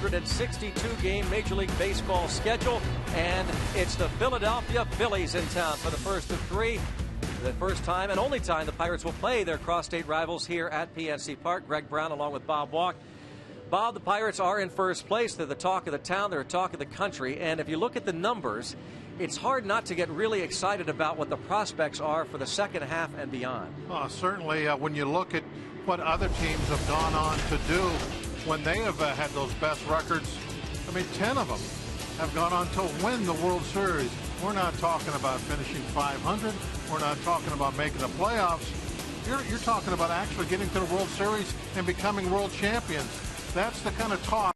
162-game Major League Baseball schedule, and it's the Philadelphia Phillies in town for the first of three. The first time and only time the Pirates will play their cross-state rivals here at PNC Park. Greg Brown along with Bob Walk. Bob, the Pirates are in first place. They're the talk of the town. They're the talk of the country. And if you look at the numbers, it's hard not to get really excited about what the prospects are for the second half and beyond. Certainly, when you look at what other teams have gone on to do when they have had those best records, I mean, 10 of them have gone on to win the World Series. We're not talking about finishing 500. We're not talking about making the playoffs. You're talking about actually getting to the World Series and becoming world champions. That's the kind of talk.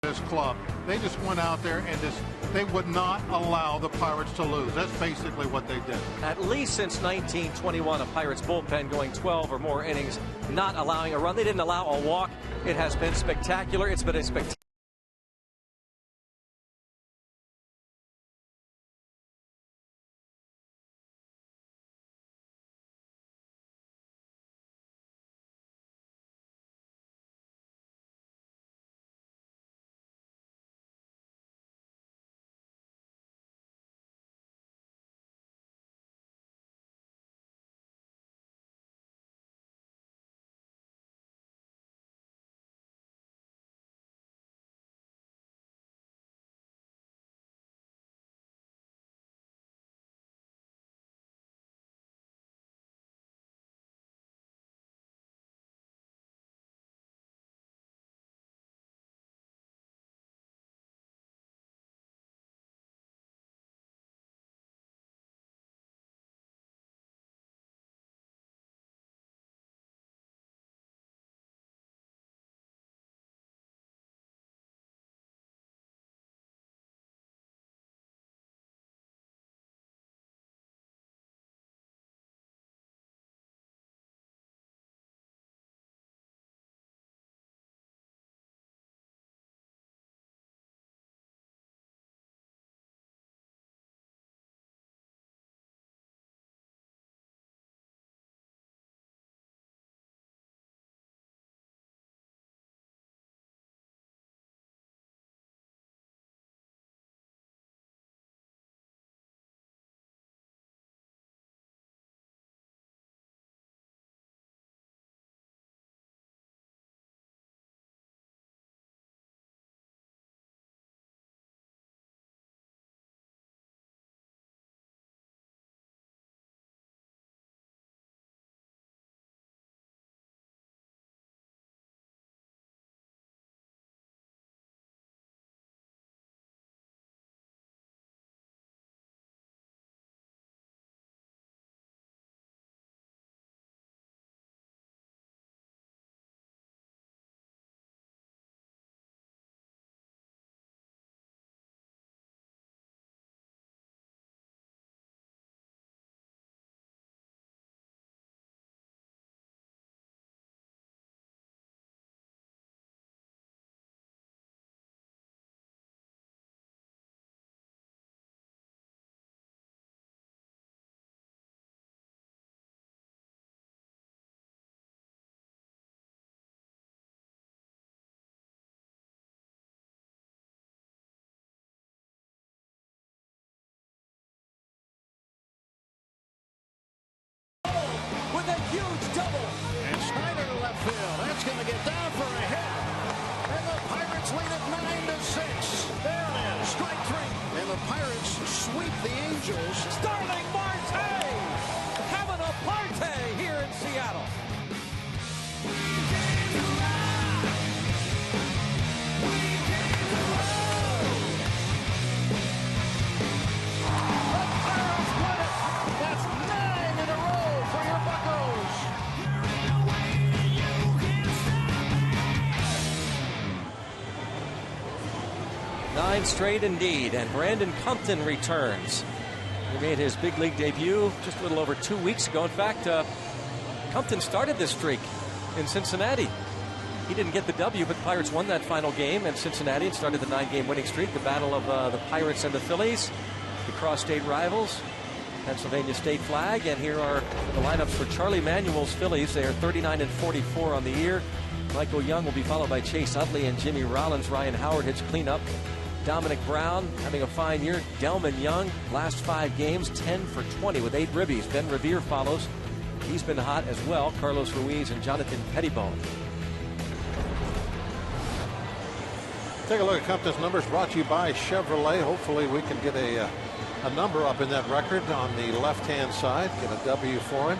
This club, they just went out there and they would not allow the Pirates to lose. That's basically what they did. At least since 1921, a Pirates bullpen going 12 or more innings, not allowing a run. They didn't allow a walk. It has been spectacular. It's been a spectacular. With a huge double. And Snyder to left field. That's going to get down for a hit. And the Pirates lead it 9-6. There it is. Strike three. And the Pirates sweep the Angels. Starling Marte having a party here in Seattle. 9 straight indeed, and Brandon Compton returns. He made his big league debut just a little over 2 weeks ago. In fact, Compton started this streak in Cincinnati. He didn't get the W, but the Pirates won that final game in Cincinnati and started the 9-game winning streak. The battle of the Pirates and the Phillies, the cross-state rivals, Pennsylvania state flag. And here are the lineups for Charlie Manuel's Phillies. They are 39-44 on the year. Michael Young will be followed by Chase Utley and Jimmy Rollins. Ryan Howard hits cleanup. Dominic Brown having a fine year. Delman Young, last 5 games, 10 for 20 with 8 ribbies. Ben Revere follows. He's been hot as well. Carlos Ruiz and Jonathan Pettibone. Take a look at Compton's numbers, brought to you by Chevrolet. Hopefully we can get a number up in that record on the left-hand side, get a W for him.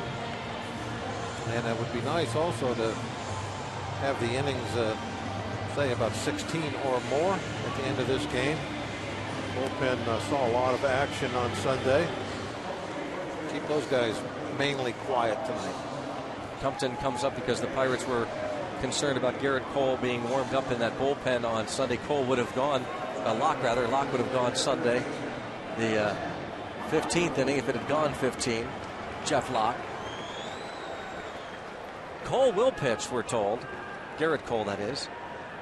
And it would be nice also to have the innings, say about 16 or more at the end of this game. Bullpen saw a lot of action on Sunday. Keep those guys mainly quiet tonight. Compton comes up because the Pirates were concerned about Garrett Cole being warmed up in that bullpen on Sunday. Cole would have gone, Locke would have gone Sunday. The 15th inning if it had gone 15. Jeff Locke. Cole will pitch, we're told. Garrett Cole, that is,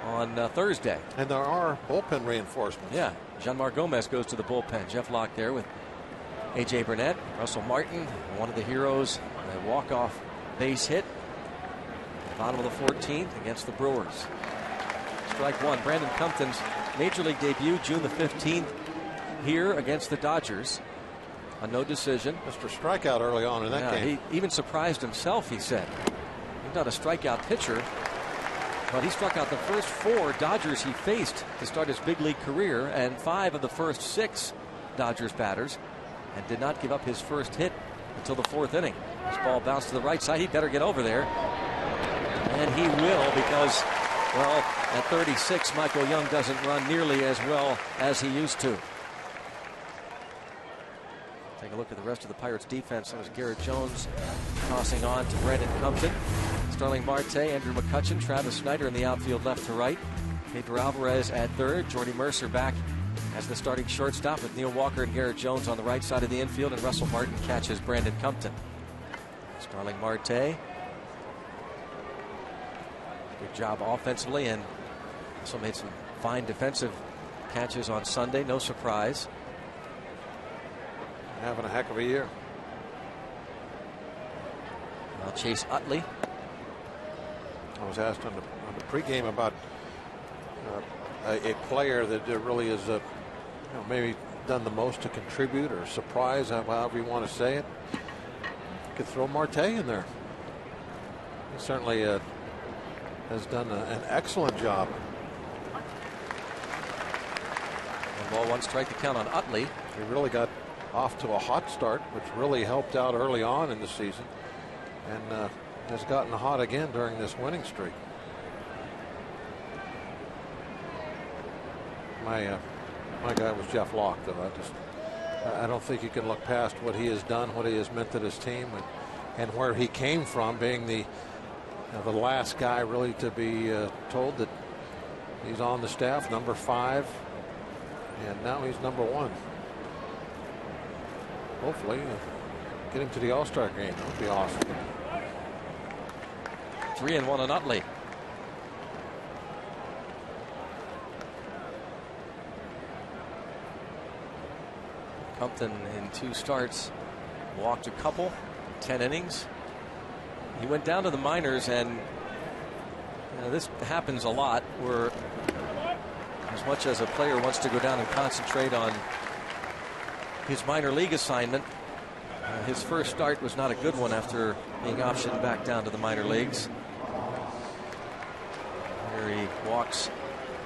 on Thursday. And there are bullpen reinforcements. Yeah, Jeanmar Gomez goes to the bullpen. Jeff Locke there with A.J. Burnett, Russell Martin, one of the heroes, a walk-off base hit. Bottom of the 14th against the Brewers. Strike one. Brandon Compton's major league debut, June the 15th, here against the Dodgers. A no decision. Mr. Strikeout early on in that game. He even surprised himself, he said. He's not a strikeout pitcher, but he struck out the first 4 Dodgers he faced to start his big league career, and 5 of the first 6 Dodgers batters, and did not give up his first hit until the 4th inning. This ball bounced to the right side. He better get over there. And he will, because, well, at 36, Michael Young doesn't run nearly as well as he used to. Take a look at the rest of the Pirates defense. That was Garrett Jones tossing on to Brandon Compton. Starling Marte, Andrew McCutchen, Travis Snyder in the outfield left to right. Pedro Alvarez at third. Jordy Mercer back as the starting shortstop with Neil Walker and Garrett Jones on the right side of the infield, and Russell Martin catches Brandon Compton. Starling Marte. Good job offensively, and also made some fine defensive catches on Sunday. No surprise. Having a heck of a year. Now Chase Utley. I was asked on the pregame about a player that really is maybe done the most to contribute or surprise, however you want to say it. You could throw Marte in there. He certainly has done an excellent job. 1 ball, 1 strike to count on Utley. He really got off to a hot start, which really helped out early on in the season, and has gotten hot again during this winning streak. My guy was Jeff Locke, though. I don't think you can look past what he has done, what he has meant to this team, and where he came from, being the last guy really to be told that he's on the staff, number 5, and now he's number 1. Hopefully get him to the All-Star game. That would be awesome. 3-1 on Utley. Compton in 2 starts walked a couple, 10 innings. He went down to the minors, and this happens a lot, where as much as a player wants to go down and concentrate on his minor league assignment, his first start was not a good one after being optioned back down to the minor leagues. Here he walks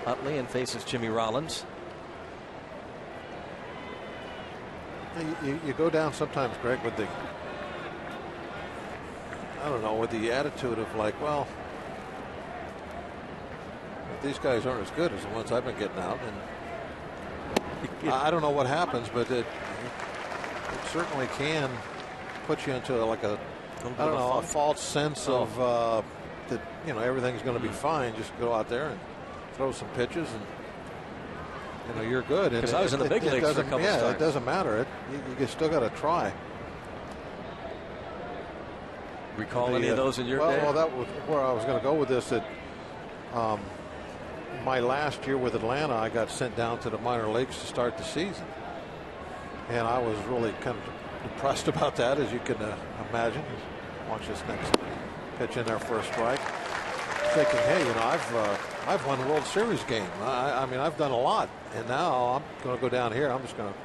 Utley and faces Jimmy Rollins. You go down sometimes, Greg, with the, I don't know, with the attitude of like, well, these guys aren't as good as the ones I've been getting out, and I don't know what happens, but it certainly can put you into like a false sense of that everything's going to be fine. Just go out there and throw some pitches, and you know, you're good. Because I was in the big leagues for a couple starts. Yeah, it doesn't matter. You still got to try. Recall any of those in your day? Well, that was where I was going to go with this. That my last year with Atlanta, I got sent down to the minor leagues to start the season, and I was really kind of depressed about that, as you can imagine. Watch this next pitch in there for a strike. Thinking, hey, you know, I've won a World Series game. I mean, I've done a lot, and now I'm going to go down here. I'm just going to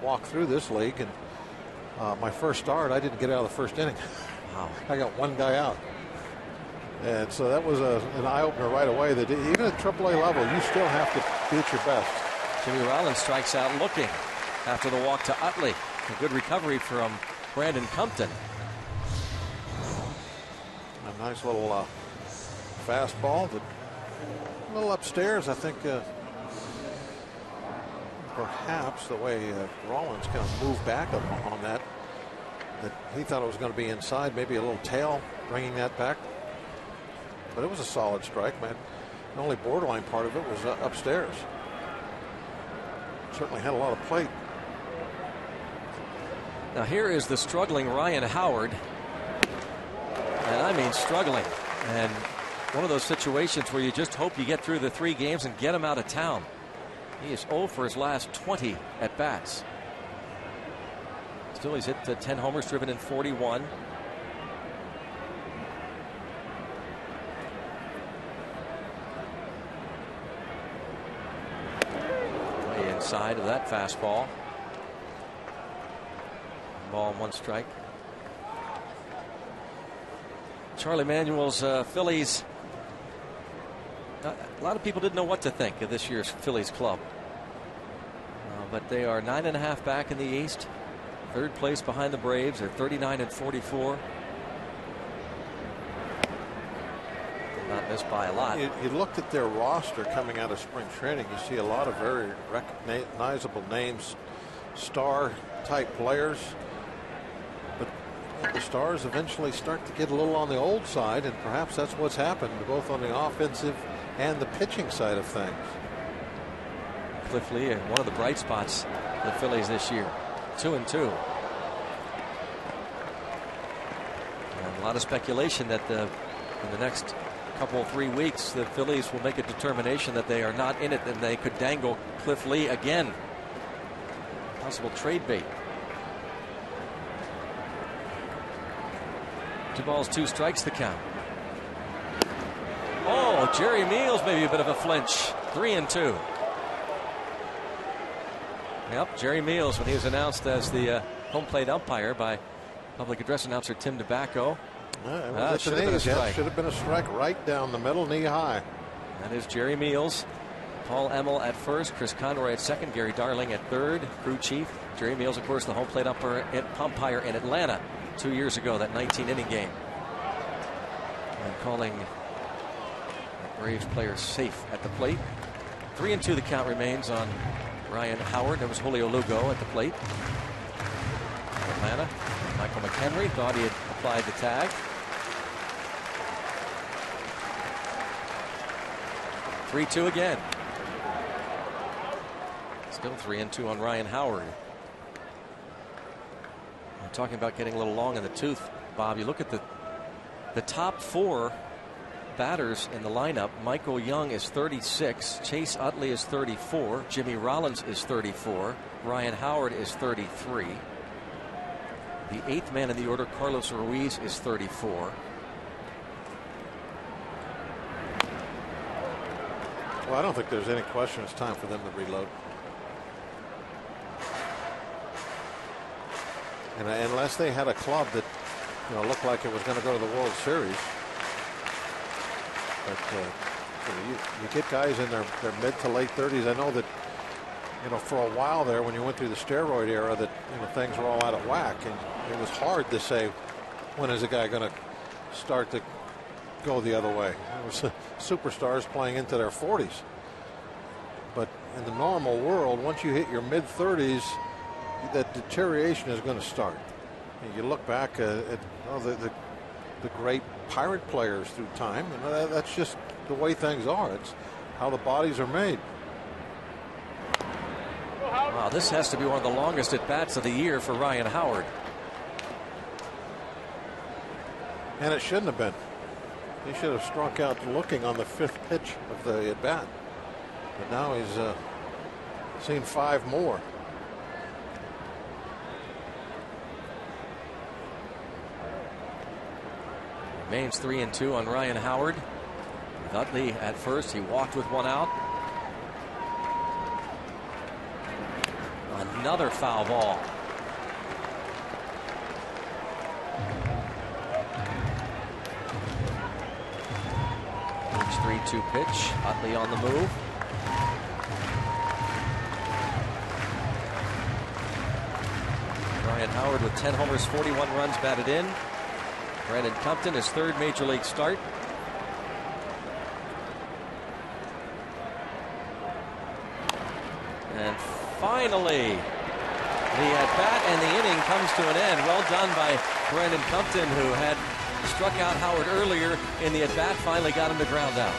walk through this league. And my first start, I didn't get out of the first inning. Wow. I got one guy out. And so that was an eye-opener right away, that even at AAA level, you still have to be at your best. Jimmy Rollins strikes out looking after the walk to Utley. A good recovery from Brandon Compton. A nice little fastball, that a little upstairs. I think perhaps the way Rollins kind of moved back on that he thought it was going to be inside, maybe a little tail bringing that back. But it was a solid strike, man. The only borderline part of it was upstairs. Certainly had a lot of plate. Now here is the struggling Ryan Howard. And I mean struggling. And one of those situations where you just hope you get through the 3 games and get him out of town. He is 0 for his last 20 at bats. Still, he's hit 10 homers, driven in 41. Way inside of that fastball. Ball, 1 strike. Charlie Manuel's Phillies. A lot of people didn't know what to think of this year's Phillies club. But they are 9.5 back in the East. 3rd place behind the Braves. They're 39 and 44. Not missed by a lot. You looked at their roster coming out of spring training. You see a lot of very recognizable names, star-type players. But the stars eventually start to get a little on the old side, and perhaps that's what's happened, both on the offensive and the pitching side of things. Cliff Lee, one of the bright spots of the Phillies this year. 2-2. And a lot of speculation that in the next couple 3 weeks the Phillies will make a determination that they are not in it, and they could dangle Cliff Lee again. Possible trade bait. 2 balls, 2 strikes the count. Oh, Jerry Meals, maybe a bit of a flinch. 3-2. Yep, Jerry Meals, when he was announced as the home plate umpire by public address announcer Tim DeBacco. Should have been a strike right down the middle, knee high. That is Jerry Meals. Paul Emmel at first, Chris Conroy at second, Gary Darling at third, crew chief. Jerry Meals, of course, the home plate umpire in Atlanta 2 years ago, that 19-inning game. And calling Braves players safe at the plate. 3-2 the count remains on Ryan Howard. There was Julio Lugo at the plate. Atlanta. Michael McHenry thought he had applied the tag. 3-2 again. Still 3-2 on Ryan Howard. I'm talking about getting a little long in the tooth, Bob. You look at the top 4 batters in the lineup. Michael Young is 36. Chase Utley is 34. Jimmy Rollins is 34. Ryan Howard is 33. The 8th man in the order, Carlos Ruiz, is 34. Well, I don't think there's any question it's time for them to reload. And unless they had a club that, you know, looked like it was going to go to the World Series. But you get guys in their mid to late 30s. I know that, you know, for a while there, when you went through the steroid era, that, you know, things were all out of whack, and it was hard to say when is a guy going to start to go the other way. It was superstars playing into their 40s. But in the normal world, once you hit your mid 30s, that deterioration is going to start. And you look back at the great Pirate players through time, and that's just the way things are. It's how the bodies are made. Wow, this has to be one of the longest at-bats of the year for Ryan Howard. And it shouldn't have been. He should have struck out looking on the 5th pitch of the at-bat. But now he's seen 5 more. Remains 3-2 on Ryan Howard. With Utley at first, he walked with 1 out. Another foul ball. Pitch 3-2 pitch. Utley on the move. Ryan Howard with 10 homers, 41 runs batted in. Brandon Compton, his 3rd major league start. And finally, the at-bat and the inning comes to an end. Well done by Brandon Compton, who had struck out Howard earlier in the at-bat, finally got him to ground out.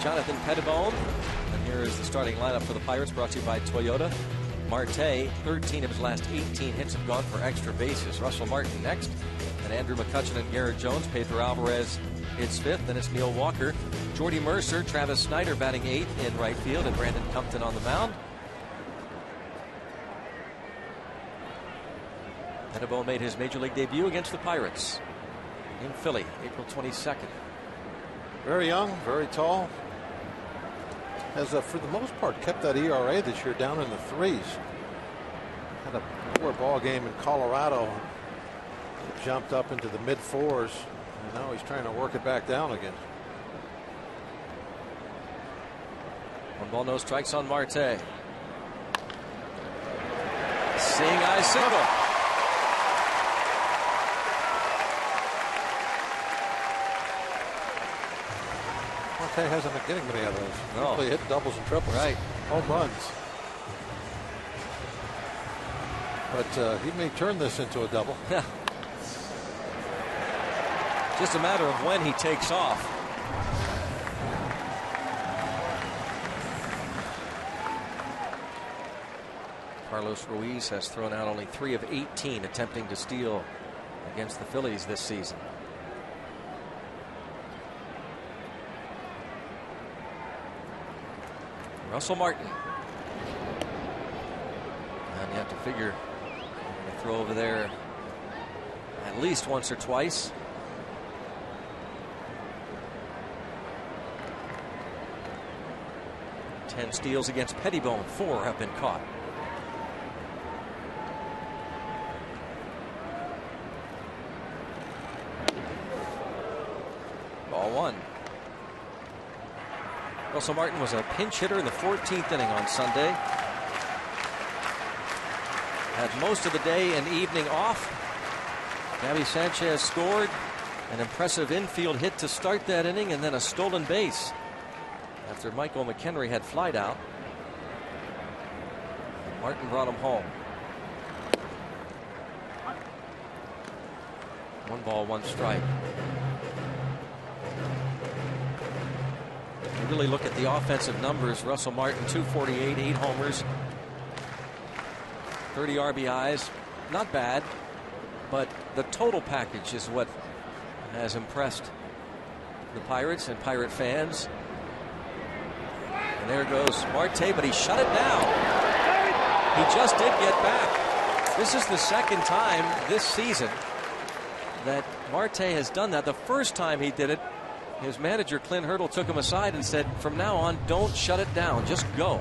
Jonathan Pettibone. And here is the starting lineup for the Pirates, brought to you by Toyota. Marte, 13 of his last 18 hits have gone for extra bases. Russell Martin next. And Andrew McCutchen and Garrett Jones. Pedro Alvarez hits 5th. Then it's Neil Walker. Jordy Mercer, Travis Snyder batting 8th in right field. And Brandon Compton on the mound. Pettibone made his major league debut against the Pirates in Philly, April 22nd. Very young, very tall. Has, for the most part, kept that ERA this year down in the 3s. Had a poor ball game in Colorado. It jumped up into the mid-4s. And now he's trying to work it back down again. 1 ball, no strikes on Marte. Seeing eye single. Marte hasn't been getting many of those. No. Usually hit doubles and triples. Right. Home runs. But he may turn this into a double. Just a matter of when he takes off. Carlos Ruiz has thrown out only 3 of 18 attempting to steal against the Phillies this season. Russell Martin. And you have to figure to throw over there at least once or twice. Ten steals against Pettibone. 4 have been caught. Ball 1. Russell Martin was a pinch hitter in the 14th inning on Sunday. Had most of the day and evening off. Gabby Sanchez scored an impressive infield hit to start that inning, and then a stolen base after Michael McHenry had flied out. Martin brought him home. 1 ball, 1 strike. You really look at the offensive numbers. Russell Martin, 248, 8 homers, 30 RBIs. Not bad, but the total package is what has impressed the Pirates and Pirate fans. And there goes Marte, but he shut it down. He just did get back. This is the second time this season that Marte has done that. The first time he did it, his manager Clint Hurdle took him aside and said, from now on, don't shut it down, just go.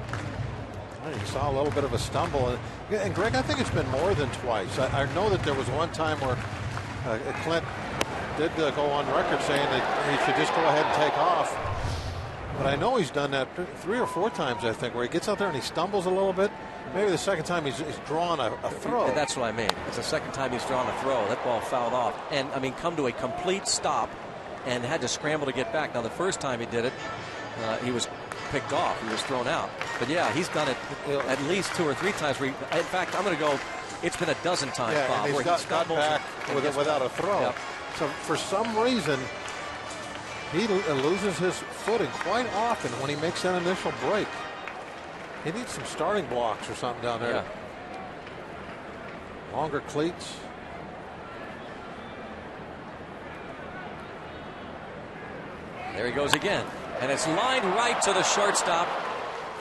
You saw a little bit of a stumble. And Greg, I think it's been more than twice. I know that there was one time where Clint did go on record saying that he should just go ahead and take off. But I know he's done that 3 or 4 times, I think, where he gets out there and he stumbles a little bit. Maybe the second time he's drawn a throw. And that's what I mean. It's the second time he's drawn a throw. That ball fouled off. And, I mean, come to a complete stop and had to scramble to get back. Now, the first time he did it, he was picked off. He was thrown out. But, yeah, he's done it at least 2 or 3 times. Where in fact, I'm going to go, it's been a dozen times, Bob, and where he's got back without a throw. Yep. So, for some reason, he loses his footing quite often when he makes that initial break. He needs some starting blocks or something down there. Yeah. Longer cleats. There he goes again. And it's lined right to the shortstop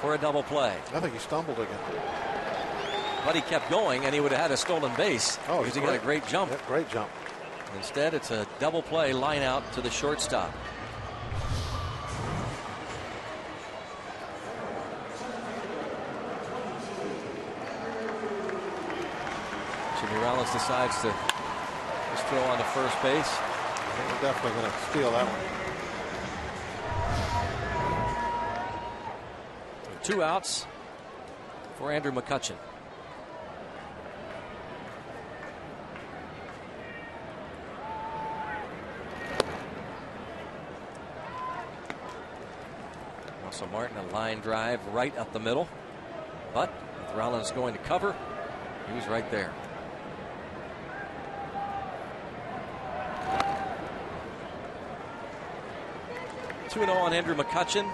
for a double play. I think he stumbled again. But he kept going, and he would have had a stolen base because he got a great jump. Yeah, great jump. Instead, it's a double play line out to the shortstop. Jimmy Rollins decides to just throw on to first base. I think we're definitely going to steal that one. 2 outs for Andrew McCutchen. Russell Martin, a line drive right up the middle. But with Rollins going to cover, he was right there. Two 2-0 on Andrew McCutchen.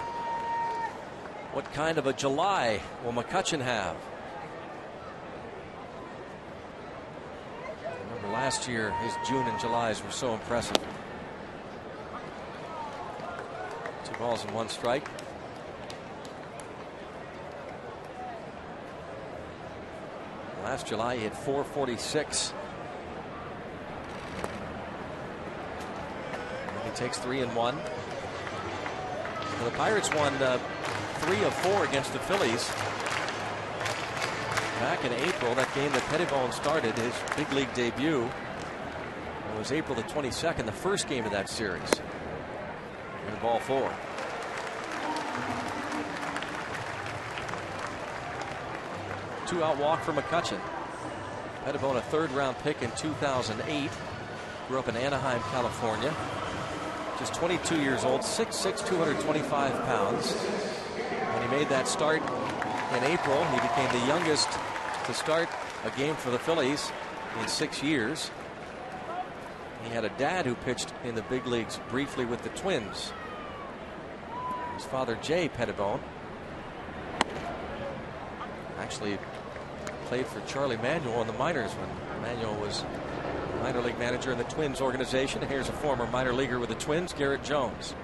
What kind of a July will McCutchen have? Remember last year, his June and Julys were so impressive. 2 balls and 1 strike. Last July, he had 446. And he takes 3 and 1. The Pirates won 3 of 4 against the Phillies back in April. That game that Pettibone started his big league debut. It was April the 22nd, the first game of that series. And ball 4. Two-out walk for McCutchen. Pettibone, a 3rd-round pick in 2008. Grew up in Anaheim, California. Just 22 years old, 6'6", 225 pounds. When he made that start in April, he became the youngest to start a game for the Phillies in 6 years. He had a dad who pitched in the big leagues briefly with the Twins. His father, Jay Pettibone, actually played for Charlie Manuel in the minors when Manuel was minor league manager in the Twins organization. Here's a former minor leaguer with the Twins, Garrett Jones.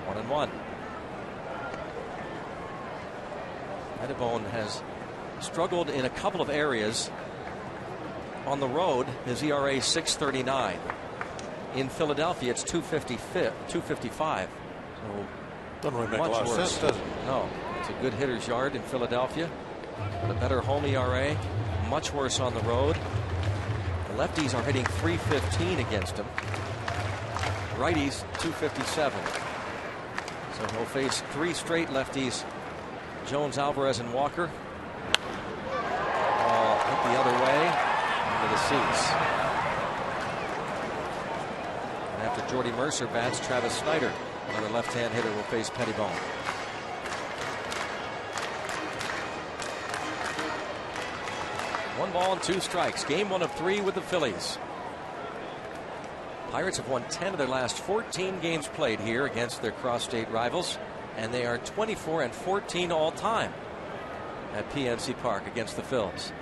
One and 1. Pettibone has struggled in a couple of areas. On the road, his ERA is 6.39. In Philadelphia, it's 2.55. So doesn't really make a lot of sense, does it? No, it's a good hitter's yard in Philadelphia, but a better home ERA. Much worse on the road. The lefties are hitting 315 against him. Righties 257. So he'll face 3 straight lefties Jones, Alvarez, and Walker. Ball hit the other way into the seats. And after Jordy Mercer bats, Travis Snyder, another left-hand hitter, will face Pettibone. One ball and 2 strikes. Game 1 of 3 with the Phillies. Pirates have won 10 of their last 14 games played here against their cross-state rivals, and they are 24-14 all time at PNC Park against the Phils.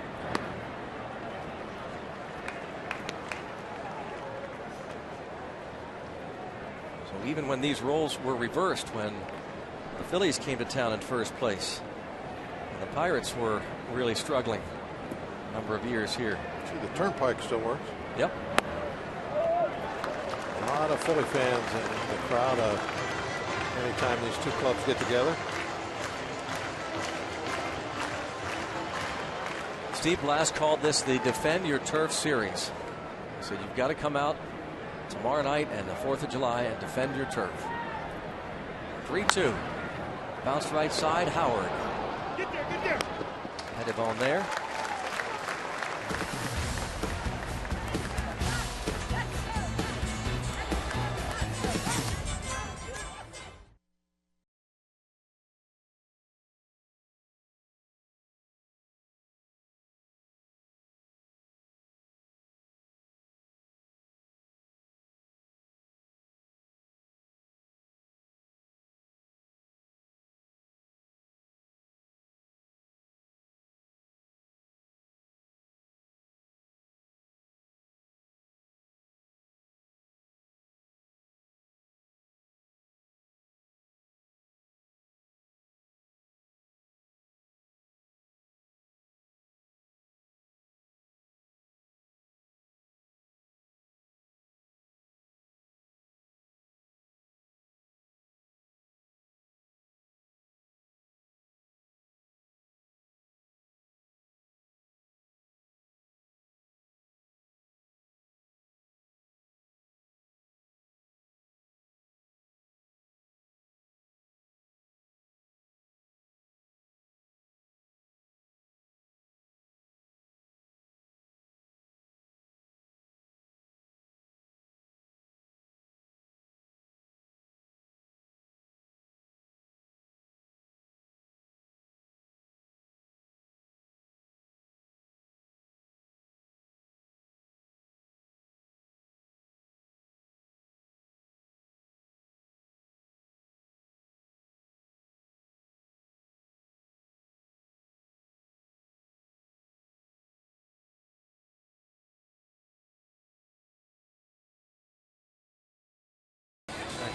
So even when these roles were reversed, when the Phillies came to town in first place, and the Pirates were really struggling a number of years here. Gee, the turnpike still works. Yep. A lot of Philly fans in the crowd anytime these two clubs get together. Steve Blass called this the Defend Your Turf series. So you've got to come out tomorrow night and the 4th of July and defend your turf. 3-2. Bounced right side, Howard. Get there. Pettibone there.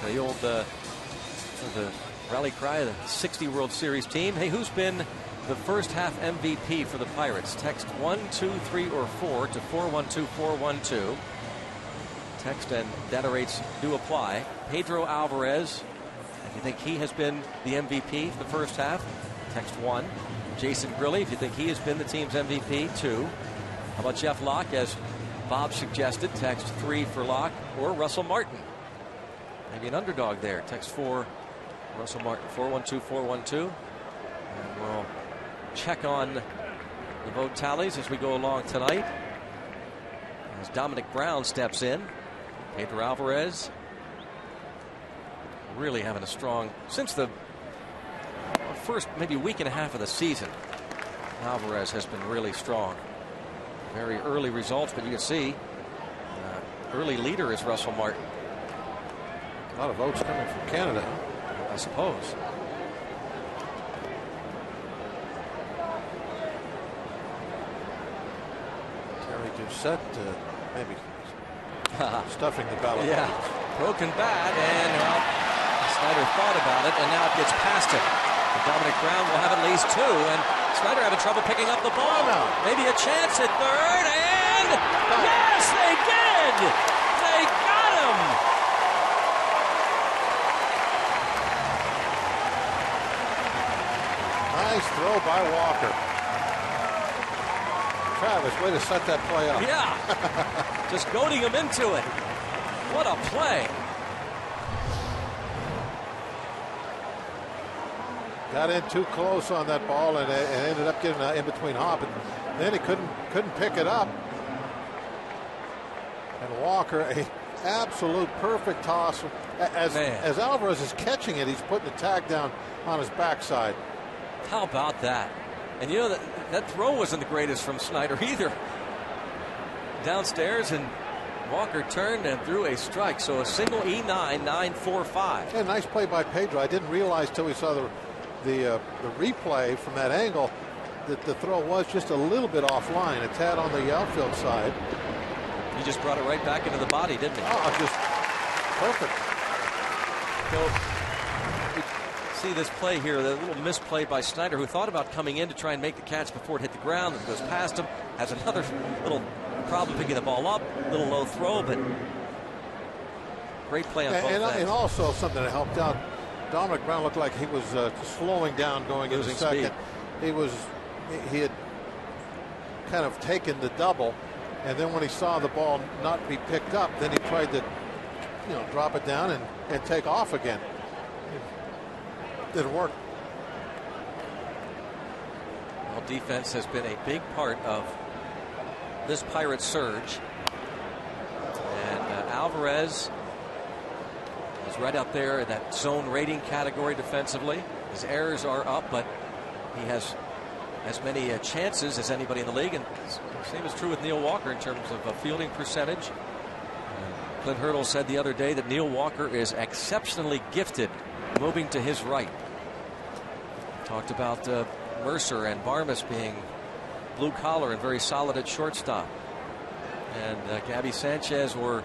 The old the rally cry, the 60 World Series team. Hey, who's been the first half MVP for the Pirates? Text 1, 2, 3, or 4 to 412-412. Text and data rates do apply. Pedro Alvarez, if you think he has been the MVP for the first half, text 1. Jason Grilli, if you think he has been the team's MVP, 2. How about Jeff Locke, as Bob suggested, text 3 for Locke, or Russell Martin. Maybe an underdog there. Text 4, Russell Martin, 412-412. And we'll check on the vote tallies as we go along tonight. As Dominic Brown steps in. Pedro Alvarez really having a strong, since the first maybe week and a half of the season, Alvarez has been really strong. Very early results, but you can see early leader is Russell Martin. A lot of votes coming from Canada, I suppose. Terry Doucette, maybe stuffing the ballot. Yeah, broken bat, and well, Snyder thought about it, and now it gets past him. And Dominic Brown will have at least 2, and Snyder having trouble picking up the ball. No. Maybe a chance at third, and yes, they did! They got him! Nice throw by Walker. Travis, way to set that play up. Yeah, just goading him into it. What a play. got in too close on that ball and ended up getting in between Hop, and then he couldn't pick it up. And Walker, a absolute perfect toss. As Alvarez is catching it, he's putting the tag down on his backside. How about that? And you know that throw wasn't the greatest from Snyder either. Downstairs, and Walker turned and threw a strike. So a single E9, 9-4-5. Yeah, nice play by Pedro. I didn't realize till we saw the replay from that angle that the throw was just a little bit offline. A tad on the outfield side. He just brought it right back into the body, didn't he? Oh, just perfect. So, see this play here, the little misplay by Snyder, who thought about coming in to try and make the catch before it hit the ground, and goes past him. Has another little problem picking the ball up, little low throw, but great play on both ends. And also something that helped out. Dominic Brown looked like he was slowing down going into second. Speed. He had kind of taken the double. And then when he saw the ball not be picked up, then he tried to, drop it down and take off again. It didn't work. Well, defense has been a big part of this Pirates surge. And Alvarez is right up there in that zone rating category defensively. His errors are up, but he has as many chances as anybody in the league, and same is true with Neil Walker in terms of fielding percentage. Clint Hurdle said the other day that Neil Walker is exceptionally gifted moving to his right. Talked about Mercer and Barmes being blue collar and very solid at shortstop, and Gabby Sanchez or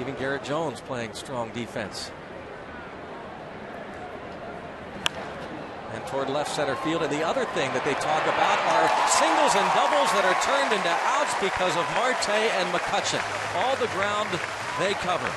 even Garrett Jones playing strong defense. And toward left center field. And the other thing that they talk about are singles and doubles that are turned into outs because of Marte and McCutchen. All the ground they cover.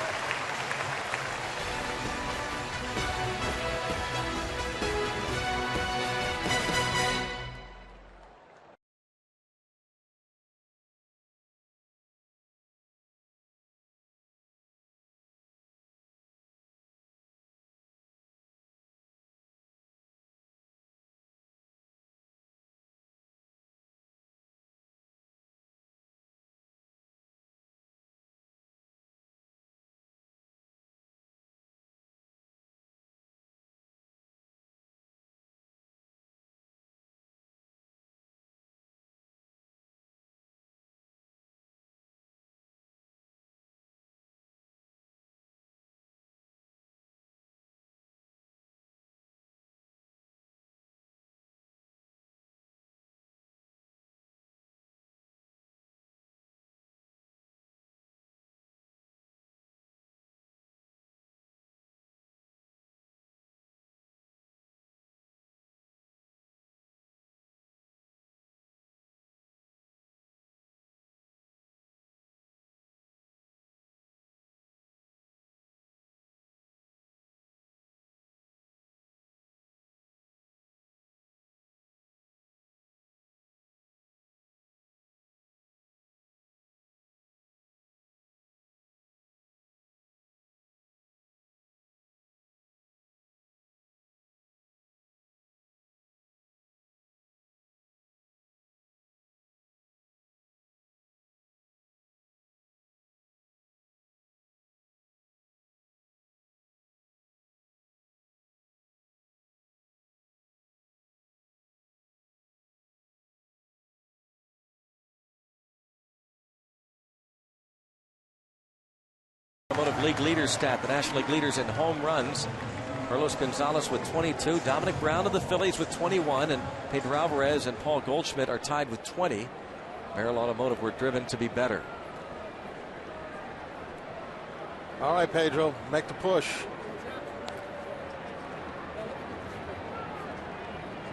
Automotive League leaders stat, the National League leaders in home runs. Carlos Gonzalez with 22, Dominic Brown of the Phillies with 21, and Pedro Alvarez and Paul Goldschmidt are tied with 20. Merrill Automotive were driven to be better. All right, Pedro, make the push.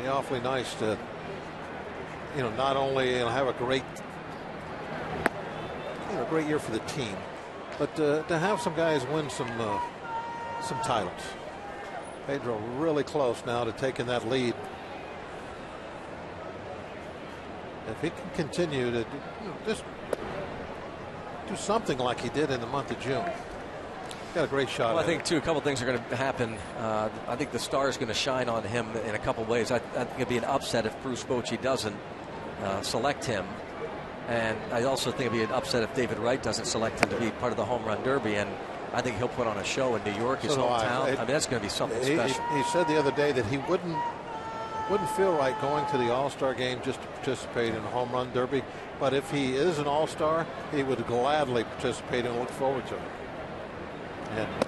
Be awfully nice to, not only have a great year for the team, but to have some guys win some titles. Pedro really close now to taking that lead. If he can continue to just do something like he did in the month of June. got a great shot. Well, I think, too, a couple things are going to happen. I think the star is going to shine on him in a couple ways. I think it'd be an upset if Bruce Bochy doesn't select him. And I also think it'd be an upset if David Wright doesn't select him to be part of the home run derby. And I think he'll put on a show in New York, his hometown. I mean, that's going to be something special. He said the other day that he wouldn't feel right going to the All-Star game just to participate in a home run derby. But if he is an All-Star, he would gladly participate and look forward to it.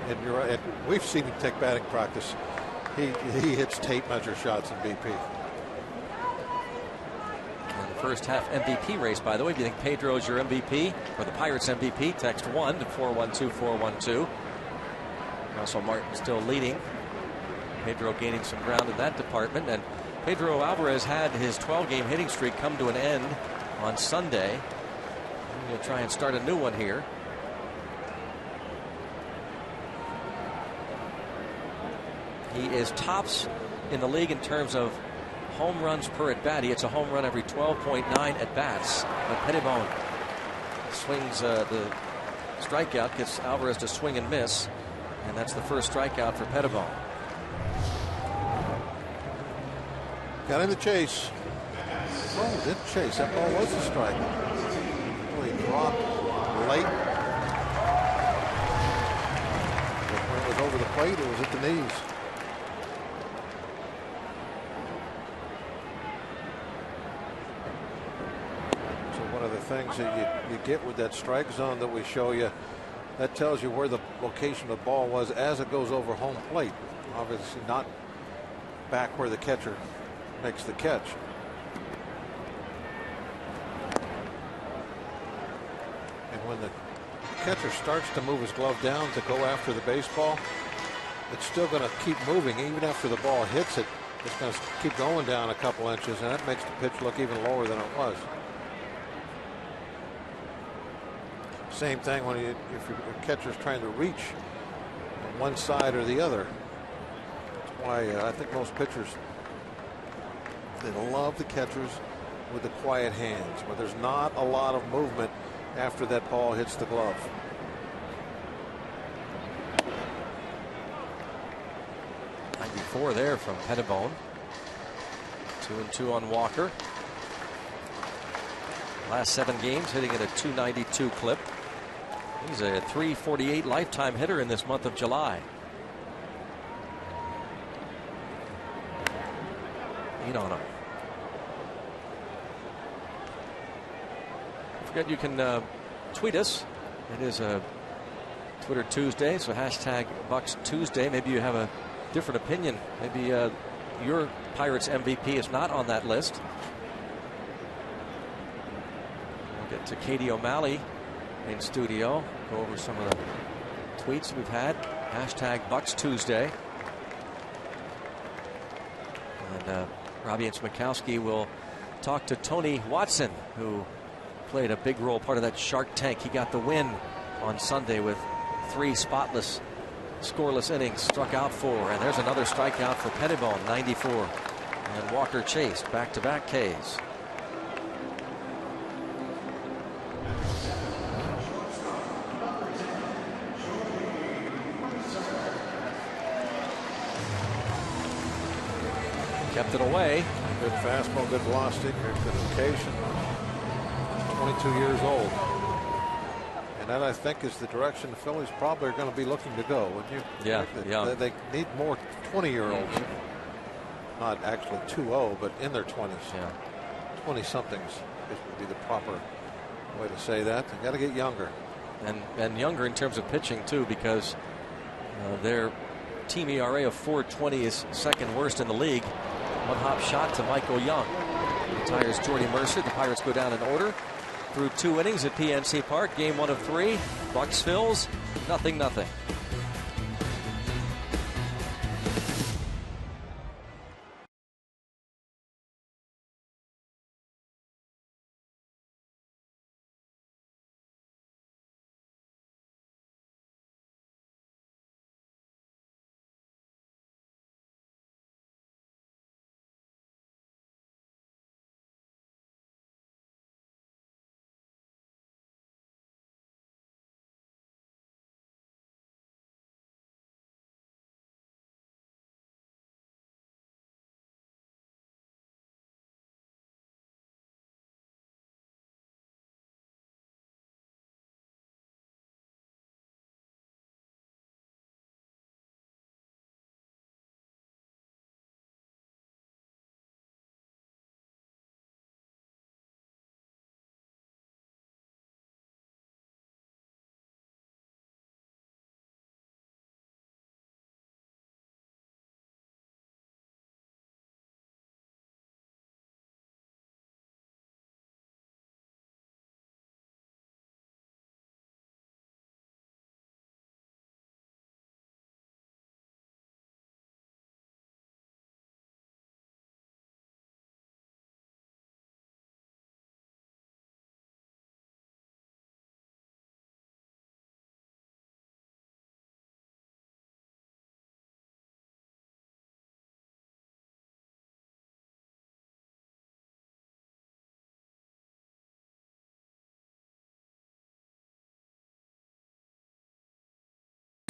And you're right. We've seen him take batting practice. He hits tape measure shots in BP. In the first half MVP race, by the way, if you think Pedro's your MVP or the Pirates MVP, text 1 to 412-412. Russell Martin still leading. Pedro gaining some ground in that department. And Pedro Alvarez had his 12-game hitting streak come to an end on Sunday. He'll try and start a new one here. He is tops in the league in terms of home runs per at bat. He hits a home run every 12.9 at bats. But Pettibone swings the strikeout, gets Alvarez to swing and miss, and that's the first strikeout for Pettibone. Got in the chase. Oh, didn't chase. That ball was a strike. Oh, he dropped late. When it was over the plate, it was at the knees. Things that you get with that strike zone that we show you, that tells you where the location of the ball was as it goes over home plate. Obviously not back where the catcher makes the catch. And when the catcher starts to move his glove down to go after the baseball, it's still going to keep moving. Even after the ball hits it, it's going to keep going down a couple inches, and that makes the pitch look even lower than it was. Same thing when if your catcher's trying to reach on one side or the other. That's why I think most pitchers, they love the catchers with the quiet hands, where there's not a lot of movement after that ball hits the glove. .94 there from Pettibone. 2-2 on Walker. Last 7 games hitting at a .292 clip. He's a .348 lifetime hitter in this month of July. 8 on him. Don't forget you can tweet us. It is a Twitter Tuesday, so hashtag Bucks Tuesday. Maybe you have a different opinion. Maybe your Pirates MVP is not on that list. We'll get to Katie O'Malley in studio, go over some of the tweets we've had. Hashtag Bucks Tuesday. And Robbie Smakowski will talk to Tony Watson, who played a big role, part of that Shark Tank. He got the win on Sunday with 3 spotless, scoreless innings, struck out 4. And there's another strikeout for Pettibone, 94. And Walker chased back-to-back Ks. Kept it away. Good fastball, good velocity, good location. 22 years old. And that, I think, is the direction the Phillies probably are going to be looking to go, wouldn't you? Yeah, they need more 20-year-olds. Not actually 2-0, but in their 20s. Yeah. 20-somethings would be the proper way to say that. They got to get younger. And younger in terms of pitching, too, because their team ERA of 4.20 is second worst in the league. One hop shot to Michael Young. Retires Jordy Mercer. The Pirates go down in order through 2 innings at PNC Park. Game 1 of 3. Bucks Phils, 0-0.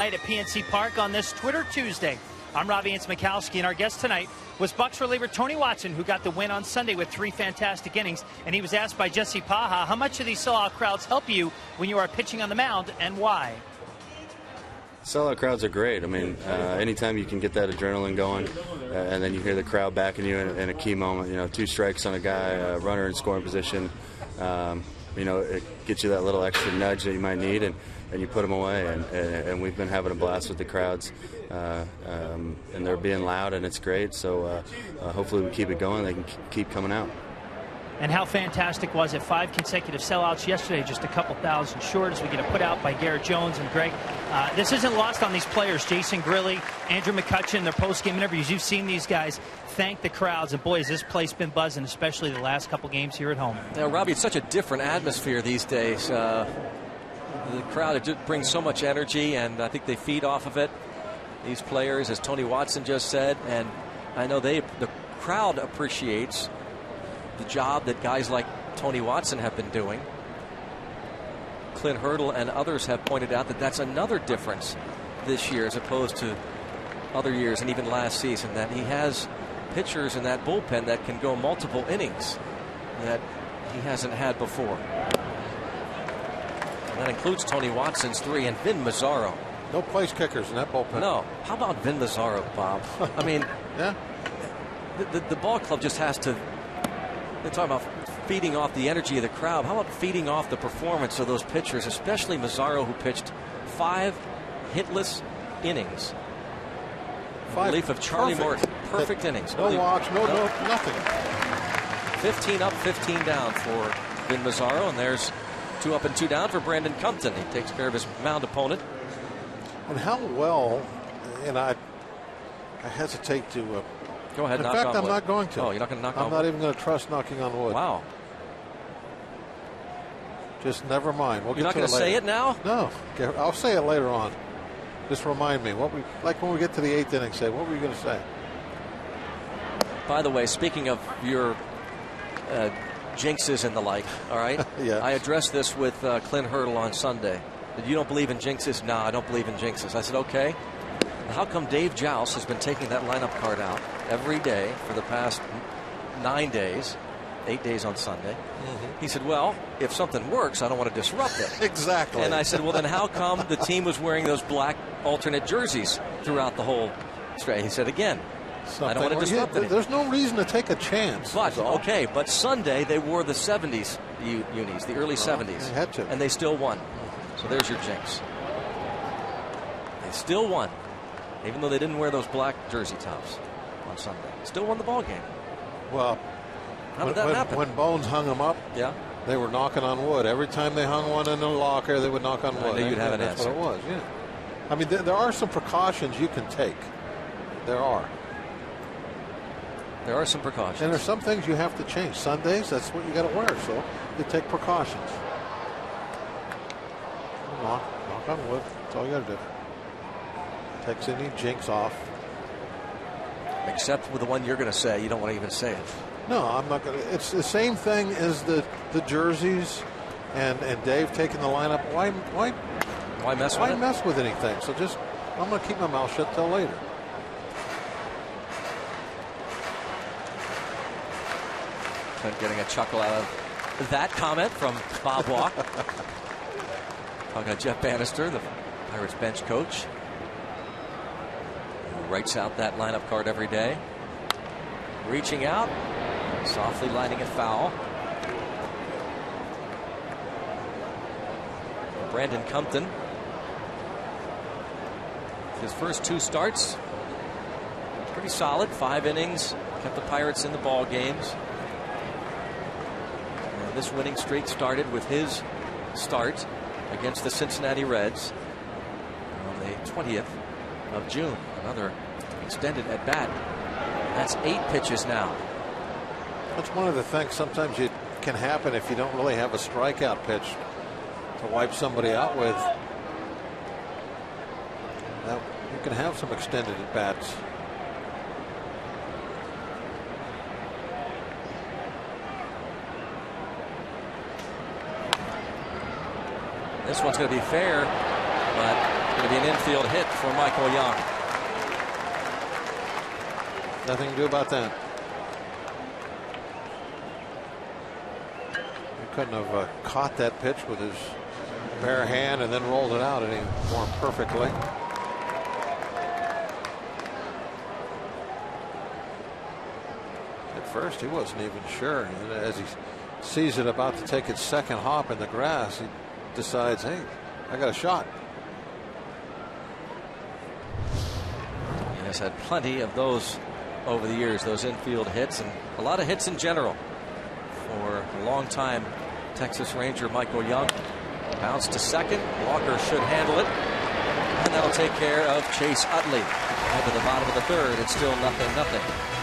At PNC Park on this Twitter Tuesday. I'm Robbie Mikowski, and our guest tonight was Bucks reliever Tony Watson, who got the win on Sunday with 3 fantastic innings. And he was asked by Jesse Paha, how much do these sellout crowds help you when you are pitching on the mound, and why? Sellout crowds are great. I mean, anytime you can get that adrenaline going, and then you hear the crowd backing you in a key moment, 2 strikes on a guy, a runner in scoring position, it gets you that little extra nudge that you might need, and you put them away. And we've been having a blast with the crowds, and they're being loud, and it's great. So hopefully we keep it going. They can keep coming out. And how fantastic was it? 5 consecutive sellouts yesterday, just a couple thousand short as we get a put out by Garrett Jones and Greg. This isn't lost on these players. Jason Grilli, Andrew McCutchen, their post-game interviews. You've seen these guys thank the crowds. And boy, has this place been buzzing, especially the last couple games here at home. Now, Robbie, it's such a different atmosphere these days. The crowd, it just brings so much energy, and I think they feed off of it. These players, as Tony Watson just said, and I know the crowd appreciates the job that guys like Tony Watson have been doing. Clint Hurdle and others have pointed out that that's another difference this year as opposed to other years and even last season, that he has pitchers in that bullpen that can go multiple innings that he hasn't had before. And that includes Tony Watson's 3 and Vin Mazzaro. No place kickers in that bullpen. No. How about Vin Mazzaro, Bob? I mean, yeah. The ball club just has to. They're talking about feeding off the energy of the crowd. How about feeding off the performance of those pitchers, especially Mazzaro, who pitched 5 hitless innings. 5 relief of Charlie Morton. Perfect innings. No walks, no, nothing. 15 up, 15 down for Vin Mazzaro, and there's 2 up and 2 down for Brandon Compton. He takes care of his mound opponent. And how well, and I hesitate to. Go ahead. In fact, I'm not going to. Oh, you're not going to knock on wood? I'm not even going to trust knocking on wood. Wow. Just never mind. You're not going to say it now? No. I'll say it later on. Just remind me. Like when we get to the 8th inning, say, what were you going to say? By the way, speaking of your jinxes and the like, all right? Yeah. I addressed this with Clint Hurdle on Sunday. You don't believe in jinxes? No, I don't believe in jinxes. I said, okay. How come Dave Joust has been taking that lineup card out every day for the past 9 days, 8 days on Sunday? Mm-hmm. He said, well, if something works, I don't want to disrupt it. Exactly. And I said, well, then how come the team was wearing those black alternate jerseys throughout the whole stretch? He said, again, I don't want to disrupt it. There's no reason to take a chance. But, okay, but Sunday they wore the 70s unis, the early 70s. They had to. And they still won. So there's your jinx. They still won. Even though they didn't wear those black jersey tops on Sunday. Still won the ball game. Well, how did that happen? When Bones hung them up, yeah, they were knocking on wood. Every time they hung one in the locker, they would knock on wood. I knew you'd have an That's answer. what it was, yeah. I mean, there are some precautions you can take. There are. There are some precautions. And there's some things you have to change. Sundays, that's what you got to wear, so you take precautions. Knock on wood. That's all you got to do. Takes any jinx off. Except with the one you're going to say. You don't want to even say it. No, I'm not going to. It's the same thing as the jerseys and Dave taking the lineup. Why mess with Why it? mess with anything? So I'm going to keep my mouth shut till later. Clint getting a chuckle out of that comment from Bob Walk. Talking to Jeff Bannister, the Pirates bench coach, who writes out that lineup card every day. Reaching out, softly lining it foul. Brandon Compton, his first 2 starts, pretty solid. 5 innings, kept the Pirates in the ball games. And this winning streak started with his start against the Cincinnati Reds on the 20th of June. Another extended at bat. That's 8 pitches now. That's one of the things sometimes it can happen if you don't really have a strikeout pitch to wipe somebody out with. Now, you can have some extended at bats. This one's going to be fair. but going to be an infield hit for Michael Young. Nothing to do about that. He couldn't have caught that pitch with his bare hand and then rolled it out any more perfectly. At first, he wasn't even sure. And as he sees it about to take its second hop in the grass, he decides, hey, I got a shot. He has had plenty of those over the years, those infield hits, and a lot of hits in general for a long time. Texas Ranger Michael Young bounced to second. Walker should handle it, and that'll take care of Chase Utley. Up at the bottom of the third, it's still 0-0.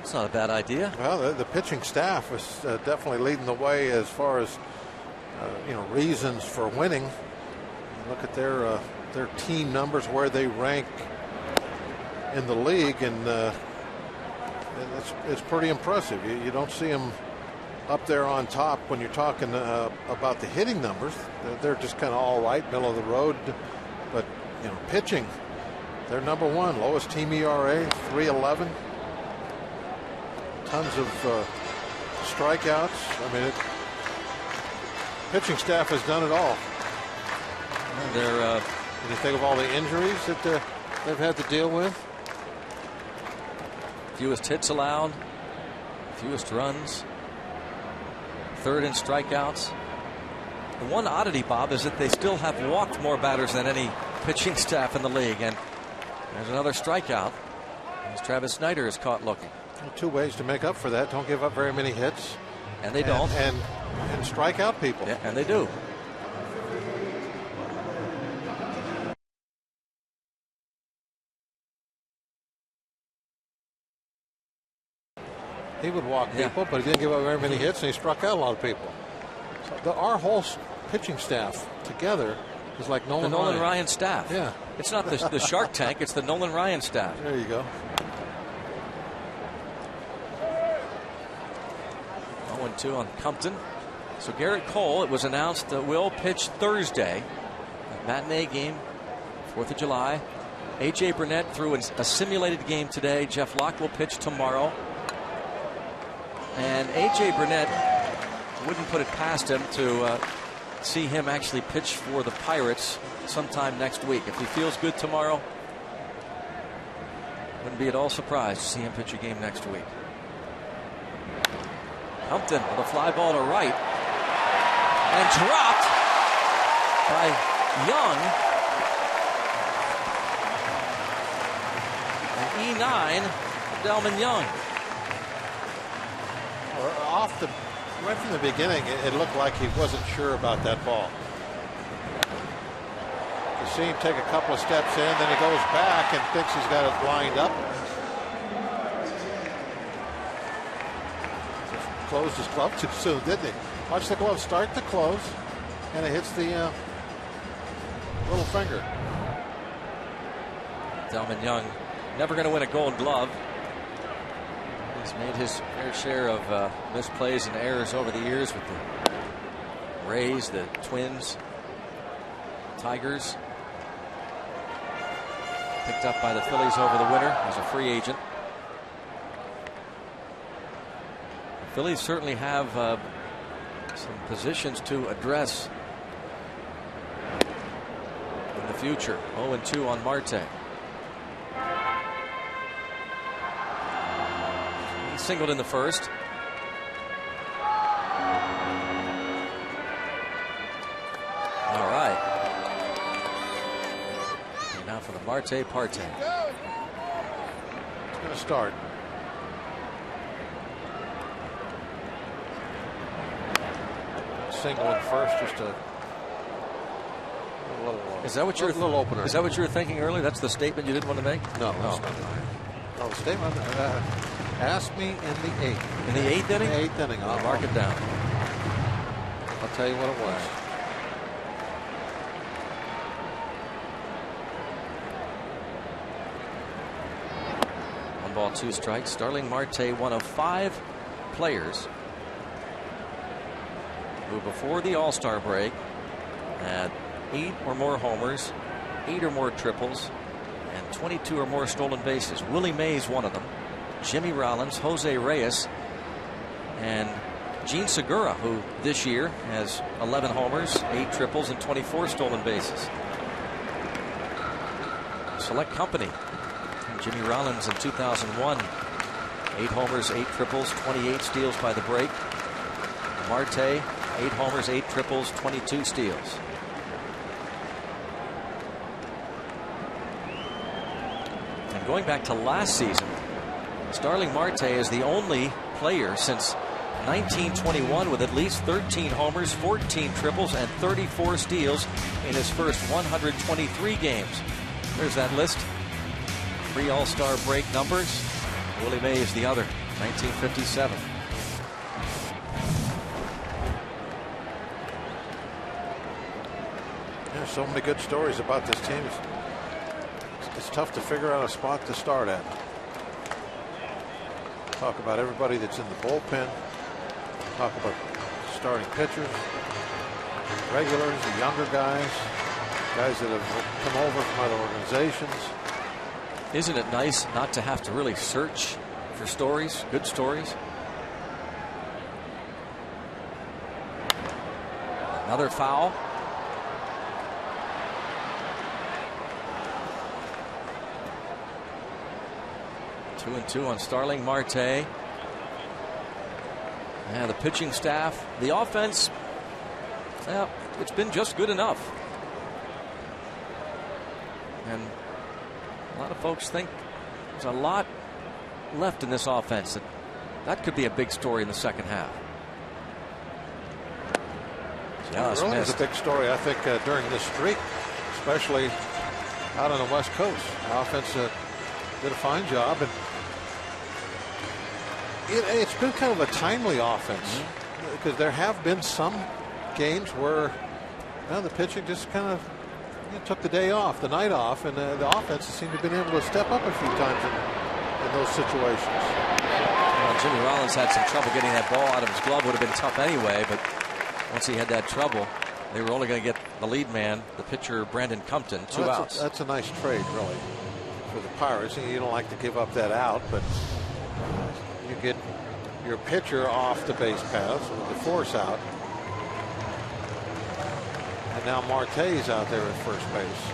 It's not a bad idea. Well, the pitching staff was definitely leading the way as far as reasons for winning. Look at their team numbers, where they rank in the league, and it's pretty impressive. You don't see them up there on top when you're talking about the hitting numbers. They're just kind of all right, middle of the road. But pitching, they're number one, lowest team ERA, 3.11. Tons of strikeouts. I mean, pitching staff has done it all. When you think of all the injuries that they've had to deal with. Fewest hits allowed, fewest runs, third in strikeouts. The one oddity, Bob, is that they still have walked more batters than any pitching staff in the league. And there's another strikeout as Travis Snyder is caught looking. Two ways to make up for that. Don't give up very many hits. And they don't. And strike out people. Yeah, and they do. He would walk people, but he didn't give up very many hits, and he struck out a lot of people. So our whole pitching staff together is like Nolan Ryan. The Nolan Ryan staff. Yeah. It's not the Shark Tank, it's the Nolan Ryan staff. There you go. 0-2 on Compton. So Garrett Cole, it was announced, will pitch Thursday. A matinee game, 4th of July. A.J. Burnett threw in a simulated game today. Jeff Locke will pitch tomorrow. And A.J. Burnett wouldn't put it past him to see him actually pitch for the Pirates sometime next week. If he feels good tomorrow, wouldn't be at all surprised to see him pitch a game next week. Humpton with a fly ball to right. And dropped by Young. And E9, Delman Young. Right from the beginning, it looked like he wasn't sure about that ball. You see him take a couple of steps in, then he goes back and thinks he's got it lined up. Closed his glove too soon, didn't he? Watch the glove start to close, and it hits the little finger. Delman Young never going to win a Gold Glove. He's made his fair share of misplays and errors over the years with the Rays, the Twins, Tigers. Picked up by the Phillies over the winter as a free agent. The Phillies certainly have some positions to address in the future. 0-2 on Marte. He singled in the first. All right. And now for the Marte Parte. It's going to start. Single in first, just a little. Is that what you're little opener? Is that what you were thinking earlier? That's the statement you didn't want to make? No, that's not mine. Oh, the statement. Ask me in the 8th. In the 8th inning? In the 8th inning. I'll mark it down. I'll tell you what it was. 1 ball, 2 strikes. Starling Marte, one of 5 players who before the All-Star break had 8 or more homers, 8 or more triples, and 22 or more stolen bases. Willie Mays, one of them. Jimmy Rollins, Jose Reyes, and Gene Segura, who this year has 11 homers, 8 triples, and 24 stolen bases. Select company. Jimmy Rollins in 2001, 8 homers, 8 triples, 28 steals by the break. Marte, 8 homers, 8 triples, 22 steals. And going back to last season, Starling Marte is the only player since 1921 with at least 13 homers, 14 triples, and 34 steals in his first 123 games. There's that list. 3 All-Star break numbers. Willie Mays the other, 1957. There's so many good stories about this team. It's tough to figure out a spot to start at. Talk about everybody that's in the bullpen. Talk about starting pitchers, regulars, the younger guys, guys that have come over from other organizations. Isn't it nice not to have to really search for stories, good stories? Another foul. Two and two on Starling Marte. And the pitching staff, the offense, well, it's been just good enough. And a lot of folks think there's a lot left in this offense. That could be a big story in the second half. Just really is a big story, I think, during this streak, especially out on the West Coast. The offense did a fine job, and it's been kind of a timely offense because there have been some games where the pitching just kind of took the day off, the night off, and the offense seemed to have been able to step up a few times in those situations. Well, Jimmy Rollins had some trouble getting that ball out of his glove. Would have been tough anyway, but once he had that trouble, They were only going to get the lead man, the pitcher Brandon Compton, 2 outs. That's a nice trade, really, for the Pirates. You don't like to give up that out, but you get your pitcher off the base paths with the force out. And now Marte's out there at first base.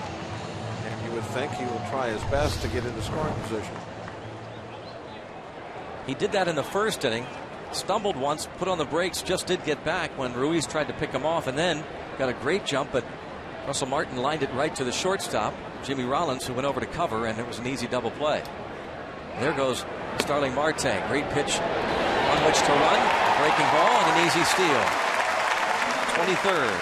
And you would think he will try his best to get into scoring position. He did that in the first inning. Stumbled once, put on the brakes, just did get back when Ruiz tried to pick him off, and then got a great jump, but Russell Martin lined it right to the shortstop, Jimmy Rollins, who went over to cover, and it was an easy double play. There goes Starling Marte. Great pitch on which to run. A breaking ball and an easy steal. 23rd.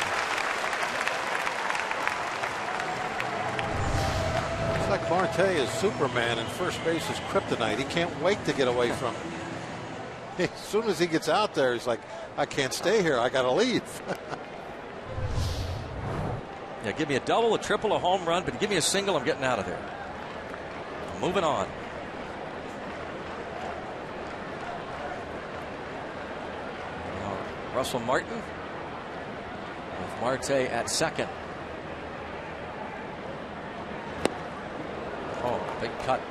It's like Marte is Superman and first base is kryptonite. He can't wait to get away from him. As soon as he gets out there, he's like, I can't stay here. I got to leave. Yeah, give me a double, a triple, a home run, but give me a single, I'm getting out of there. Moving on. Now, Russell Martin with Marte at second. Oh, big cut.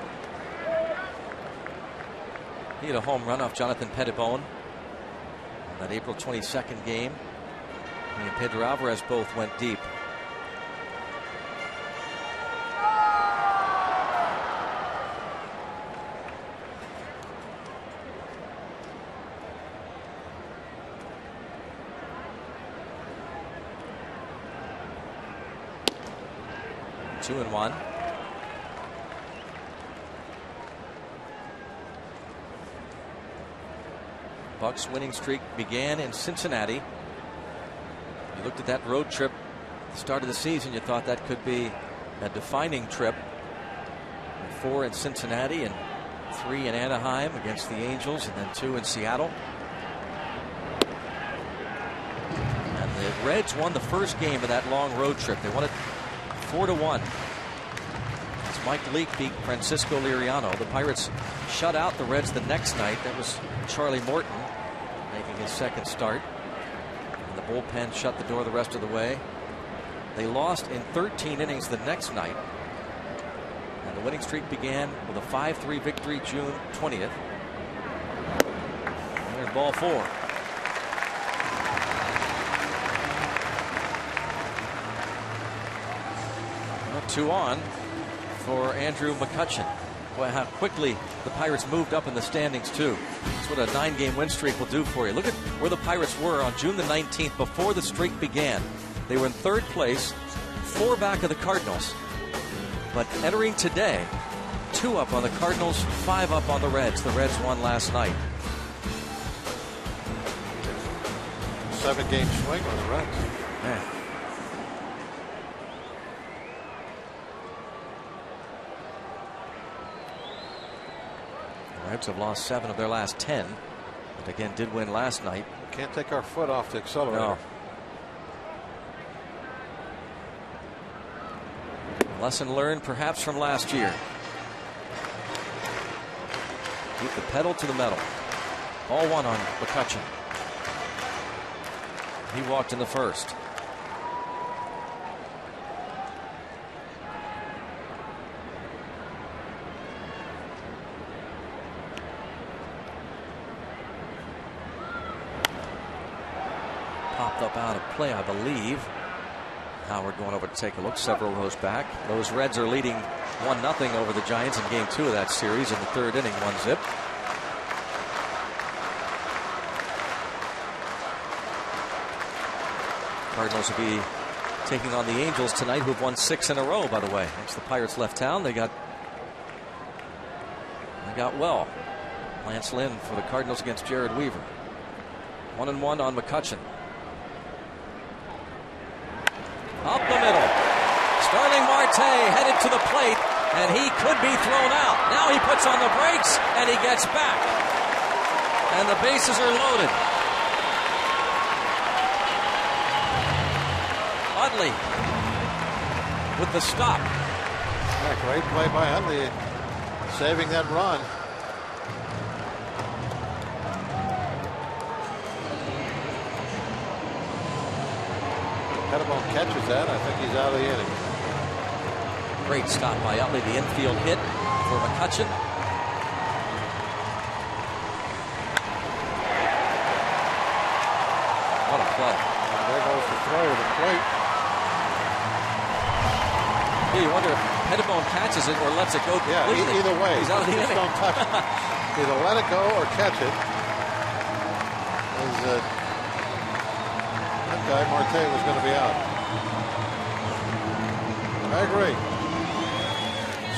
He had a home run off Jonathan Pettibone in that April 22nd game. He and Pedro Alvarez both went deep. Two and one. Bucks winning streak began in Cincinnati. You looked at that road trip at the start of the season, you thought that could be a defining trip. 4 in Cincinnati and 3 in Anaheim against the Angels, and then 2 in Seattle. And the Reds won the first game of that long road trip. They won it 4-1. As Mike Leake beat Francisco Liriano. The Pirates shut out the Reds the next night. That was Charlie Morton making his second start. And the bullpen shut the door the rest of the way. They lost in 13 innings the next night. And the winning streak began with a 5-3 victory June 20th. And there's ball 4. Well, 2 on for Andrew McCutchen. Boy, how quickly the Pirates moved up in the standings, too. That's what a 9-game win streak will do for you. Look at where the Pirates were on June the 19th before the streak began. They were in 3rd place, 4 back of the Cardinals. But entering today, 2 up on the Cardinals, 5 up on the Reds. The Reds won last night. 7-game swing on the Reds. Man. The Reds have lost 7 of their last 10, but again did win last night. Can't take our foot off the accelerator. No. Lesson learned perhaps from last year. Keep the pedal to the metal. Ball 1 on McCutchen. He walked in the first. Popped up out of play, I believe. Howard going over to take a look. Several rows back. Those Reds are leading 1-0 over the Giants in game 2 of that series in the 3rd inning, 1-zip. Cardinals will be taking on the Angels tonight, who've won 6 in a row, by the way. Once the Pirates left town, they got well. Lance Lynn for the Cardinals against Jared Weaver. 1-1 on McCutchen. Up the middle. Starling Marte headed to the plate, and he could be thrown out. Now he puts on the brakes, and he gets back. And the bases are loaded. Utley with the stop. Yeah, great play by Utley, saving that run. Pettibone catches that. I think he's out of the inning. Great stop by Utley. The infield hit for McCutchen. What a play. There goes the throw to the plate. Yeah, you wonder if Pettibone catches it or lets it go completely. Yeah, either way. He's out of the inning. Don't touch it. Either let it go or catch it. That guy, Marte, was going to be out. I agree.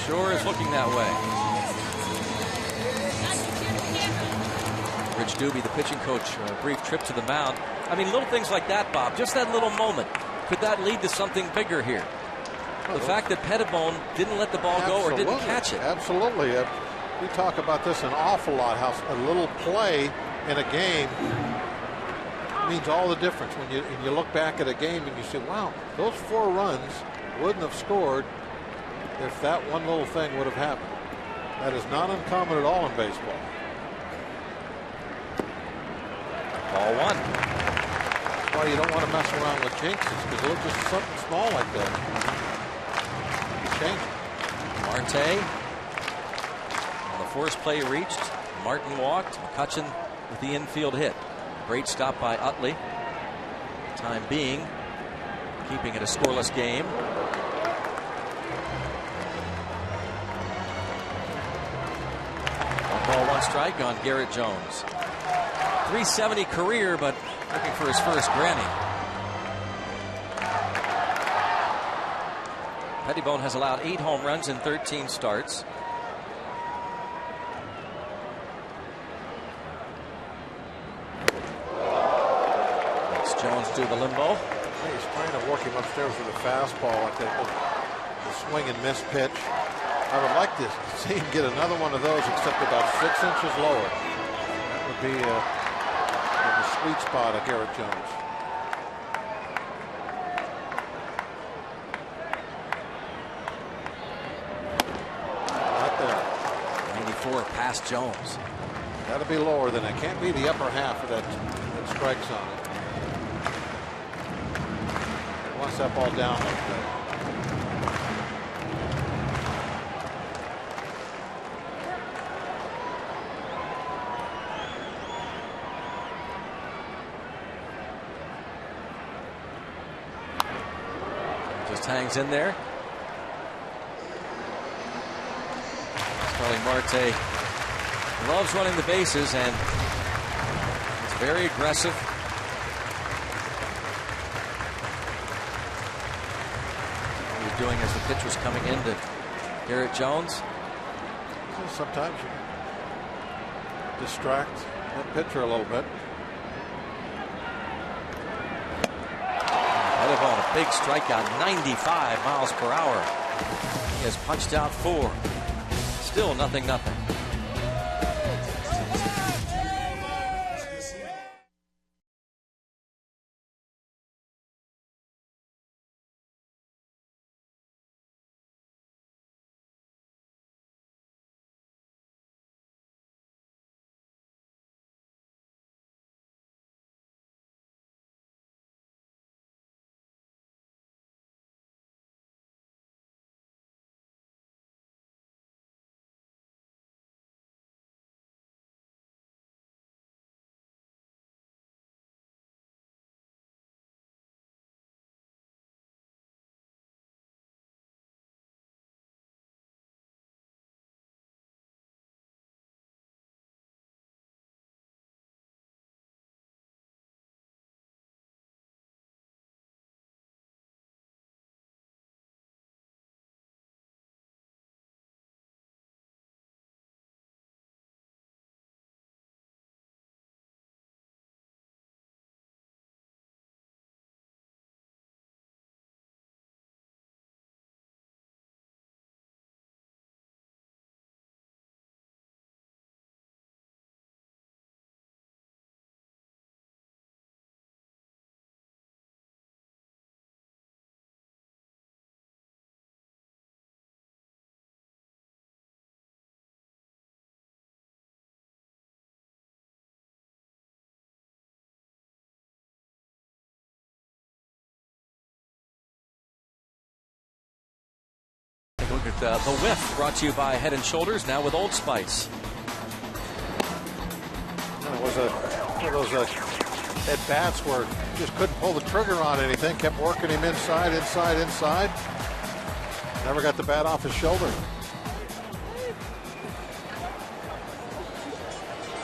Sure is looking that way. Rich Doobie, the pitching coach, a brief trip to the mound. I mean, little things like that, Bob, just that little moment. Could that lead to something bigger here? The fact that Pettibone didn't let the ball go or didn't catch it. Absolutely. We talk about this an awful lot, how a little play in a game means all the difference. When you look back at a game and you say, wow, those 4 runs wouldn't have scored if that one little thing would have happened. That is not uncommon at all in baseball. Ball 1. That's why you don't want to mess around with jinxes, because look, just something small like that. Change. Marte on the force play reached. Martin walked. McCutchen with the infield hit. Great stop by Utley. Time being, keeping it a scoreless game. 1 ball, 1 strike on Garrett Jones. 370 career, but looking for his first Granny. Pettibone has allowed 8 home runs in 13 starts. Let's Jones do the limbo. He's trying to work him upstairs with a fastball, I think, with the swing and miss pitch. I would like to see him get another one of those, except about 6 inches lower. That would be in the sweet spot of Garrett Jones. Not there. 94 past Jones. Got to be lower than that. Can't be the upper half of that strike zone. He wants that ball down like that. Just hangs in there. Starling Marte loves running the bases and it's very aggressive. What he's doing as the pitch was coming into Garrett Jones. Sometimes you distract that pitcher a little bit. Pettibone, a big strikeout, 95 miles per hour. He has punched out 4. Still 0-0. The Whiff, brought to you by Head & Shoulders, now with Old Spice. It was one of those at bats where just couldn't pull the trigger on anything, kept working him inside. Never got the bat off his shoulder.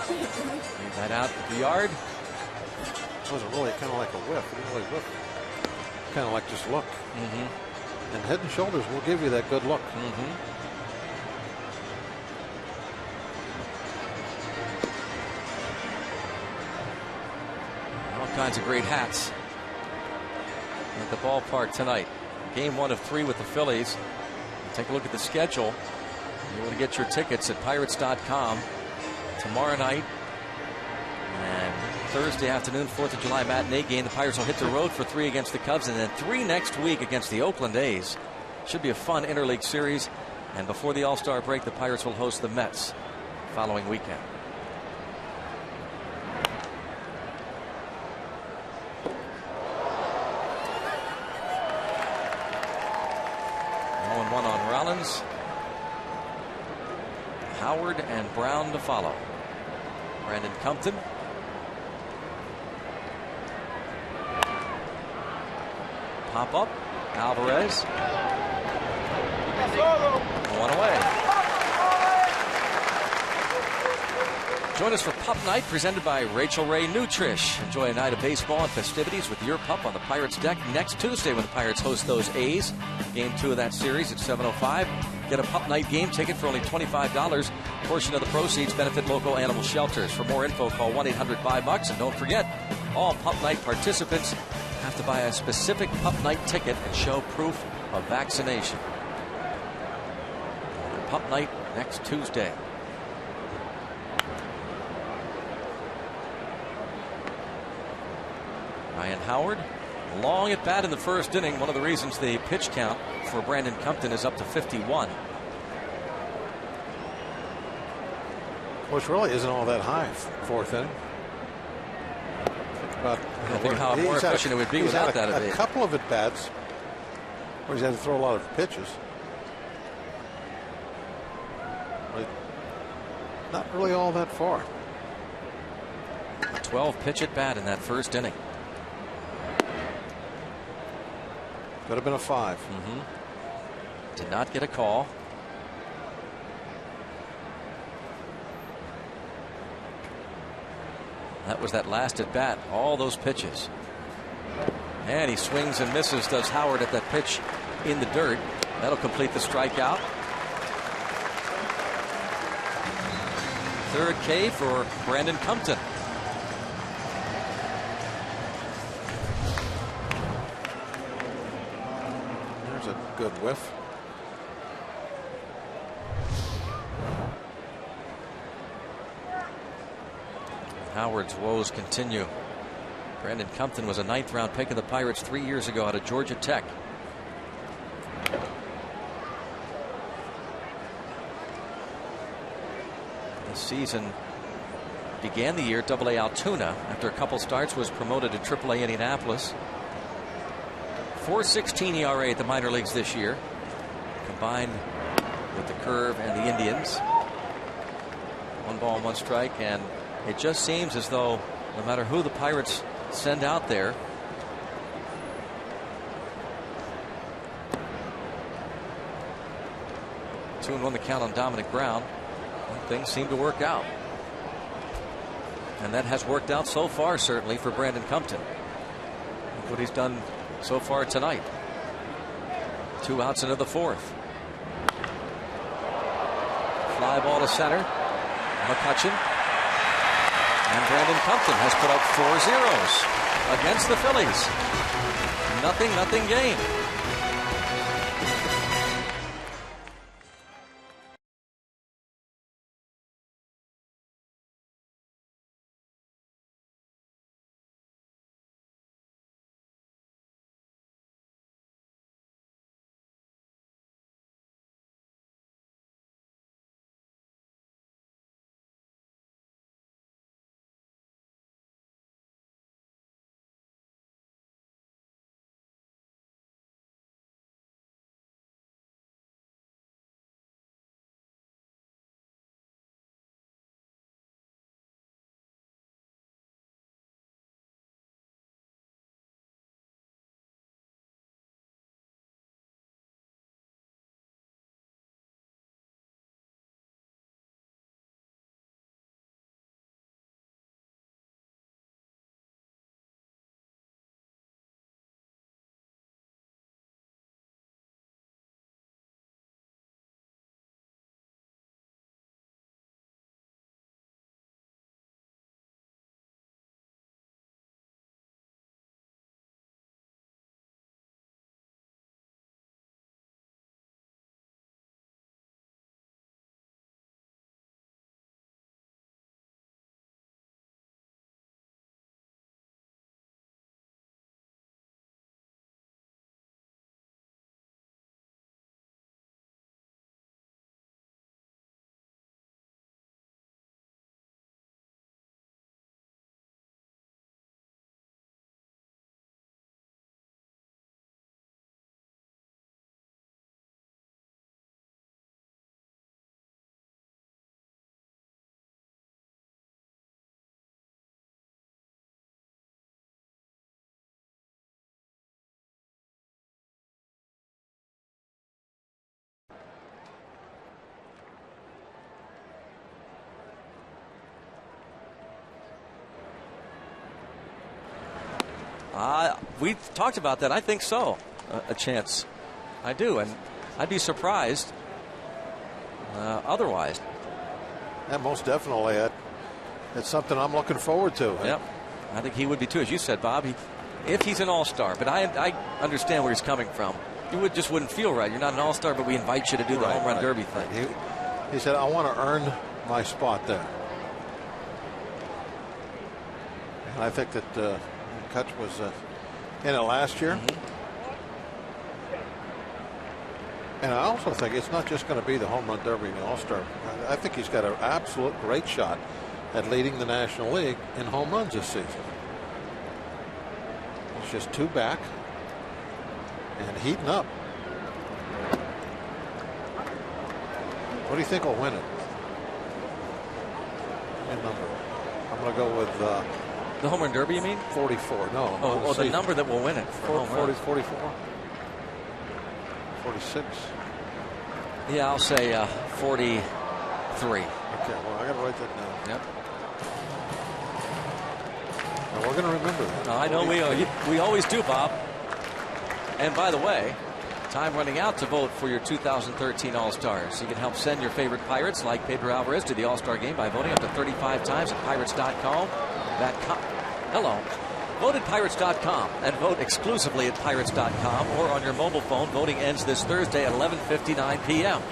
Leave that out at the yard. It wasn't really kind of like a whiff. It didn't really whip. Kind of like just look. And Head & Shoulders will give you that good look. All kinds of great hats at the ballpark tonight. Game 1 of 3 with the Phillies. Take a look at the schedule. You want to get your tickets at Pirates.com tomorrow night and Thursday afternoon, 4th of July matinee game. The Pirates will hit the road for 3 against the Cubs, and then 3 next week against the Oakland A's. Should be a fun interleague series. And before the All-Star break, the Pirates will host the Mets following weekend. One on Rollins. Howard and Brown to follow. Brandon Compton. Pop up. Alvarez. One away. Join us for Pup Night, presented by Rachel Ray Nutrish. Enjoy a night of baseball and festivities with your pup on the Pirates deck next Tuesday when the Pirates host those A's. Game 2 of that series at 7:05. Get a Pup Night game ticket for only $25. A portion of the proceeds benefit local animal shelters. For more info, call 1-800-5-BUCKS. And don't forget, all Pup Night participants have to buy a specific Pup Night ticket and show proof of vaccination. Pup Night next Tuesday. Ryan Howard, long at bat in the first inning. One of the reasons the pitch count for Brandon Compton is up to 51. Which really isn't all that high, 4th inning. Think how more efficient it would be without that. A couple of at-bats where he's had to throw a lot of pitches. But not really all that far. 12 pitch at bat in that first inning. Could have been a 5. Did not get a call. That was that last at bat. All those pitches. And he swings and misses, does Howard, at that pitch in the dirt. That'll complete the strikeout. Third K for Brandon Compton. There's a good whiff. Howard's woes continue. Brandon Compton was a 9th round pick of the Pirates 3 years ago out of Georgia Tech. This season began the year at AA Altoona. After a couple starts, was promoted to AAA Indianapolis. 4.16 ERA at the minor leagues this year, combined with the curve and the Indians. 1 ball, 1 strike, and it just seems as though no matter who the Pirates send out there, two and 1 the count on Dominic Brown, things seem to work out. And that has worked out so far, certainly, for Brandon Compton. Look what he's done so far tonight. 2 outs into the 4th. Fly ball to center. McCutchen. And Brandon Compton has put up 4 zeros against the Phillies. Nothing game. We talked about that. I think so. A chance. I do. And I'd be surprised otherwise. Yeah, most definitely. It's something I'm looking forward to. Yep. I think he would be too, as you said, Bob. If he's an all-star. But I understand where he's coming from. You just wouldn't feel right. You're not an all-star, but we invite you to do the home run derby thing. He said, I want to earn my spot there. And I think that Kutch was in it last year. And I also think it's not just going to be the home run derby and the all-star. I think he's got an absolute great shot at leading the National League in home runs this season. He's just 2 back and heating up. What do you think will win it? What number? I'm going to go with the home run derby, you mean? 44. No. Oh, the number that will win it. 40, 44. 46. Yeah, I'll say 43. Okay, well, I got to write that down. Yep. Now, we're going to remember that. I know we always do, Bob. And by the way, time running out to vote for your 2013 All-Stars. You can help send your favorite Pirates like Pedro Alvarez to the All-Star game by voting up to 35 times at Pirates.com. Vote at Pirates.com and vote exclusively at Pirates.com or on your mobile phone. Voting ends this Thursday at 11:59 p.m.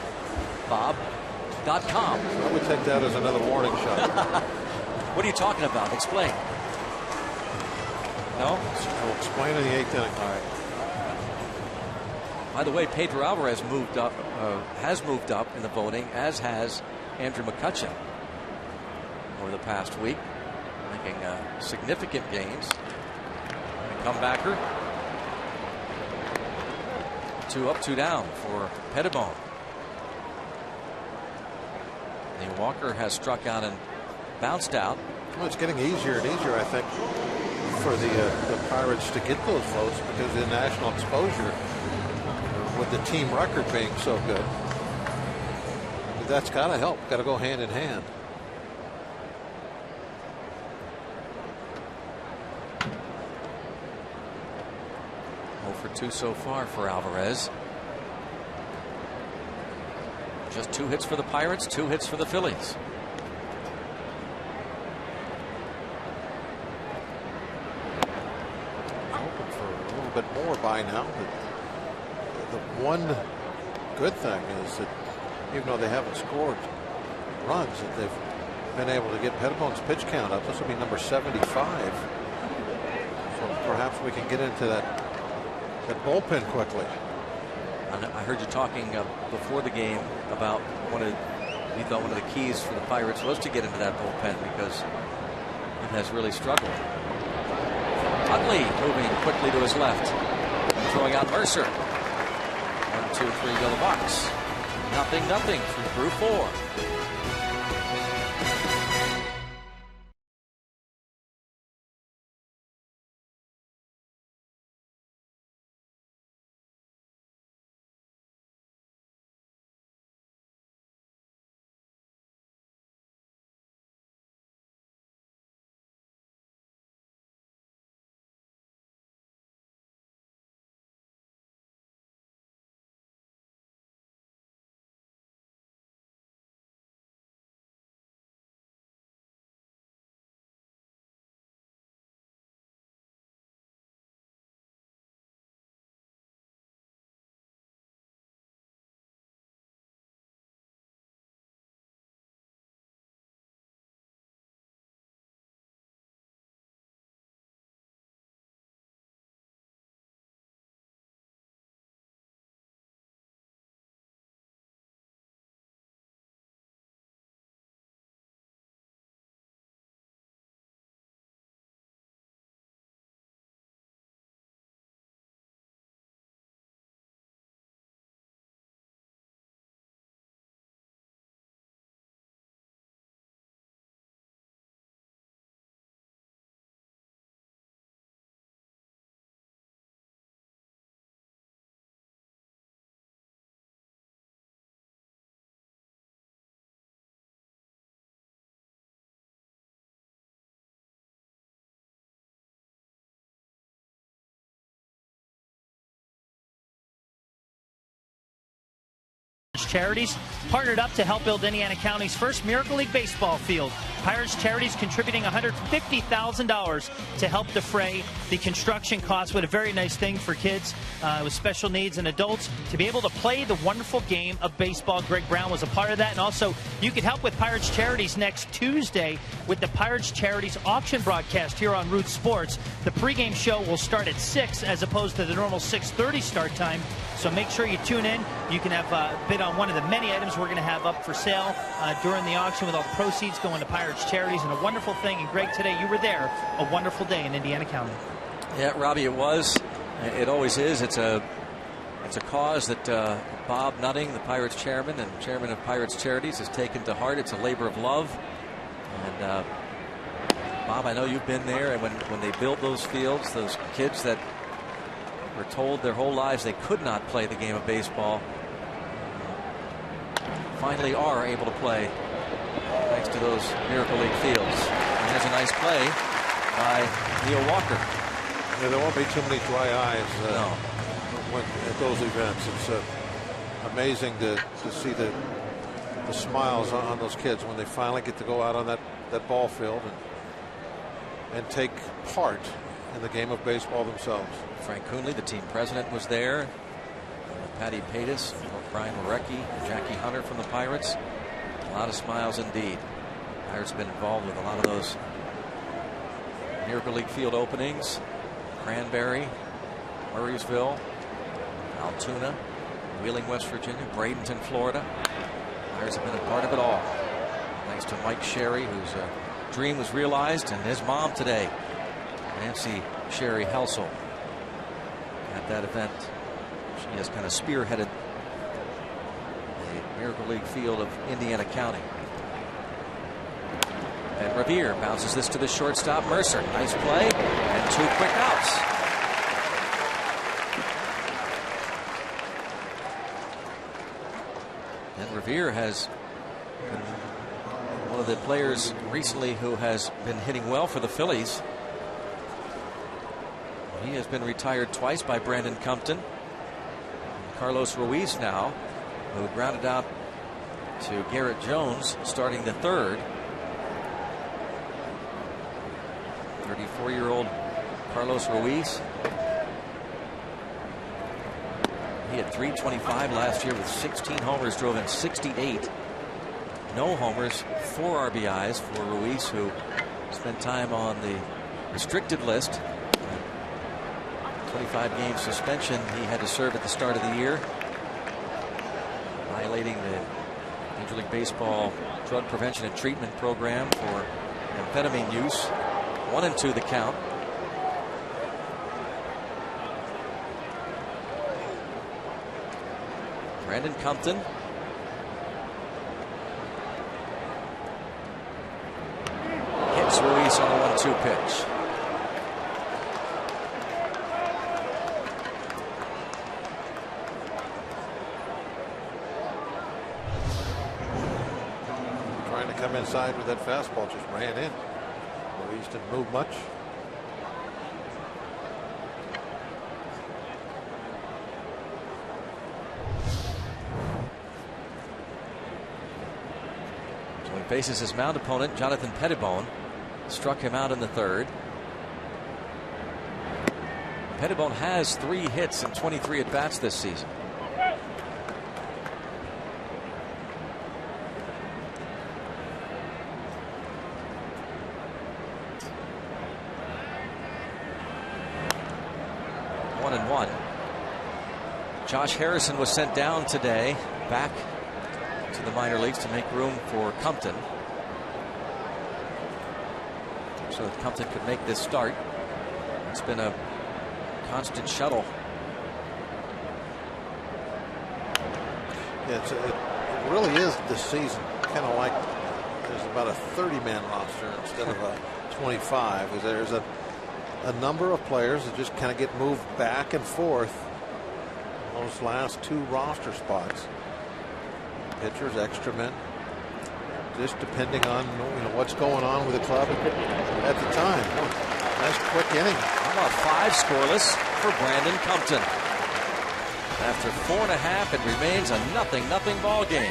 Bob.com. I would take that as another warning shot. What are you talking about? Explain. No? We'll explain in the 8th inning. All right. By the way, Pedro Alvarez has moved up in the voting, as has Andrew McCutchen over the past week, making significant gains. Comebacker. 2 up, 2 down for Pettibone. The Walker has struck out and bounced out. Well, it's getting easier and easier, I think, for the Pirates to get those votes because of the national exposure with the team record being so good. But that's got to help. Got to go hand in hand. For 2 so far for Alvarez. Just 2 hits for the Pirates, 2 hits for the Phillies. Hoping for a little bit more by now. But the one good thing is that even though they haven't scored runs, that they've been able to get Pettibone's pitch count up. This will be number 75. So perhaps we can get into that bullpen quickly. I heard you talking before the game about you thought one of the keys for the Pirates was to get into that bullpen because it has really struggled. Utley moving quickly to his left, throwing out Mercer. 1, 2, 3 go the box. 0-0 through 4. Charities, partnered up to help build Indiana County's first Miracle League baseball field. Pirates Charities contributing $150,000 to help defray the construction costs. What a very nice thing for kids with special needs and adults to be able to play the wonderful game of baseball. Greg Brown was a part of that. And also, you can help with Pirates Charities next Tuesday with the Pirates Charities auction broadcast here on Root Sports. The pregame show will start at 6 as opposed to the normal 6:30 start time. So make sure you tune in. You can have a bid on one of the many items we're going to have up for sale during the auction, with all the proceeds going to Pirates Charities. And a wonderful thing. And Greg, today you were there. A wonderful day in Indiana County. Yeah, Robbie, it was. It always is. It's a cause that Bob Nutting, the Pirates chairman and chairman of Pirates Charities, has taken to heart. It's a labor of love. And Bob, I know you've been there, and when they built those fields, those kids that were told their whole lives they could not play the game of baseball finally are able to play thanks to those Miracle League fields. And there's a nice play by Neil Walker. Yeah, there won't be too many dry eyes at those events. It's amazing to see the smiles on those kids when they finally get to go out on that ball field and take part in the game of baseball themselves. Frank Coonley, the team president, was there. Patty Patis, Brian Marecki, Jackie Hunter from the Pirates. A lot of smiles indeed. Pirates have been involved with a lot of those Miracle League field openings. Cranberry, Murraysville, Altoona, Wheeling, West Virginia, Bradenton, Florida. Pirates have been a part of it all. Thanks to Mike Sherry, whose dream was realized, and his mom today, Nancy Sherry Helsel, at that event. She has kind of spearheaded the Miracle League field of Indiana County. And Revere bounces this to the shortstop, Mercer. Nice play and 2 quick outs. And Revere has been one of the players recently who has been hitting well for the Phillies. He has been retired twice by Brandon Compton. Carlos Ruiz now, who grounded out to Garrett Jones, starting the third. 34-year-old Carlos Ruiz. He had .325 last year with 16 homers, drove in 68. No homers, 4 RBIs for Ruiz, who spent time on the restricted list. 25-game suspension he had to serve at the start of the year, violating the Major League Baseball Drug Prevention and Treatment Program for amphetamine use. 1-2 the count. Brandon Compton. Hits Ruiz on the 1-2 pitch. Trying to come inside with that fastball, just ran in. Ruiz didn't move much. So he faces his mound opponent, Jonathan Pettibone. Struck him out in the third. Pettibone has 3 hits and 23 at-bats this season. Josh Harrison was sent down today, back to the minor leagues to make room for Compton, so that Compton could make this start. It's been a constant shuttle. Yeah, it really is this season kind of like there's about a 30-man roster instead of a 25. There's a number of players that just kind of get moved back and forth on those last 2 roster spots. Pitchers, extra men, just depending on what's going on with the club at the time. Nice quick inning. How about 5 scoreless for Brandon Compton? After 4.5, it remains a 0-0 ball game.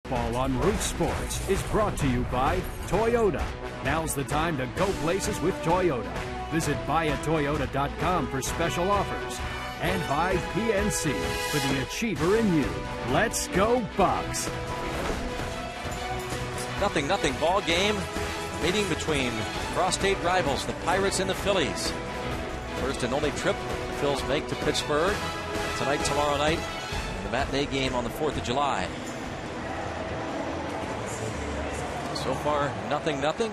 Ball on Root Sports is brought to you by Toyota. Now's the time to go places with Toyota. Visit buyatoyota.com for special offers. And by PNC for the achiever in you. Let's go Bucks. 0-0 ball game. Meeting between cross-state rivals, the Pirates and the Phillies. First and only trip the Phils make to Pittsburgh. Tonight, tomorrow night, the matinee game on the 4th of July. So far, 0-0.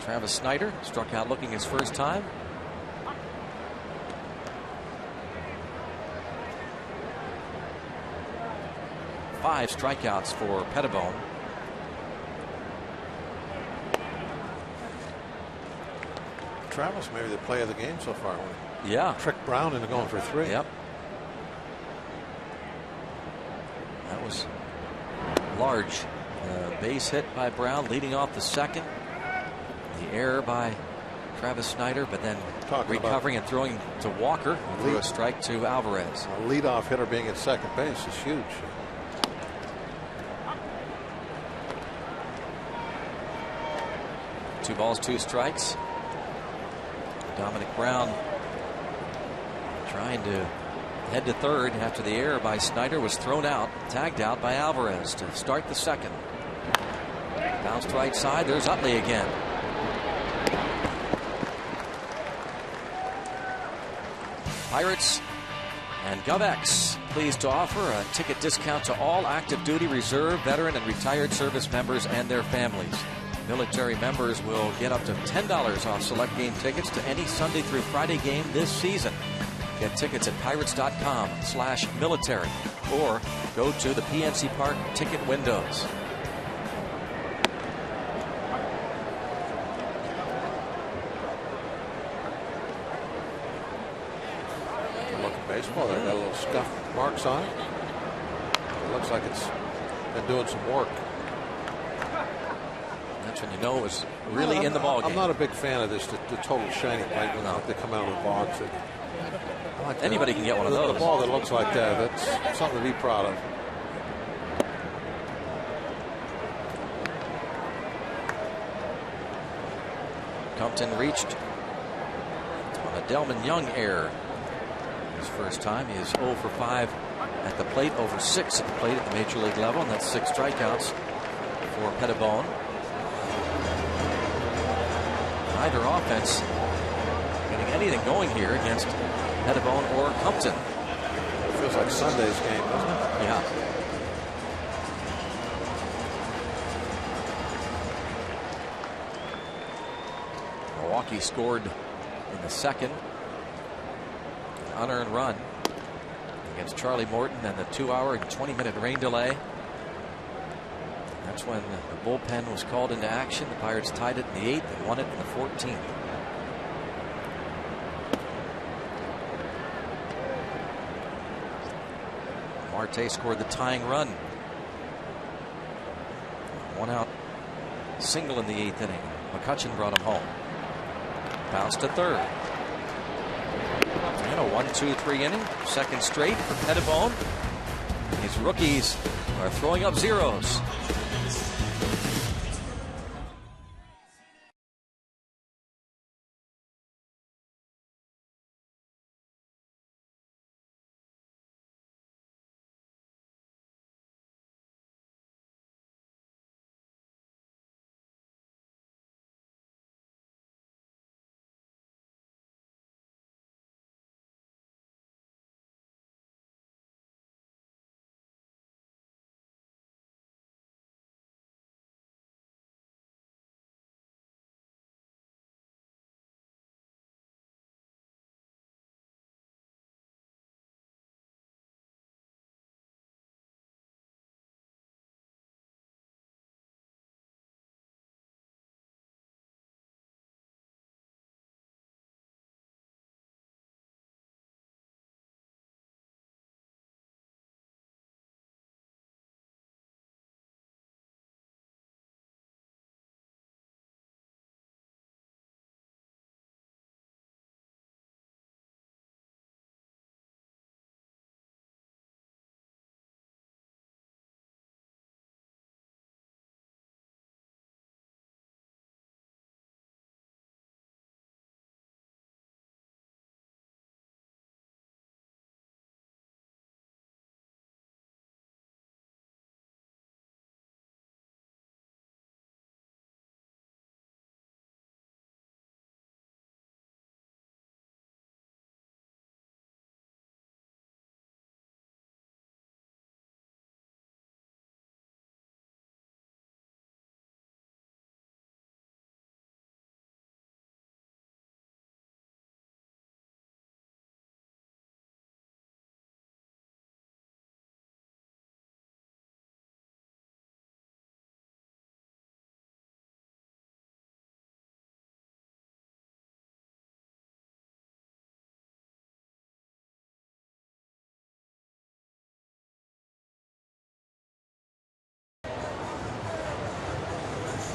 Travis Snider struck out looking his first time. Five strikeouts for Pettibone. Travis, maybe the play of the game so far. Yeah. Trick Brown into going for 3. Yep. That was large. Base hit by Brown, leading off the second. The error by Travis Snider, but then recovering and throwing to Walker, who threw a strike to Alvarez. A leadoff hitter being at second base is huge. Two balls, two strikes. Dominic Brown trying to head to third after the error by Snider was thrown out, tagged out by Alvarez to start the second. Bounced right side. There's Utley again. Pirates and GovX pleased to offer a ticket discount to all active duty, reserve, veteran, and retired service members and their families. Military members will get up to $10 off select game tickets to any Sunday through Friday game this season. Get tickets at pirates.com/military or go to the PNC Park ticket windows. Look at baseball. They got a little scuff marks on it. It looks like it's been doing some work. That's when you know it was really in the ball game. I'm not a big fan of this, the total shiny white when they come out of the box. Like anybody can get one of those. The ball that looks like that, that's something to be proud of. Compton reached on a Delman Young error. His first time, he is 0 for 5 at the plate, over 6 at the plate at the major league level, and that's 6 strikeouts for Pettibone. Neither offense getting anything going here against Pettibone or Compton. It feels like Sunday's game, doesn't it? Yeah. Rookie scored in the second. An unearned run against Charlie Morton and the 2-hour and 20-minute rain delay. That's when the bullpen was called into action. The Pirates tied it in the 8th and won it in the 14th. Marte scored the tying run. 1-out single in the 8th inning. McCutchen brought him home. Bounced to third. And a 1-2-3 inning. Second straight for Pettibone. These rookies are throwing up zeros.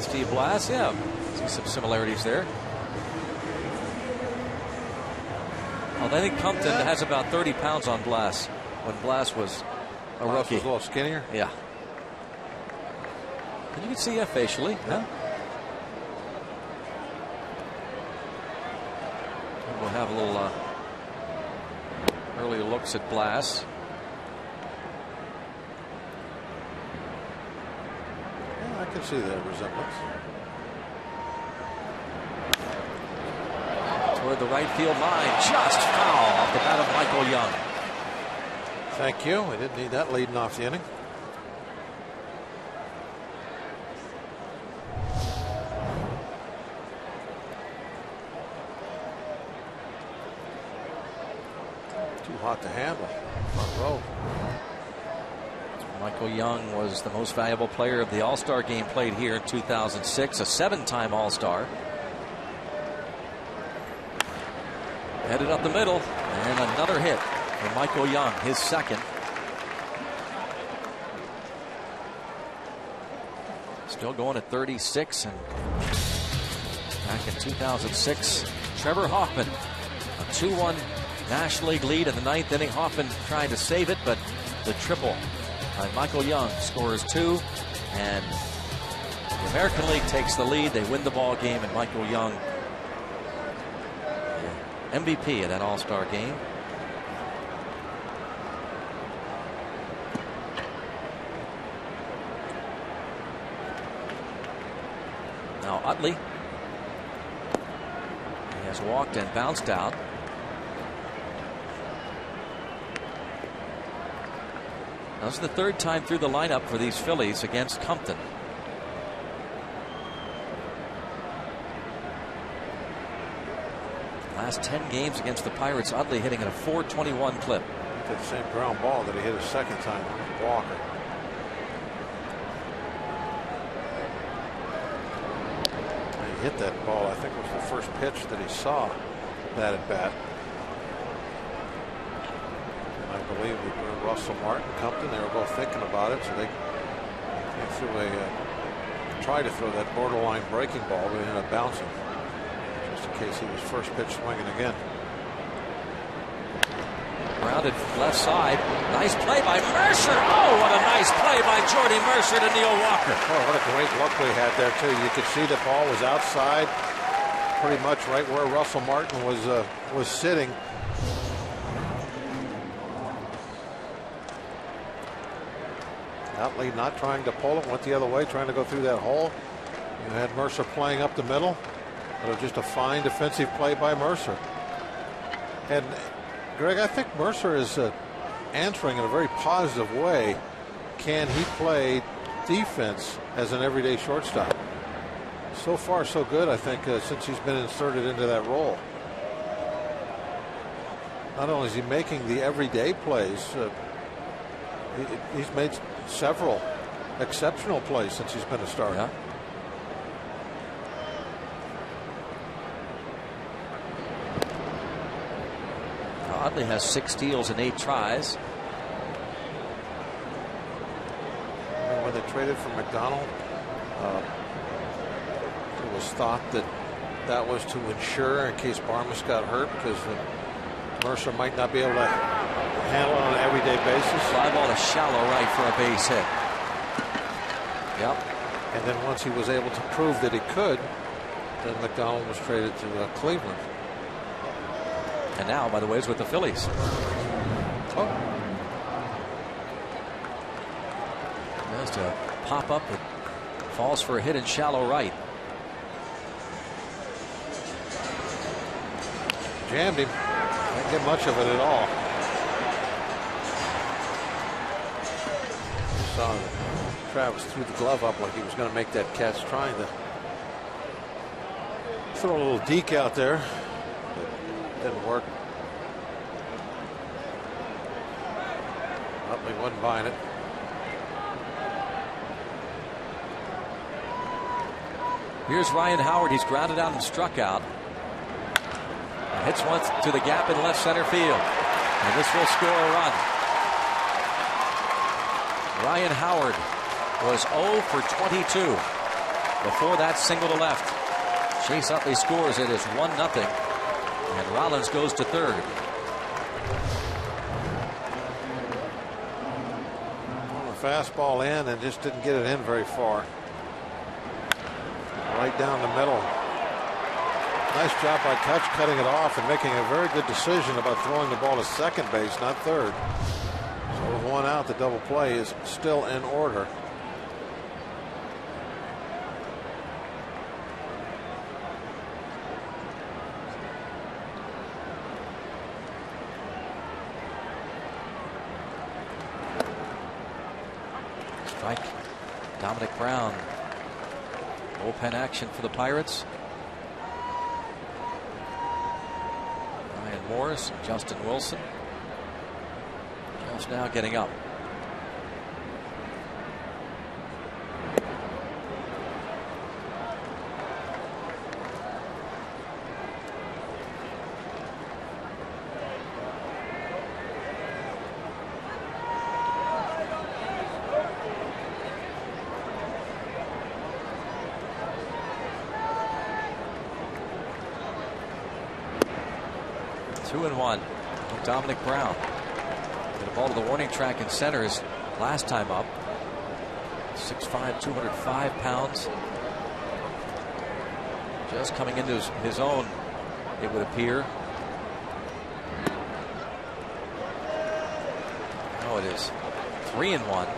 Steve Blass, yeah, see some similarities there. Well, I think Compton has about 30 pounds on Blass when Blass was a rookie. Was a little skinnier. Yeah. And you can see facially. Yeah. We'll have a little early looks at Blass. I can see that resemblance. Toward the right field line, just foul off the bat of Michael Young. Thank you. We didn't need that leading off the inning. Too hot to handle. Front row. Michael Young was the most valuable player of the All-Star game played here in 2006, a 7-time All-Star. Headed up the middle, and another hit for Michael Young, his second. Still going at 36, and back in 2006, Trevor Hoffman, a 2-1 National League lead in the 9th inning. Hoffman trying to save it, but the triple by Michael Young scores 2, and the American League takes the lead. They win the ball game, and Michael Young, MVP of that All-Star game. Now Utley, he has walked and bounced out. This is the third time through the lineup for these Phillies against Compton. last 10 games against the Pirates. Utley hitting at a .421 clip. Did the same ground ball that he hit a second time with Walker. He hit that ball, I think it was the first pitch that he saw that at bat. And I believe Russell Martin, Compton, they were both thinking about it, so they threw tried to throw that borderline breaking ball, but he ended up bouncing, just in case he was first pitch swinging again. Grounded left side. Nice play by Mercer. Oh, what a nice play by Jordy Mercer to Neil Walker. Oh, what a great look we had there, too. You could see the ball was outside, pretty much right where Russell Martin was sitting. Utley not trying to pull it, went the other way, trying to go through that hole. You had Mercer playing up the middle. It was just a fine defensive play by Mercer. And Greg, I think Mercer is answering in a very positive way. Can he play defense as an everyday shortstop? So far, so good, I think, since he's been inserted into that role. Not only is he making the everyday plays, he's made several exceptional plays since he's been a starter. Yeah. Utley has 6 steals and 8 tries. When they traded for McDonald, it was thought that was to ensure in case Barmas got hurt, because Mercer might not be able to handle it on an everyday basis. Fly ball to shallow right for a base hit. Yep. And then once he was able to prove that he could, then McDonald was traded to Cleveland. And now, by the way, is with the Phillies. Oh. Just a pop up that falls for a hit in shallow right. Jammed him. Didn't get much of it at all. You saw that Travis threw the glove up like he was going to make that catch, trying to throw a little deke out there. Didn't work. Utley wasn't buying it. Here's Ryan Howard. He's grounded out and struck out. Hits one to the gap in left center field. And this will score a run. Ryan Howard was 0 for 22 before that single to left. Chase Utley scores. It is 1-0. And Rollins goes to third. Well, the fastball in and just didn't get it in very far. Right down the middle. Nice job by Kutch cutting it off and making a very good decision about throwing the ball to second base, not third. So with one out, the double play is still in order. Strike. Dominic Brown. Bullpen action for the Pirates. Ryan Morris, Justin Wilson. Just now getting up. Two and one. Dominic Brown. Hit a ball to the warning track in center his last time up. 6'5", 205 pounds. Just coming into his own, it would appear. Now it is 3-1.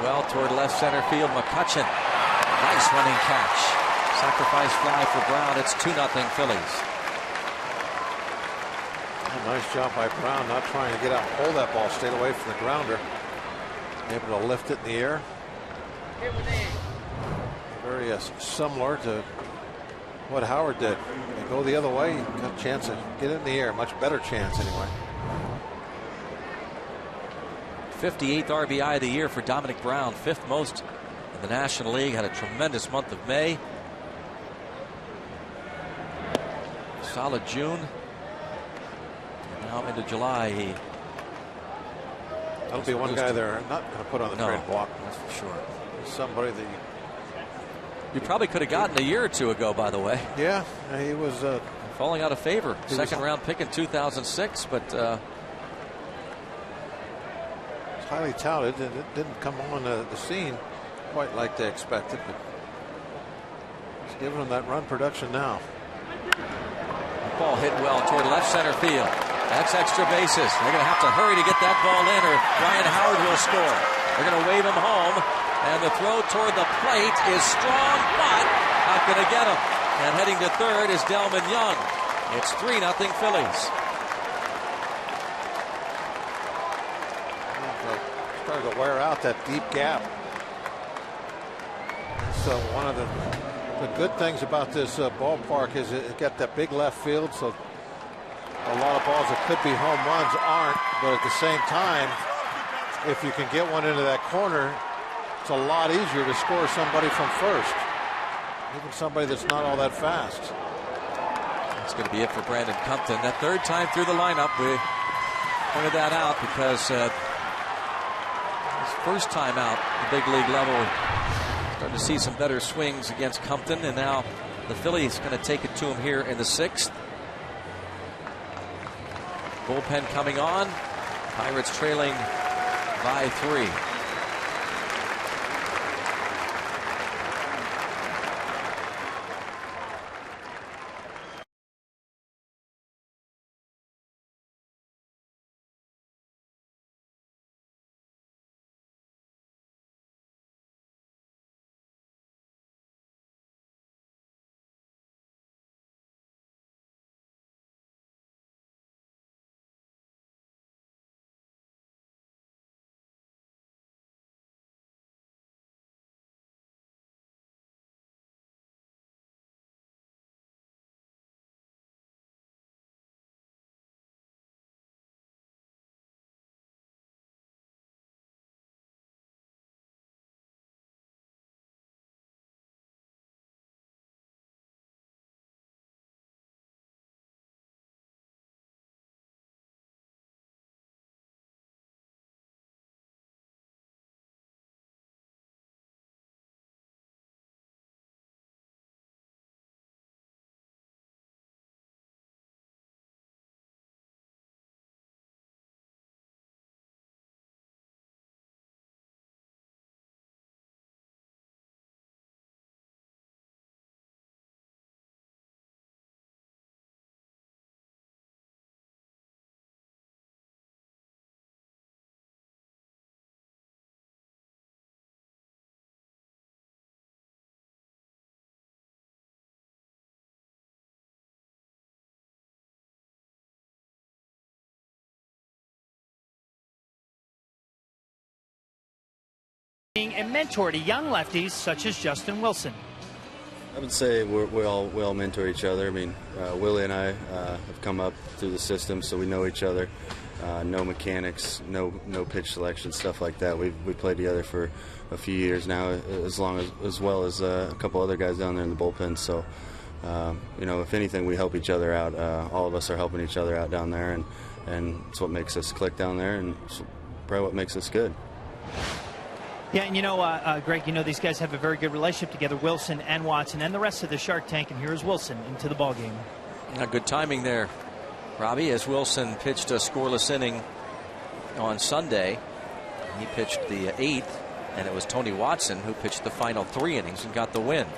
Well toward left center field. McCutchen. Nice running catch. Sacrifice fly for Brown. It's 2-0 Phillies. A nice job by Brown, not trying to get out and hold that ball, stayed away from the grounder. Able to lift it in the air. Very similar to what Howard did. They go the other way, got a chance to get it in the air, much better chance anyway. 58th RBI of the year for Dominic Brown, 5th most in the National League. Had a tremendous month of May. Solid June. And now into July. That'll be one guy they're not going to put on the trade block. That's for sure. Somebody that you probably could have gotten a year or two ago, by the way. Yeah, he was falling out of favor. Second round pick in 2006, but highly touted, and it didn't come on the scene quite like they expected, but it's giving them that run production now. Ball hit well toward left center field. That's extra bases. They're going to have to hurry to get that ball in, or Ryan Howard will score. They're going to wave him home, and the throw toward the plate is strong, but not going to get him. And heading to third is Delman Young. It's 3-0 Phillies. Started to wear out that deep gap. So one of the good things about this ballpark is it got that big left field, so a lot of balls that could be home runs aren't, but at the same time, if you can get one into that corner, it's a lot easier to score somebody from first, even somebody that's not all that fast. That's going to be it for Brandon Compton. That third time through the lineup, we pointed that out because his first time out the big league level, starting to see some better swings against Compton, and now the Phillies going to take it to him here in the 6th. Bullpen coming on. Pirates trailing by 3. A mentor to young lefties such as Justin Wilson. I would say we all mentor each other. I mean, Willie and I have come up through the system, so we know each other. No mechanics, no pitch selection, stuff like that. We played together for a few years now, as well as a couple other guys down there in the bullpen. So, you know, if anything, we help each other out. All of us are helping each other out down there, and it's what makes us click down there, and it's probably what makes us good. Yeah, and you know, Greg, you know these guys have a very good relationship together, Wilson and Watson, and the rest of the Shark Tank. And here's Wilson into the ballgame. Good timing there, Robbie, as Wilson pitched a scoreless inning on Sunday. He pitched the 8th, and it was Tony Watson who pitched the final 3 innings and got the win.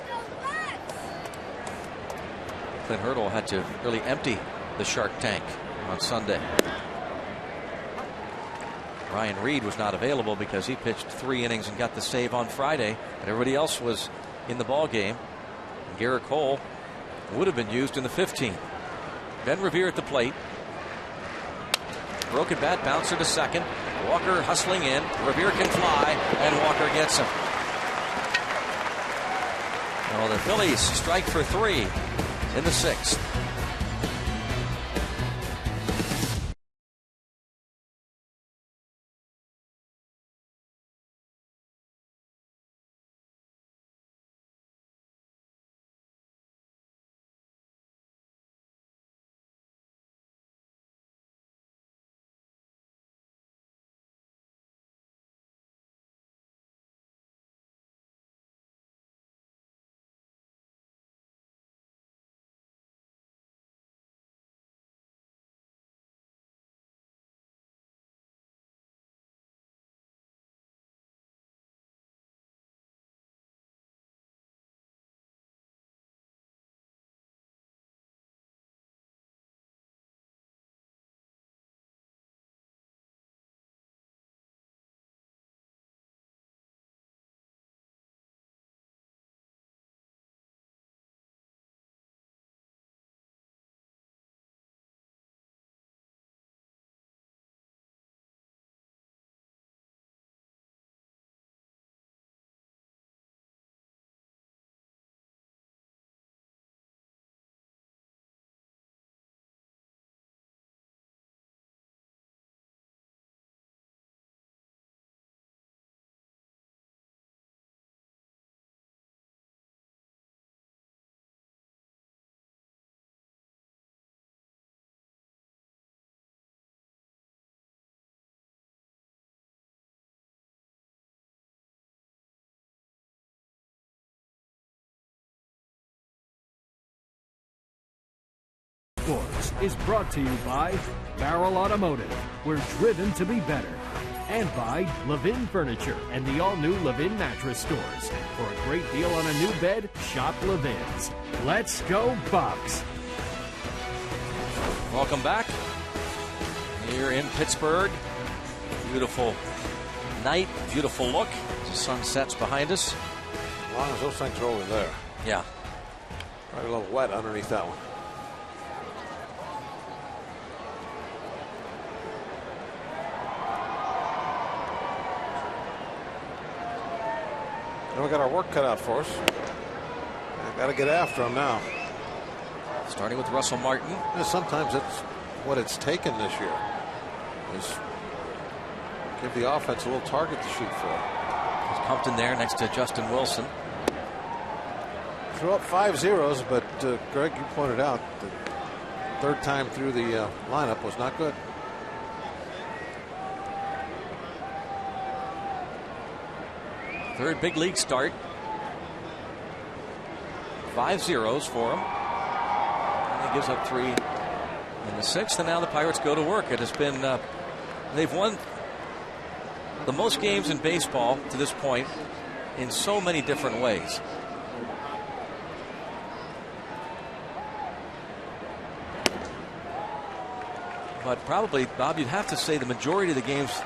Clint Hurdle had to really empty the Shark Tank on Sunday. Ryan Reed was not available because he pitched 3 innings and got the save on Friday, but everybody else was in the ball game. Garrett Cole would have been used in the 15th. Ben Revere at the plate. Broken bat, bouncer to second. Walker hustling in. Revere can fly, and Walker gets him. Well, the Phillies strike for 3 in the 6th. Sports is brought to you by Barrel Automotive. We're driven to be better. And by Levin Furniture and the all-new Levin Mattress Stores. For a great deal on a new bed, shop Levin's. Let's go Bucks! Welcome back here in Pittsburgh. Beautiful night, beautiful look. The sun sets behind us. As long as those things are over there. Yeah. Probably a little wet underneath that one. And we got our work cut out for us. Got to get after them now. Starting with Russell Martin. Yeah, sometimes it's what it's taken this year is give the offense a little target to shoot for. He's pumped in there next to Justin Wilson. Threw up 5 zeros, but Greg, you pointed out the third time through the lineup was not good. Third big league start. 5 zeros for him. And he gives up 3 in the 6th, and now the Pirates go to work. It has been, they've won the most games in baseball to this point in so many different ways. But probably, Bob, you'd have to say the majority of the games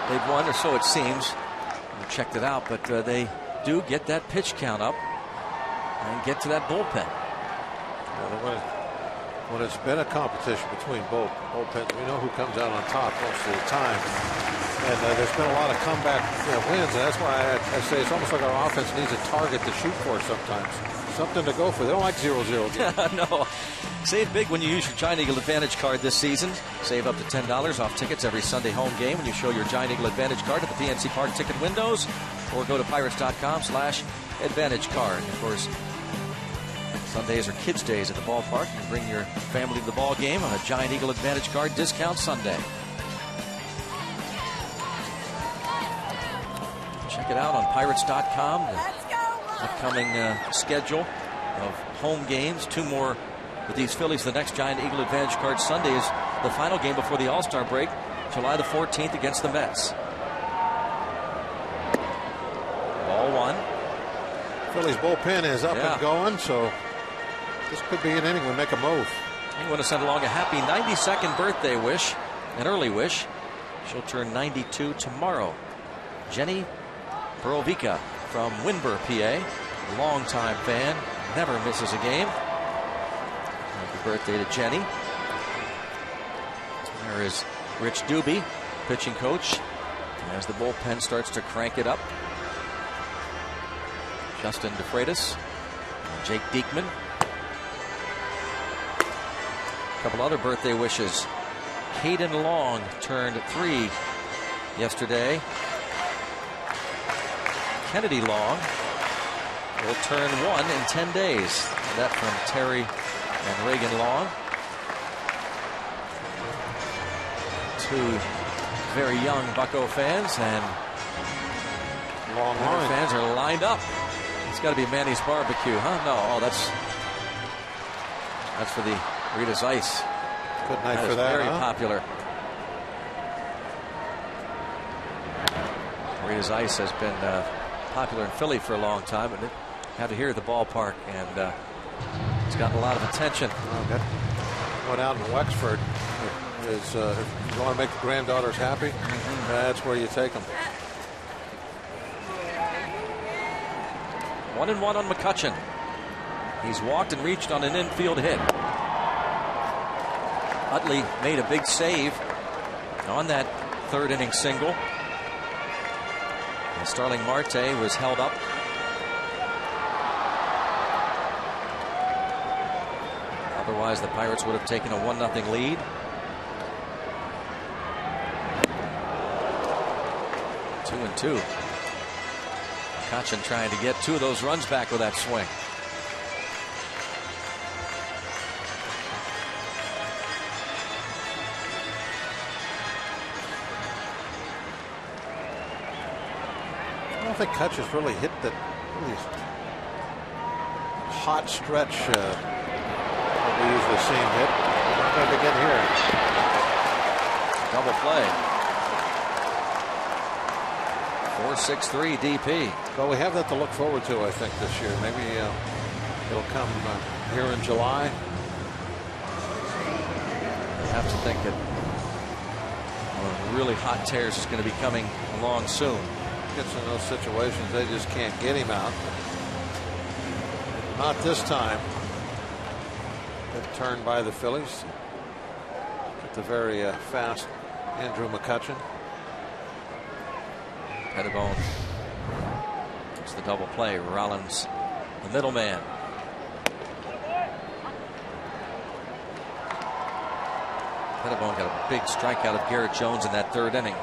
they've won, or so it seems. We checked it out, but they do get that pitch count up and get to that bullpen. When it's been a competition between both bullpens, we know who comes out on top most of the time. And there's been a lot of comeback wins, and that's why I say it's almost like our offense needs a target to shoot for sometimes. Something to go for. They don't like 0-0 games. No. Save big when you use your Giant Eagle Advantage card this season. Save up to $10 off tickets every Sunday home game when you show your Giant Eagle Advantage card at the PNC Park ticket windows, or go to pirates.com/advantage card. Of course, Sundays are kids' days at the ballpark. You can bring your family to the ball game on a Giant Eagle Advantage card discount Sunday. Check it out on pirates.com. The upcoming schedule of home games. 2 more with these Phillies. The next Giant Eagle Advantage card Sunday is the final game before the All-Star break, July the 14th against the Mets. Ball 1. Phillies bullpen is up and going, so this could be an inning we make a move. I want to send along a happy 92nd birthday wish, an early wish. She'll turn 92 tomorrow. Jenny Perovica from Winburn, PA. longtime fan, never misses a game. Happy birthday to Jenny. There is Rich Doobie, pitching coach, as the bullpen starts to crank it up. Justin DeFreitas, Jake Diekman. A couple other birthday wishes. Caden Long turned 3 yesterday. Kennedy Long will turn 1 in 10 days. That from Terry and Reagan Long. 2 very young Bucco fans, and Long Bucco fans are lined up. It's got to be Manny's Barbecue, huh? No, oh, that's for the Rita's Ice. Good night for that. Very popular. Rita's Ice has been popular in Philly for a long time, and it had to hear at the ballpark, and it's gotten a lot of attention. That one out in Wexford is, if you want to make the granddaughters happy, that's where you take them. 1-1 on McCutchen. He's walked and reached on an infield hit. Utley made a big save on that third inning single. And Starling Marte was held up. Otherwise, the Pirates would have taken a 1-0 lead. 2-2. McCutchen trying to get 2 of those runs back with that swing. I don't think Kutch has really hit that really hot stretch that we usually see him hit. Not going to begin here. Double play. 4-6-3 DP. Well, we have that to look forward to, I think, this year. Maybe it'll come here in July. I have to think that one of the really hot tears is going to be coming along soon. Gets in those situations, they just can't get him out. Not this time. Good turn by the Phillies. At the very fast Andrew McCutchen. Pettibone. It's the double play. Rollins, the middleman. Pettibone got a big strikeout of Garrett Jones in that third inning.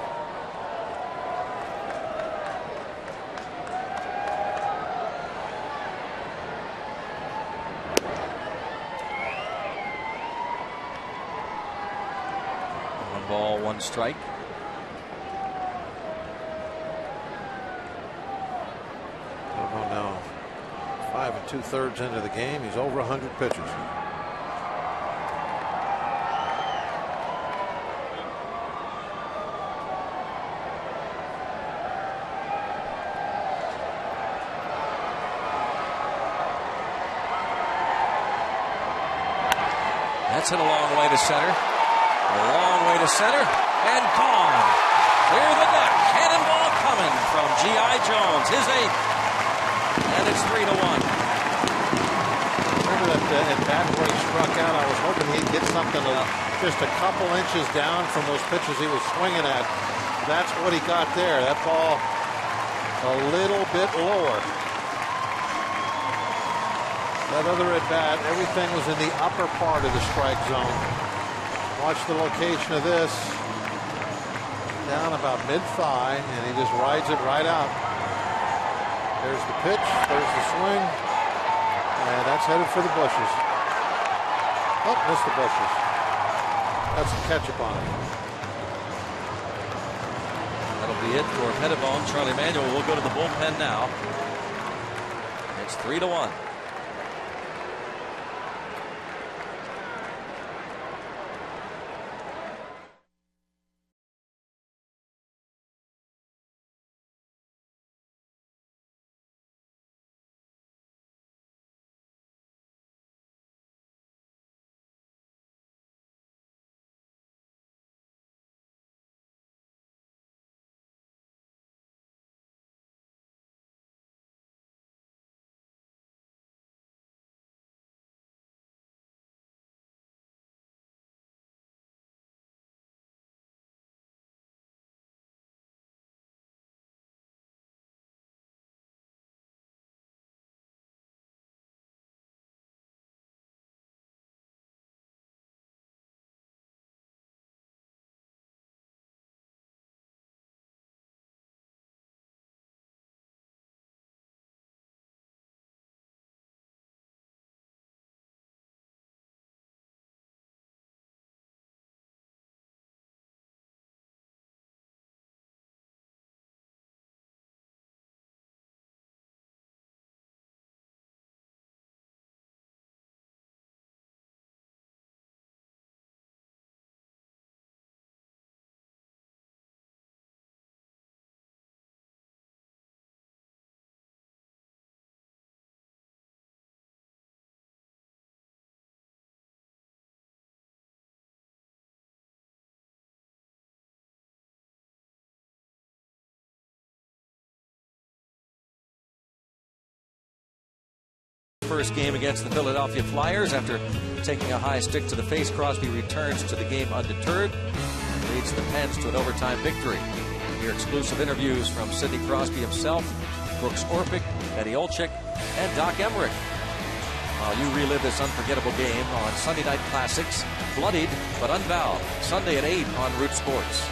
One ball, one strike. Now 5 2/3 into the game. He's over 100 pitches. That's hit a long way to center. A long way to center. And gone. Clear the deck. Cannonball coming from G.I. Jones. His 8th. And it's 3-1. Remember that at bat where he struck out, I was hoping he'd get something just a couple inches down from those pitches he was swinging at. That's what he got there. That ball a little bit lower. That other at bat, everything was in the upper part of the strike zone. Watch the location of this. Down about mid-thigh, and he just rides it right out. There's the pitch, there's the swing, and that's headed for the bushes. Oh, missed the bushes. That's a catch-up on it. That'll be it for Pettibone. Charlie Manuel will go to the bullpen now. It's 3-1. first game against the Philadelphia Flyers. After taking a high stick to the face, Crosby returns to the game undeterred and leads the Pens to an overtime victory. Hear exclusive interviews from Sidney Crosby himself, Brooks Orpik, Eddie Olczyk, and Doc Emmerich. While you relive this unforgettable game on Sunday Night Classics, Bloodied but Unvowed, Sunday at 8 on Root Sports.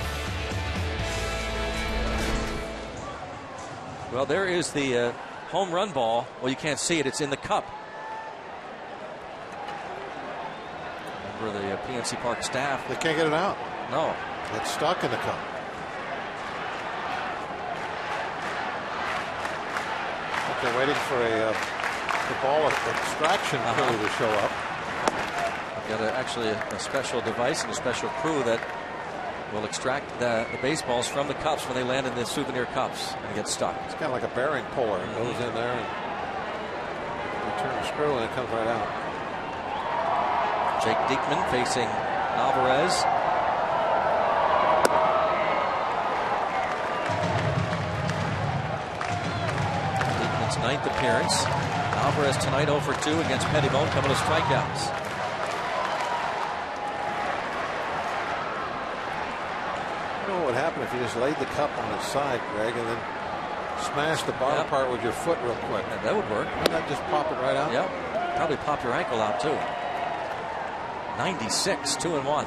Well, there is the home run ball. Well, you can't see it. It's in the cup. Remember the PNC Park staff. They can't get it out. No. It's stuck in the cup. They're waiting for the ball extraction crew to show up. Got actually a special device and a special crew that will extract the baseballs from the cups when they land in the souvenir cups and get stuck. It's kind of like a bearing puller. It goes in there and you turn the screw and it comes right out. Jake Diekman facing Alvarez. Diekman's 9th appearance. Alvarez tonight 0 for 2 against Pettibone, coming to strikeouts. What would happen if you just laid the cup on its side, Greg, and then smashed the bottom part with your foot real quick? Yeah, that would work. Wouldn't that just pop it right out? Yep. Probably pop your ankle out too. 96, 2-1.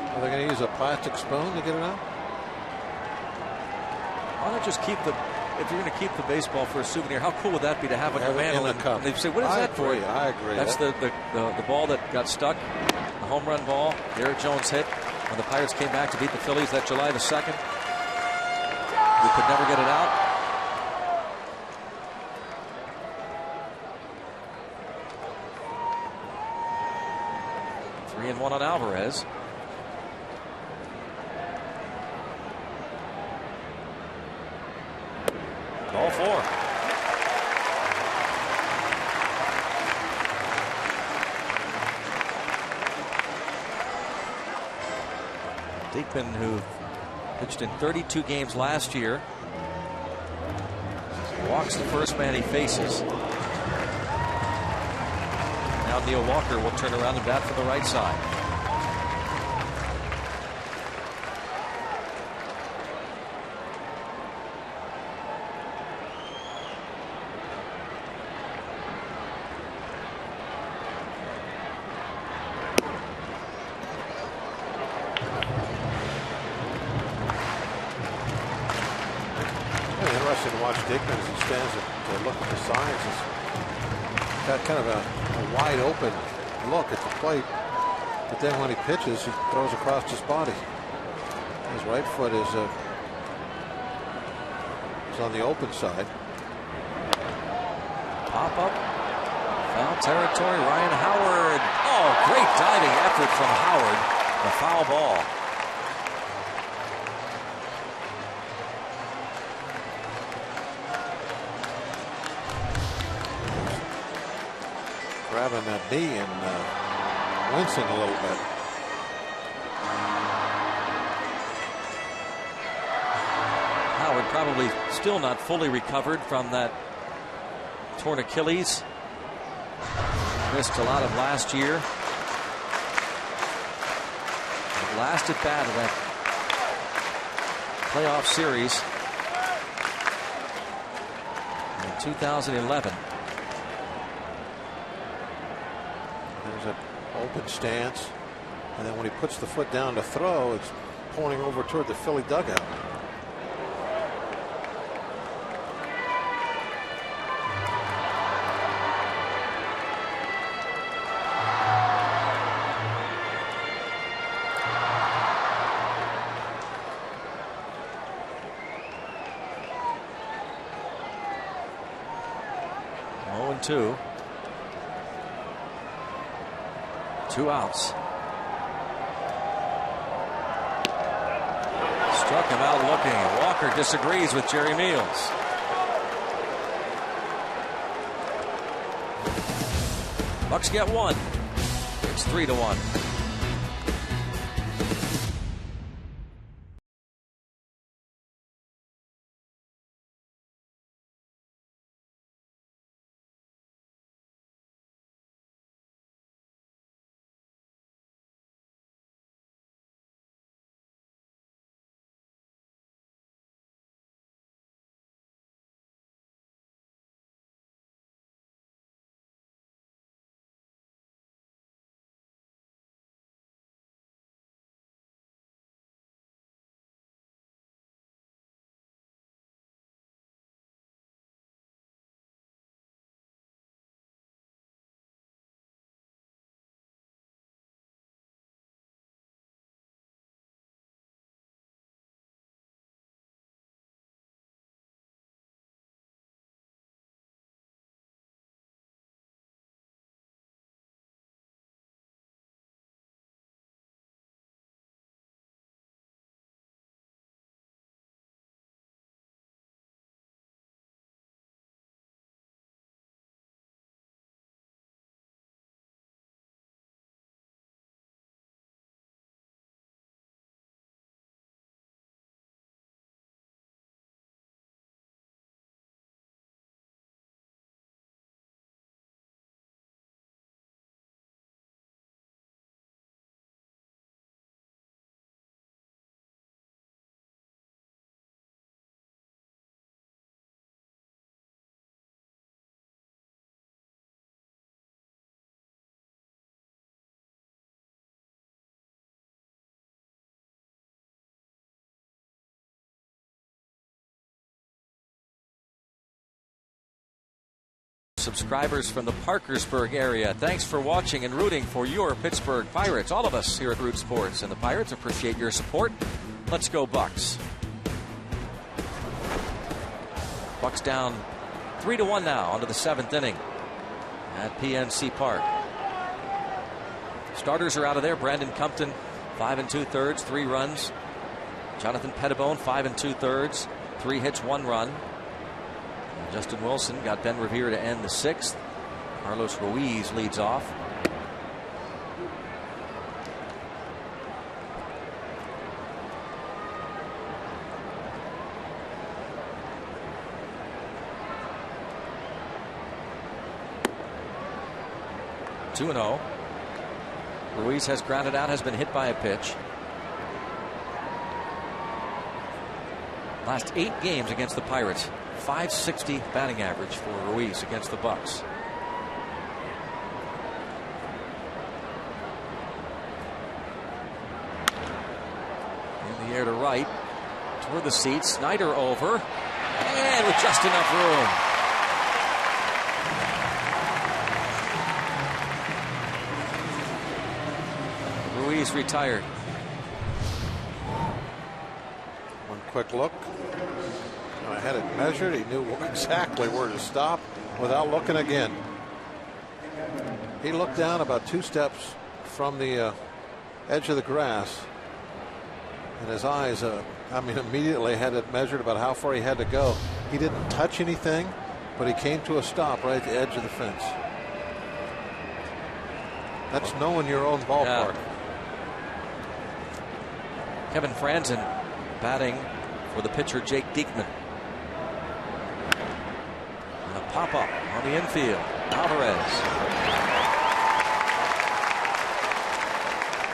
Are they going to use a plastic spoon to get it out? Why not just keep the? If you're going to keep the baseball for a souvenir, how cool would that be to have like a mantle in the cup? And they say, "What is that for?" I agree. That's the ball that got stuck. The home run ball. Garrett Jones hit when the Pirates came back to beat the Phillies that July the 2nd. We could never get it out. Three and 1 on Alvarez. Ball 4. Diekman, who pitched in 32 games last year, walks the first man he faces. Now Neil Walker will turn around and bat for the right side. To watch Diekman as he stands to look at the signs. He's got kind of a wide open look at the plate, but then when he pitches, he throws across his body. His right foot is on the open side. Pop up, foul territory. Ryan Howard. Oh, great diving effort from Howard. The foul ball. Grabbing that knee and wincing a little bit. Howard probably still not fully recovered from that torn Achilles. Missed a lot of last year. The last at bat of that playoff series in 2011. There's an open stance, and then when he puts the foot down to throw, it's pointing over toward the Philly dugout. Two. 2 outs. Struck him out looking. Walker disagrees with Jerry Meals. Bucks get 1. It's 3-1. subscribers from the Parkersburg area. Thanks for watching and rooting for your Pittsburgh Pirates. All of us here at Root Sports and the Pirates appreciate your support. Let's go Bucks. Bucks down 3-1 now onto the 7th inning at PNC Park. Starters are out of there. Brandon Compton, 5 2/3, 3 runs. Jonathan Pettibone, 5 2/3, 3 hits, 1 run. And Justin Wilson got Ben Revere to end the 6th. Carlos Ruiz leads off. Two and 0. Ruiz has grounded out, has been hit by a pitch. Last 8 games against the Pirates, .560 batting average for Ruiz against the Bucks. In the air to right, toward the seat, Snyder over, and with just enough room. Ruiz retired. One quick look. I had it measured. He knew exactly where to stop without looking again. He looked down about 2 steps from the edge of the grass, and his eyes, immediately had it measured about how far he had to go. He didn't touch anything, but he came to a stop right at the edge of the fence. That's knowing your own ballpark. Yeah. Kevin Franzen batting for the pitcher Jake Diekman. And a pop-up on the infield. Alvarez.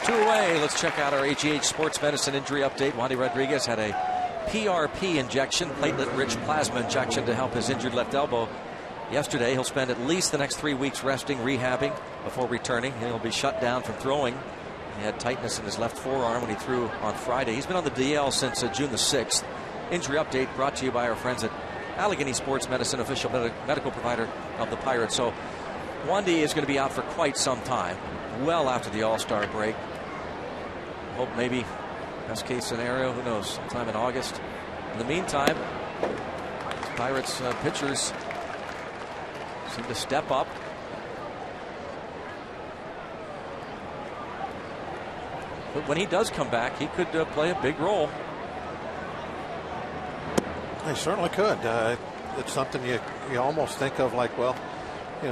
2 away. Let's check out our HGH Sports Medicine injury update. Wandy Rodriguez had a PRP injection, platelet-rich plasma injection, to help his injured left elbow yesterday. He'll spend at least the next 3 weeks resting, rehabbing before returning. He'll be shut down from throwing. He had tightness in his left forearm when he threw on Friday. He's been on the DL since June the 6th. Injury update brought to you by our friends at Allegheny Sports Medicine, official medical provider of the Pirates. So Wandy is going to be out for quite some time, well after the All-Star break. Hope maybe, best case scenario, who knows, sometime in August. In the meantime, Pirates pitchers seem to step up. But when he does come back, he could play a big role. He certainly could. It's something you almost think of like, well,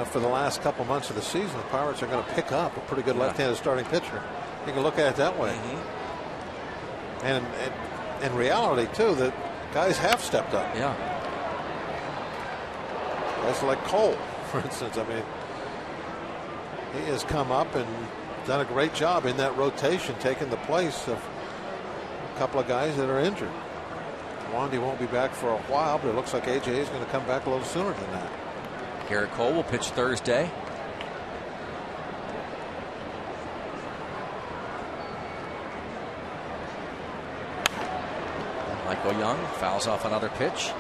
for the last couple months of the season, the Pirates are going to pick up a pretty good left-handed starting pitcher. You can look at it that way. Mm-hmm. And in reality, too, that guys have stepped up. Yeah. Guys like Cole, for instance. He has come up and done a great job in that rotation, taking the place of a couple of guys that are injured. Wandy won't be back for a while, but it looks like AJ is going to come back a little sooner than that. Garrett Cole will pitch Thursday. Michael Young fouls off another pitch.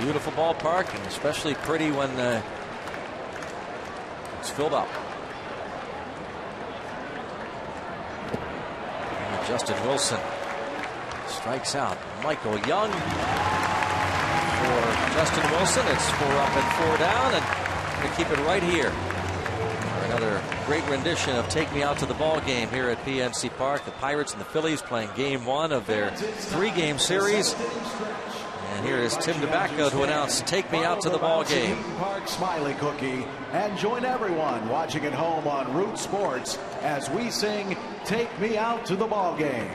Beautiful ballpark, and especially pretty when it's filled up. And Justin Wilson strikes out. Michael Young for Justin Wilson. It's 4 up and 4 down, and we keep it right here for another great rendition of "Take Me Out to the Ball Game" here at PNC Park. The Pirates and the Phillies playing Game 1 of their 3-game series. And here is Tim DeBacco to announce "Take Me Out to the Ball Game." Park Smiley Cookie, and join everyone watching at home on Root Sports as we sing "Take Me Out to the Ball Game."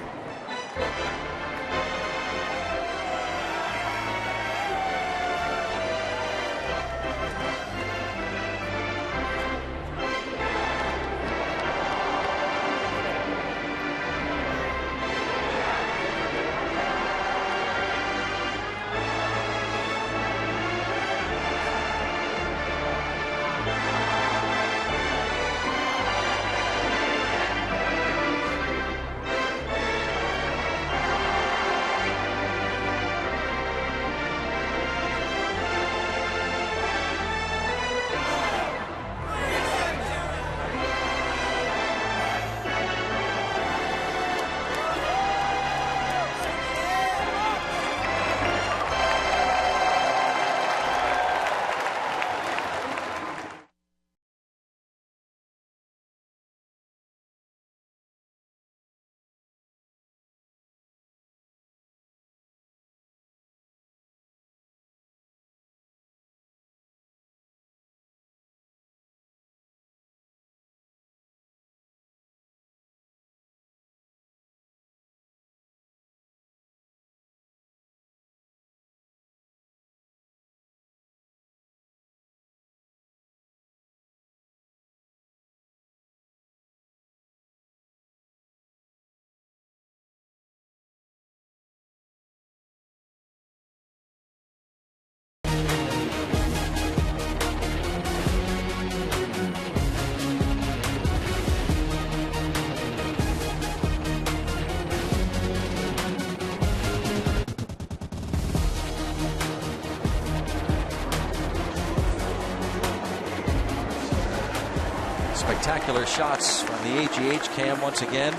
spectacular shots from the AGH cam once again.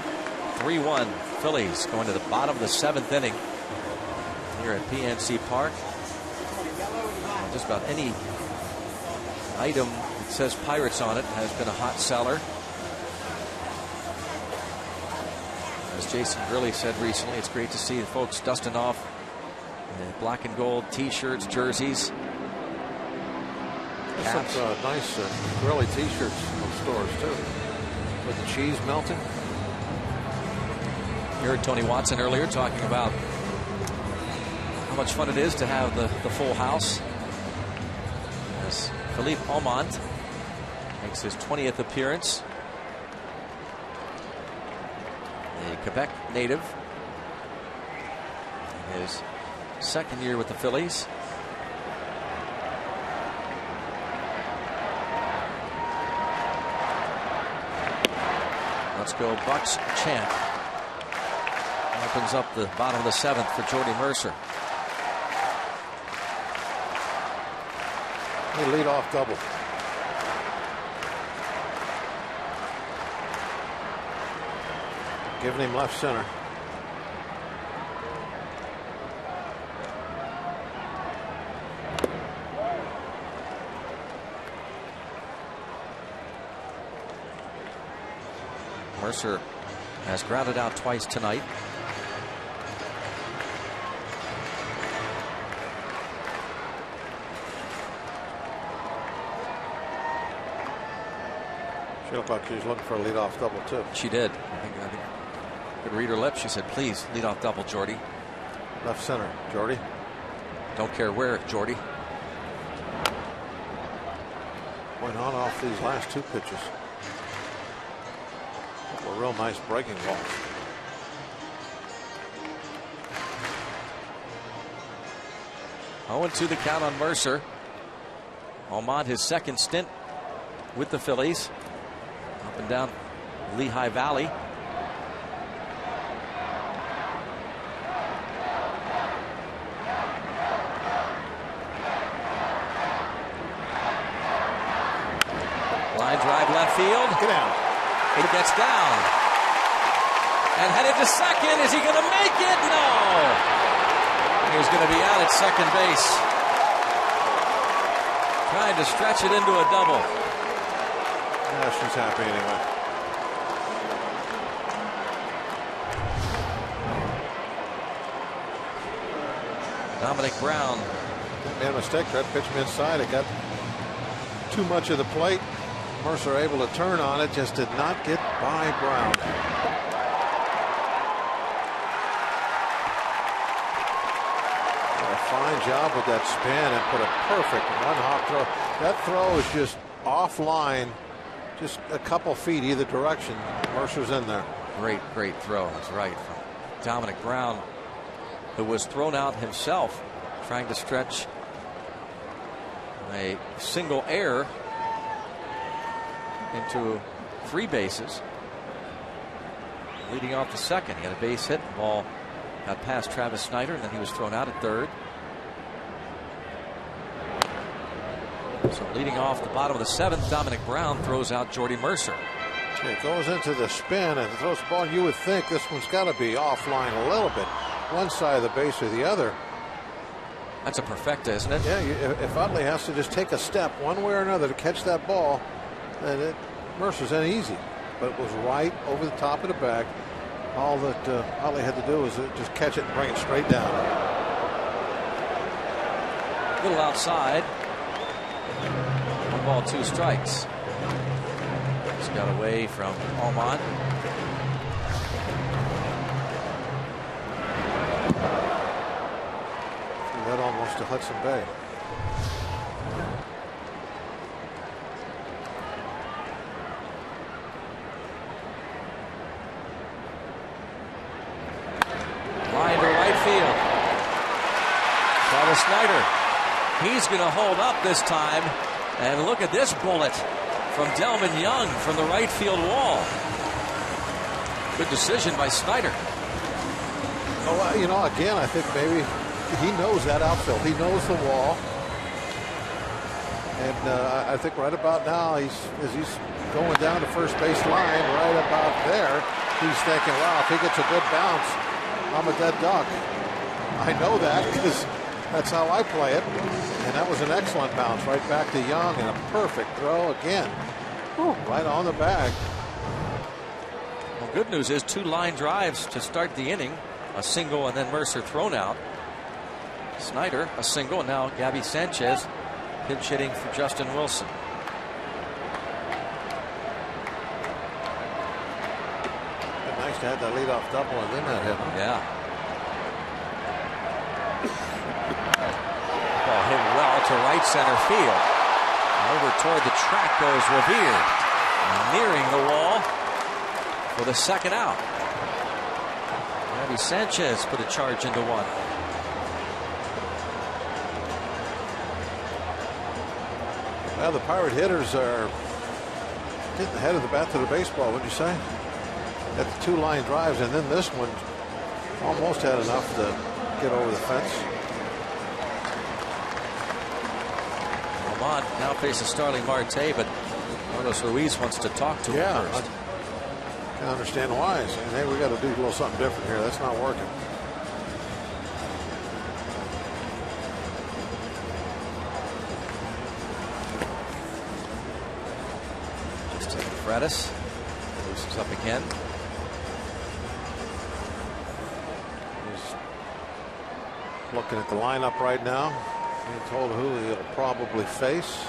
3-1 Phillies going to the bottom of the 7th inning here at PNC Park. Just about any item that says Pirates on it has been a hot seller. As Jason Grilli said recently, it's great to see the folks dusting off the black and gold t-shirts, jerseys. Some nice Grilli t-shirts in stores too, with the cheese melting. You heard Tony Watson earlier talking about how much fun it is to have the full house, as Philippe Aumont makes his 20th appearance. A Quebec native in his 2nd year with the Phillies. Let's go Bucks chant. Opens up the bottom of the 7th for Jordy Mercer. He lead off double. Giving him left center. Mercer has grounded out twice tonight. She looked like she was looking for a leadoff double too. She did. I think could read her lips. She said, "Please lead off double, Jordy." Left center, Jordy. Don't care where, Jordy. Went on off these last 2 pitches. A real nice breaking balls. Oh, 2 the count on Mercer. Aumont, his 2nd stint with the Phillies. Up and down Lehigh Valley. Line drive left field. Get out. It gets down. And headed to second. Is he going to make it? No. He's going to be out at second base. Trying to stretch it into a double. Yeah, she's happy anyway. Dominic Brown. Made a mistake. Tried to pitch him inside. It got too much of the plate. Mercer able to turn on it. Just did not get by Brown. A fine job with that spin and put a perfect one-hop throw. That throw is just offline, just a couple feet either direction. Mercer's in there. Great throw. That's right. From Dominic Brown, who was thrown out himself trying to stretch a single error into 3 bases. Leading off the 2nd. He had a base hit. The ball got past Travis Snyder, and then he was thrown out at 3rd. So leading off the bottom of the 7th, Dominic Brown throws out Jordy Mercer. It goes into the spin and throws the ball. You would think this one's got to be offline a little bit, one side of the base or the other. That's a perfecta, isn't it? Yeah, if Utley has to just take a step one way or another to catch that ball, then Mercer's in easy. But it was right over the top of the bag. All that Utley had to do was just catch it and bring it straight down. A little outside. 1 ball, 2 strikes. Just got away from Aumont. That almost to Hudson Bay. Line to right field. Travis Snyder. He's going to hold up this time. And look at this bullet from Delvin Young from the right field wall. Good decision by Snyder. Oh, you know, again, I think maybe he knows that outfield. He knows the wall. And I think right about now, as he's going down the first base line, right about there, he's thinking, wow, if he gets a good bounce, I'm a dead duck. I know that because that's how I play it. And that was an excellent bounce right back to Young, and a perfect throw again. Right on the bag. Well, good news is 2 line drives to start the inning. A single and then Mercer thrown out. Snyder a single, and now Gabby Sanchez pinch hitting for Justin Wilson. Nice to have that leadoff double and then that hit. Yeah. Ball hit well to right center field. Over toward the track goes Revere, nearing the wall for the second out. Gabby Sanchez put a charge into 1. Well, the Pirate hitters are getting the head of the bat to the baseball, wouldn't you say? At the 2 line drives, and then this one almost had enough to get over the fence. Almond now faces Starling Marte, but Carlos Ruiz wants to talk to him first. I can understand why. Saying, hey, we got to do a little something different here. That's not working. Justin Fredis loosens up again. He's looking at the lineup right now. Being told who he'll probably face.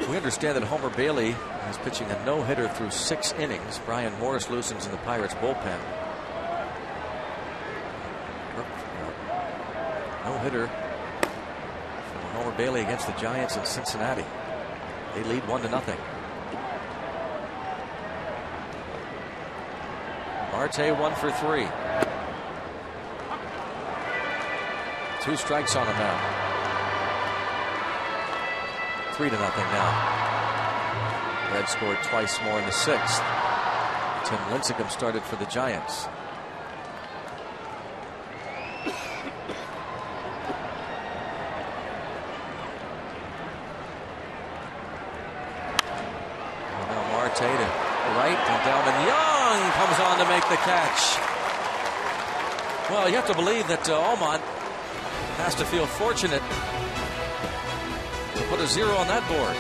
We understand that Homer Bailey is pitching a no-hitter through 6 innings. Brian Morris loosens in the Pirates bullpen. No-hitter from Homer Bailey against the Giants in Cincinnati. They lead 1-0. Marte 1 for 3. 2 strikes on him now. 3-0 now. Red scored twice more in the 6th. Tim Lincecum started for the Giants. Now Marte to right and down, and Young comes on to make the catch. Well, you have to believe that Almond has to feel fortunate to put a 0 on that board.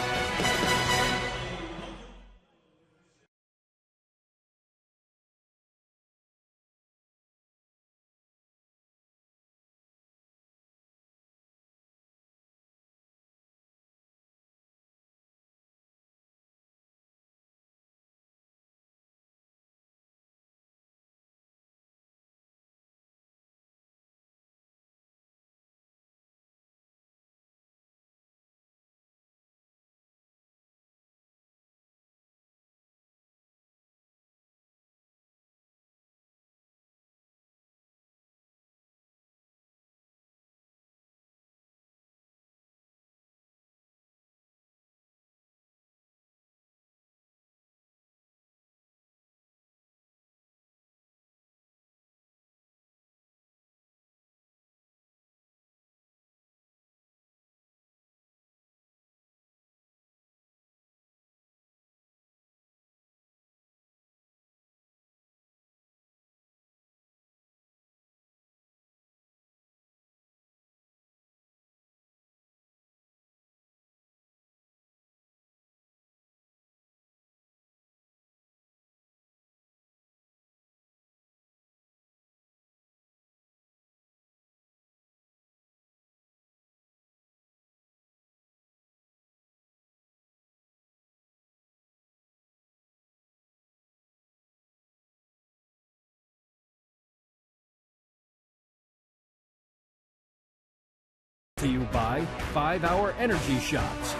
To you by 5-Hour Energy Shots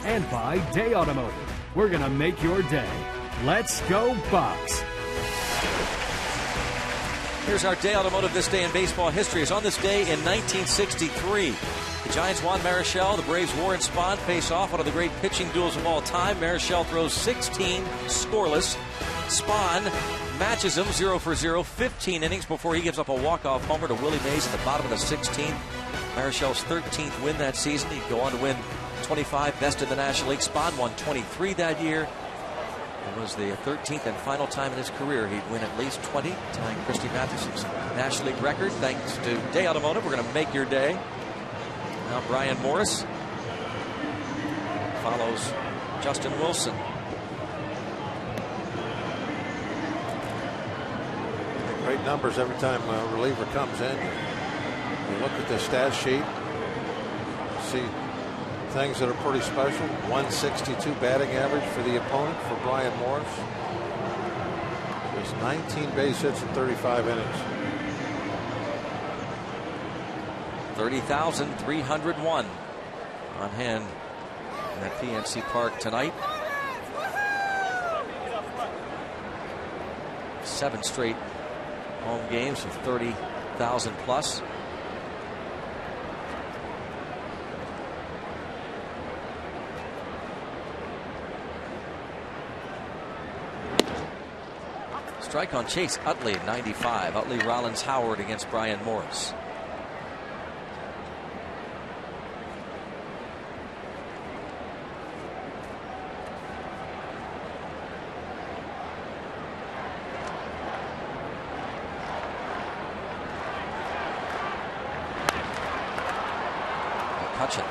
and by Day Automotive. We're going to make your day. Let's go Bucks. Here's our day automotive this day in baseball history. Is on this day in 1963. The Giants won Marichal. The Braves Warren Spahn face off, one of the great pitching duels of all time. Marichal throws 16 scoreless. Spahn matches him 0 for 0, 15 innings before he gives up a walk-off homer to Willie Mays in the bottom of the 16th. Marichal's 13th win that season. He'd go on to win 25, best in the National League. Spahn won 23 that year. It was the 13th and final time in his career he'd win at least 20, tying Christy Mathewson's National League record. Thanks to Day Automotive, we're going to make your day. Now Brian Morris follows Justin Wilson. Great numbers every time a reliever comes in. You look at the stat sheet, see things that are pretty special. 162 batting average for the opponent for Brian Morris. Just 19 base hits in 35 innings. 30,301 on hand at PNC Park tonight. 7 straight home games of 30,000 plus. Strike on Chase Utley, 95. Utley, Rollins, Howard against Brian Morris. McCutchen.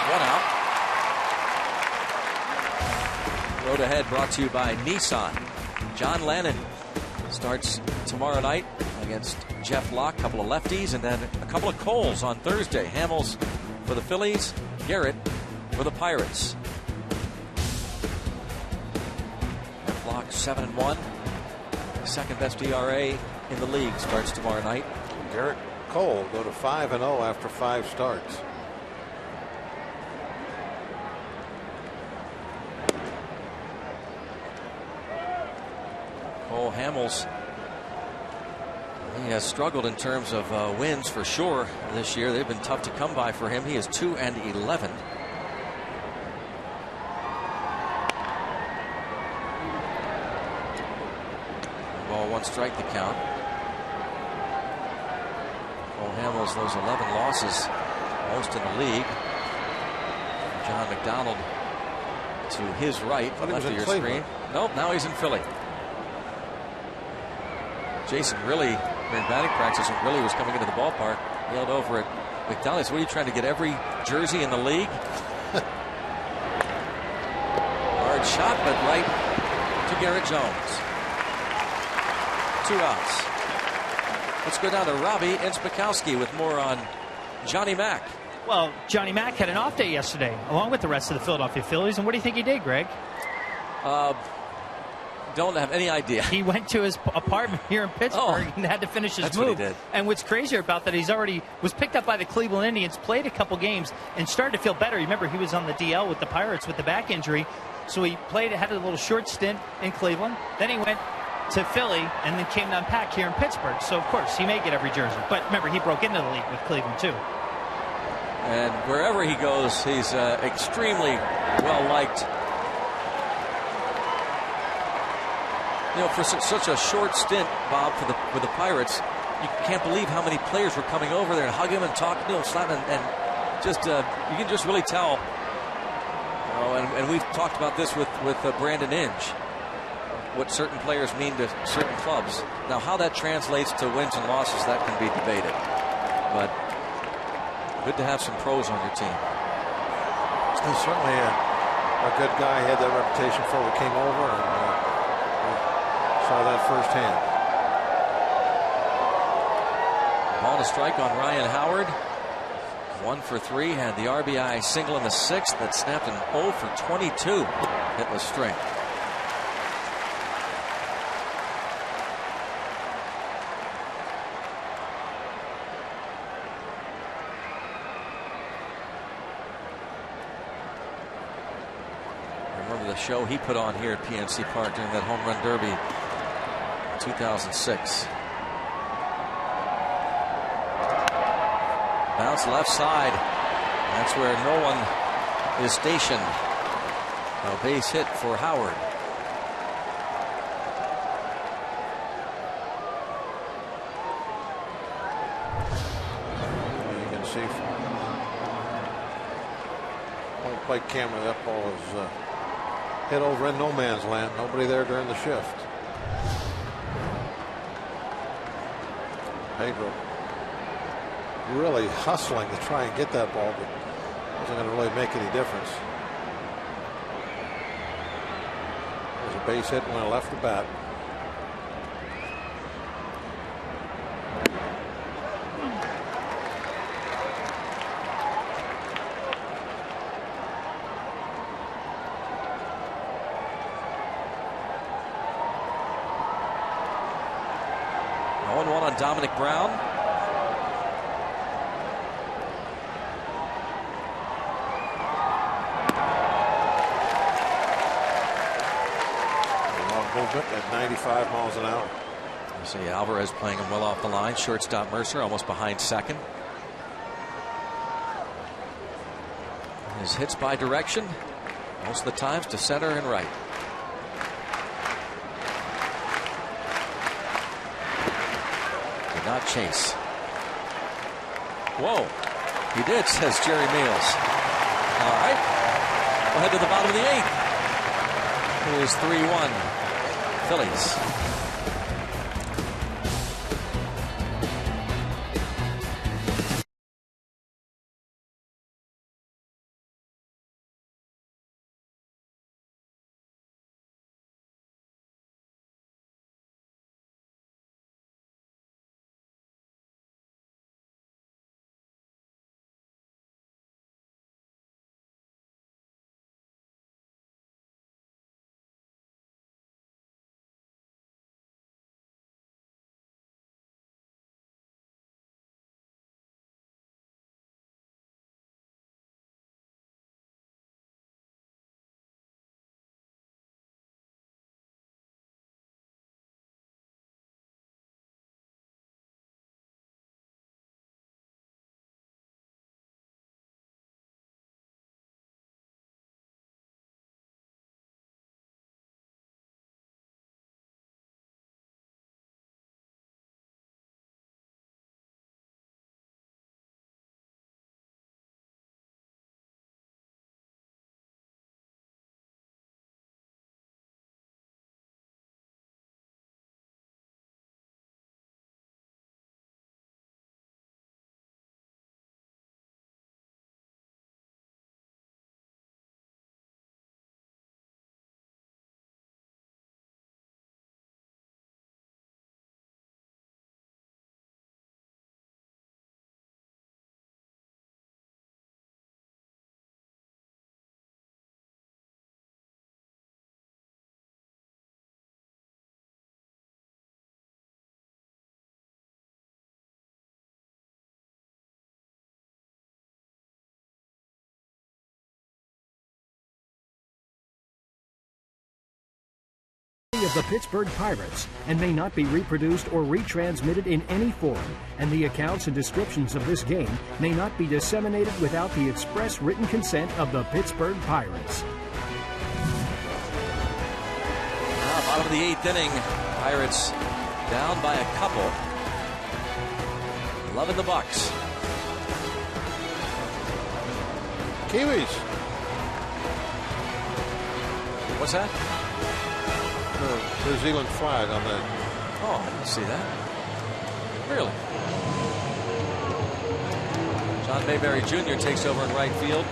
1 out. Road Ahead brought to you by Nissan. John Lannon starts tomorrow night against Jeff Locke. A couple of lefties and then a couple of Coles on Thursday. Hamels for the Phillies, Garrett for the Pirates. Jeff Locke 7-1. Second best ERA in the league starts tomorrow night. Garrett Cole go to 5-0 after 5 starts. Cole Hamels, he has struggled in terms of wins for sure this year. They've been tough to come by for him. He is 2-11. Ball 1 strike the count. Cole Hamels, those 11 losses, most in the league. John McDonald to his right, left of your screen. Nope, now he's in Philly. Jason Grilli, during batting practice, when Grilli was coming into the ballpark, yelled over at McDonald, "What are you trying to get every jersey in the league?" Hard shot, but right to Garrett Jones. 2 outs. Let's go down to Robbie Inspikowski with more on Johnny Mack. Well, Johnny Mack had an off day yesterday, along with the rest of the Philadelphia Phillies. And what do you think he did, Greg? Don't have any idea. He went to his apartment here in Pittsburgh and had to finish his move. What he did. And what's crazier about that, he's already was picked up by the Cleveland Indians, played a couple games, and started to feel better. Remember, he was on the DL with the Pirates with the back injury. So he had a little short stint in Cleveland. Then he went to Philly and then came down pack here in Pittsburgh. So, of course, he may get every jersey. But remember, he broke into the league with Cleveland, too. And wherever he goes, he's extremely well-liked. You know, for such a short stint, Bob, for the Pirates, you can't believe how many players were coming over there and hugging him and talking to him, slapping, and just you can just really tell. And we've talked about this with Brandon Inge, what certain players mean to certain clubs. Now, how that translates to wins and losses, that can be debated. But good to have some pros on your team. He's certainly a good guy. He had that reputation before we came over. And, saw that firsthand. Ball to strike on Ryan Howard. 1 for 3. Had the RBI single in the 6th that snapped an 0 for 22. Hitless string. Remember the show he put on here at PNC Park during that home run derby 2006. Bounce left side. That's where no one is stationed. A base hit for Howard. You can see from home plate camera that ball is hit over in no man's land. Nobody there during the shift. Pedro really hustling to try and get that ball, but wasn't going to really make any difference. There's a base hit when I left the bat. On Dominic Brown. Long movement at 95 miles an hour. You see Alvarez playing him well off the line. Shortstop Mercer almost behind second. His hits by direction most of the times to center and right. Not chase. Whoa, he did, says Jerry Meals. All right, we'll head to the bottom of the eighth. It is 3-1 Phillies. Of the Pittsburgh Pirates and may not be reproduced or retransmitted in any form, and the accounts and descriptions of this game may not be disseminated without the express written consent of the Pittsburgh Pirates. Bottom of the eighth inning, Pirates down by a couple. Loving the Bucks. Kiwis. What's that? New Zealand flag on that. Oh, I didn't see that. Really? John Mayberry Jr. takes over in right field.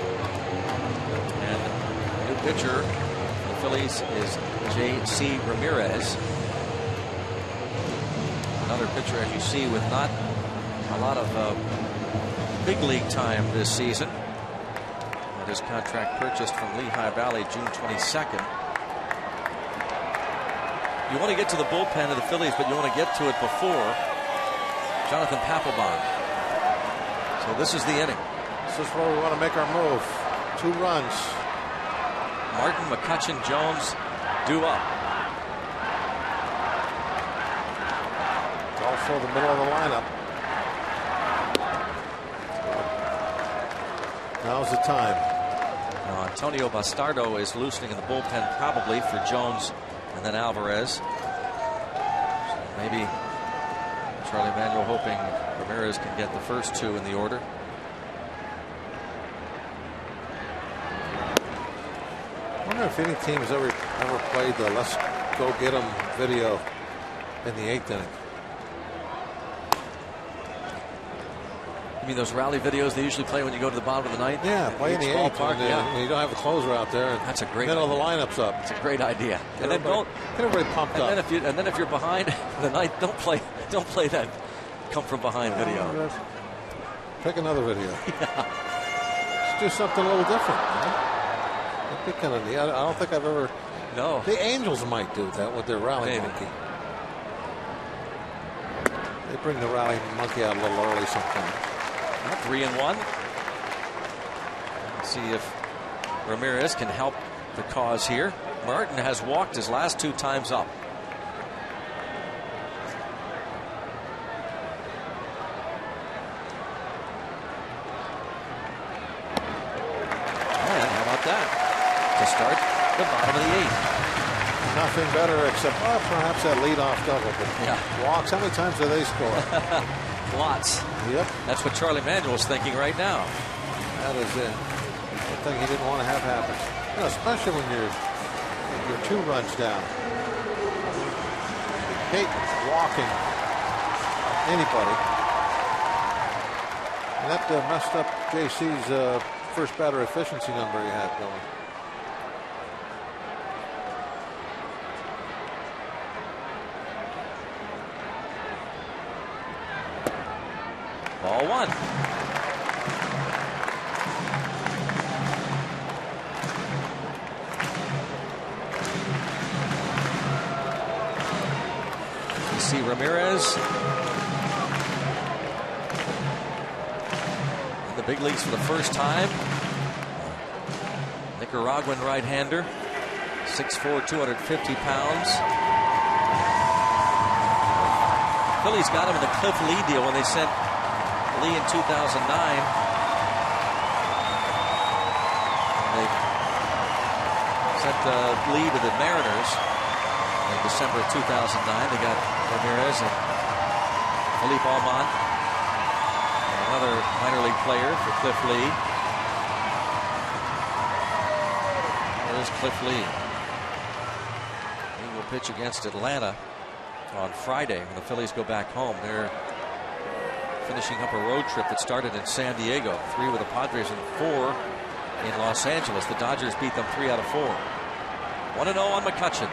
And new pitcher for the Phillies is J.C. Ramirez. Another pitcher, as you see, with not a lot of big league time this season. And his contract purchased from Lehigh Valley June 22nd. You want to get to the bullpen of the Phillies, but you want to get to it before Jonathan Papelbon. So this is the inning. This is where we want to make our move. 2 runs. Martin, McCutchen, Jones due up. Also the middle of the lineup. Now's the time. Now Antonio Bastardo is loosening in the bullpen probably for Jones and then Alvarez. So maybe Charlie Manuel hoping Ramirez can get the first two in the order. I wonder if any team has ever played the let's go get them video in the 8th inning. You mean those rally videos they usually play when you go to the bottom of the 9th? Yeah, play in the 8th. Yeah. You don't have the closer out there. That's a great middle idea. of the lineup's up. It's a great idea. Get everybody pumped up. And then if you're behind the 9th, don't play that come from behind video. Pick another video. Yeah. Let's do something a little different. That'd be kind of neat. I don't think I've ever. No. The Angels might do that with their rally monkey. They bring the rally monkey out a little early sometimes. 3-1. Let's see if Ramirez can help the cause here. Martin has walked his last 2 times up. And how about that? To start the bottom of the 8th. Nothing better except perhaps that leadoff double. But walks, how many times do they score? Lots. Yep. That's what Charlie Manuel's thinking right now. That is it. The thing he didn't want to have happen. You know, especially when you're 2 runs down. You hate walking anybody. And that messed up JC's first batter efficiency number he had going. Ball 1. You see Ramirez in the big leagues for the first time. Nicaraguan right-hander, 6'4", 250 pounds. Phillies got him in the Cliff Lee deal when they sent Lee in 2009. They sent Lee to the Mariners in December of 2009. They got Ramirez and Felipe Alman, and another minor league player for Cliff Lee. There's Cliff Lee. He will pitch against Atlanta on Friday when the Phillies go back home. They're finishing up a road trip that started in San Diego, 3 with the Padres and 4 in Los Angeles. The Dodgers beat them 3 out of 4. 1-0 on McCutchen.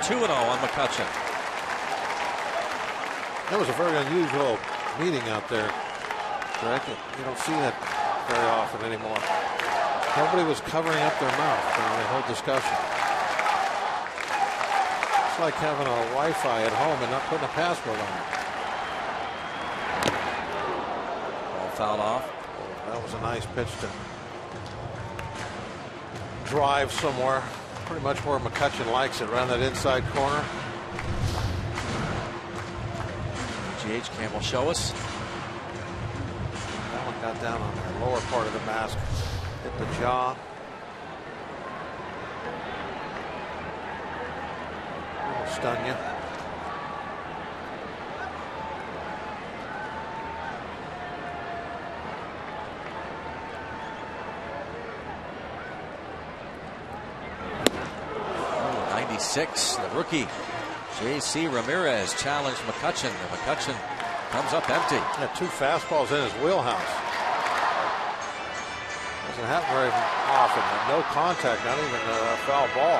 2-0 on McCutchen. That was a very unusual meeting out there, Greg. You don't see that very often anymore. Nobody was covering up their mouth during the whole discussion. It's like having a Wi-Fi at home and not putting a password on it. Ball fouled off. Oh, that was a nice pitch to drive somewhere. Pretty much where McCutchen likes it, around that inside corner. GH cam will show us. That one got down on the lower part of the mask, hit the jaw. It'll stun you. Oh, 96, the rookie J.C. Ramirez challenged McCutchen, and McCutchen comes up empty. Yeah, 2 fastballs in his wheelhouse. Doesn't happen very often. No contact, not even a foul ball.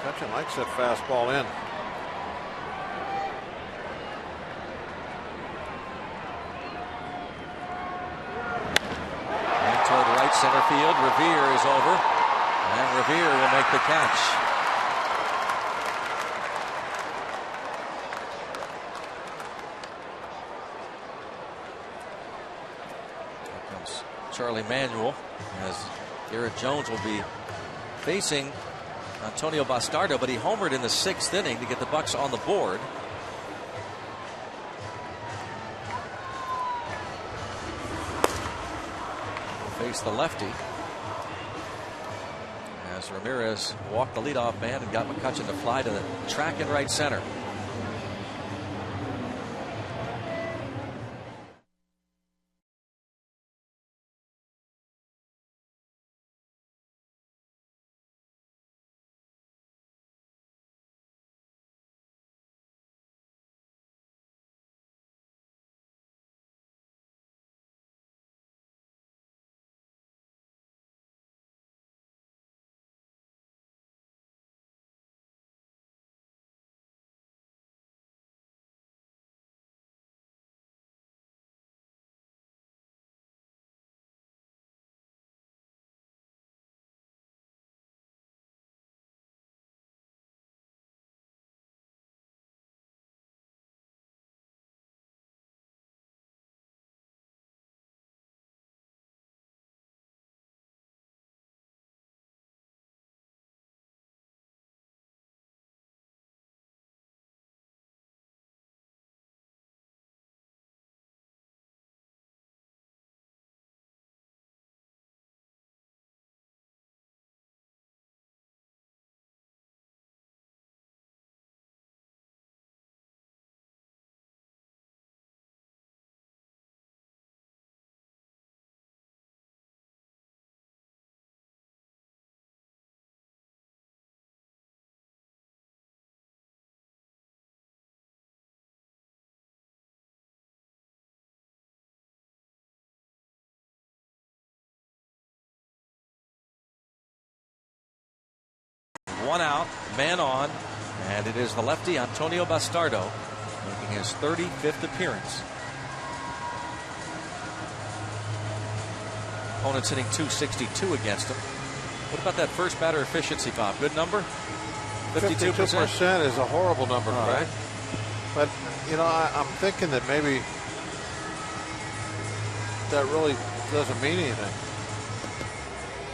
McCutchen likes that fastball in. And toward right center field, Revere is over, and Revere will make the catch. Charlie Manuel, as Garrett Jones will be facing Antonio Bastardo, but he homered in the 6th inning to get the Bucks on the board. Face the lefty as Ramirez walked the leadoff man and got McCutchen to fly to the track in right center. One out, man on, and it is the lefty Antonio Bastardo making his 35th appearance. Opponents hitting .262 against him. What about that first batter efficiency, Bob? Good number? 52%? 52% is a horrible number, right? But, you know, I'm thinking that maybe that really doesn't mean anything.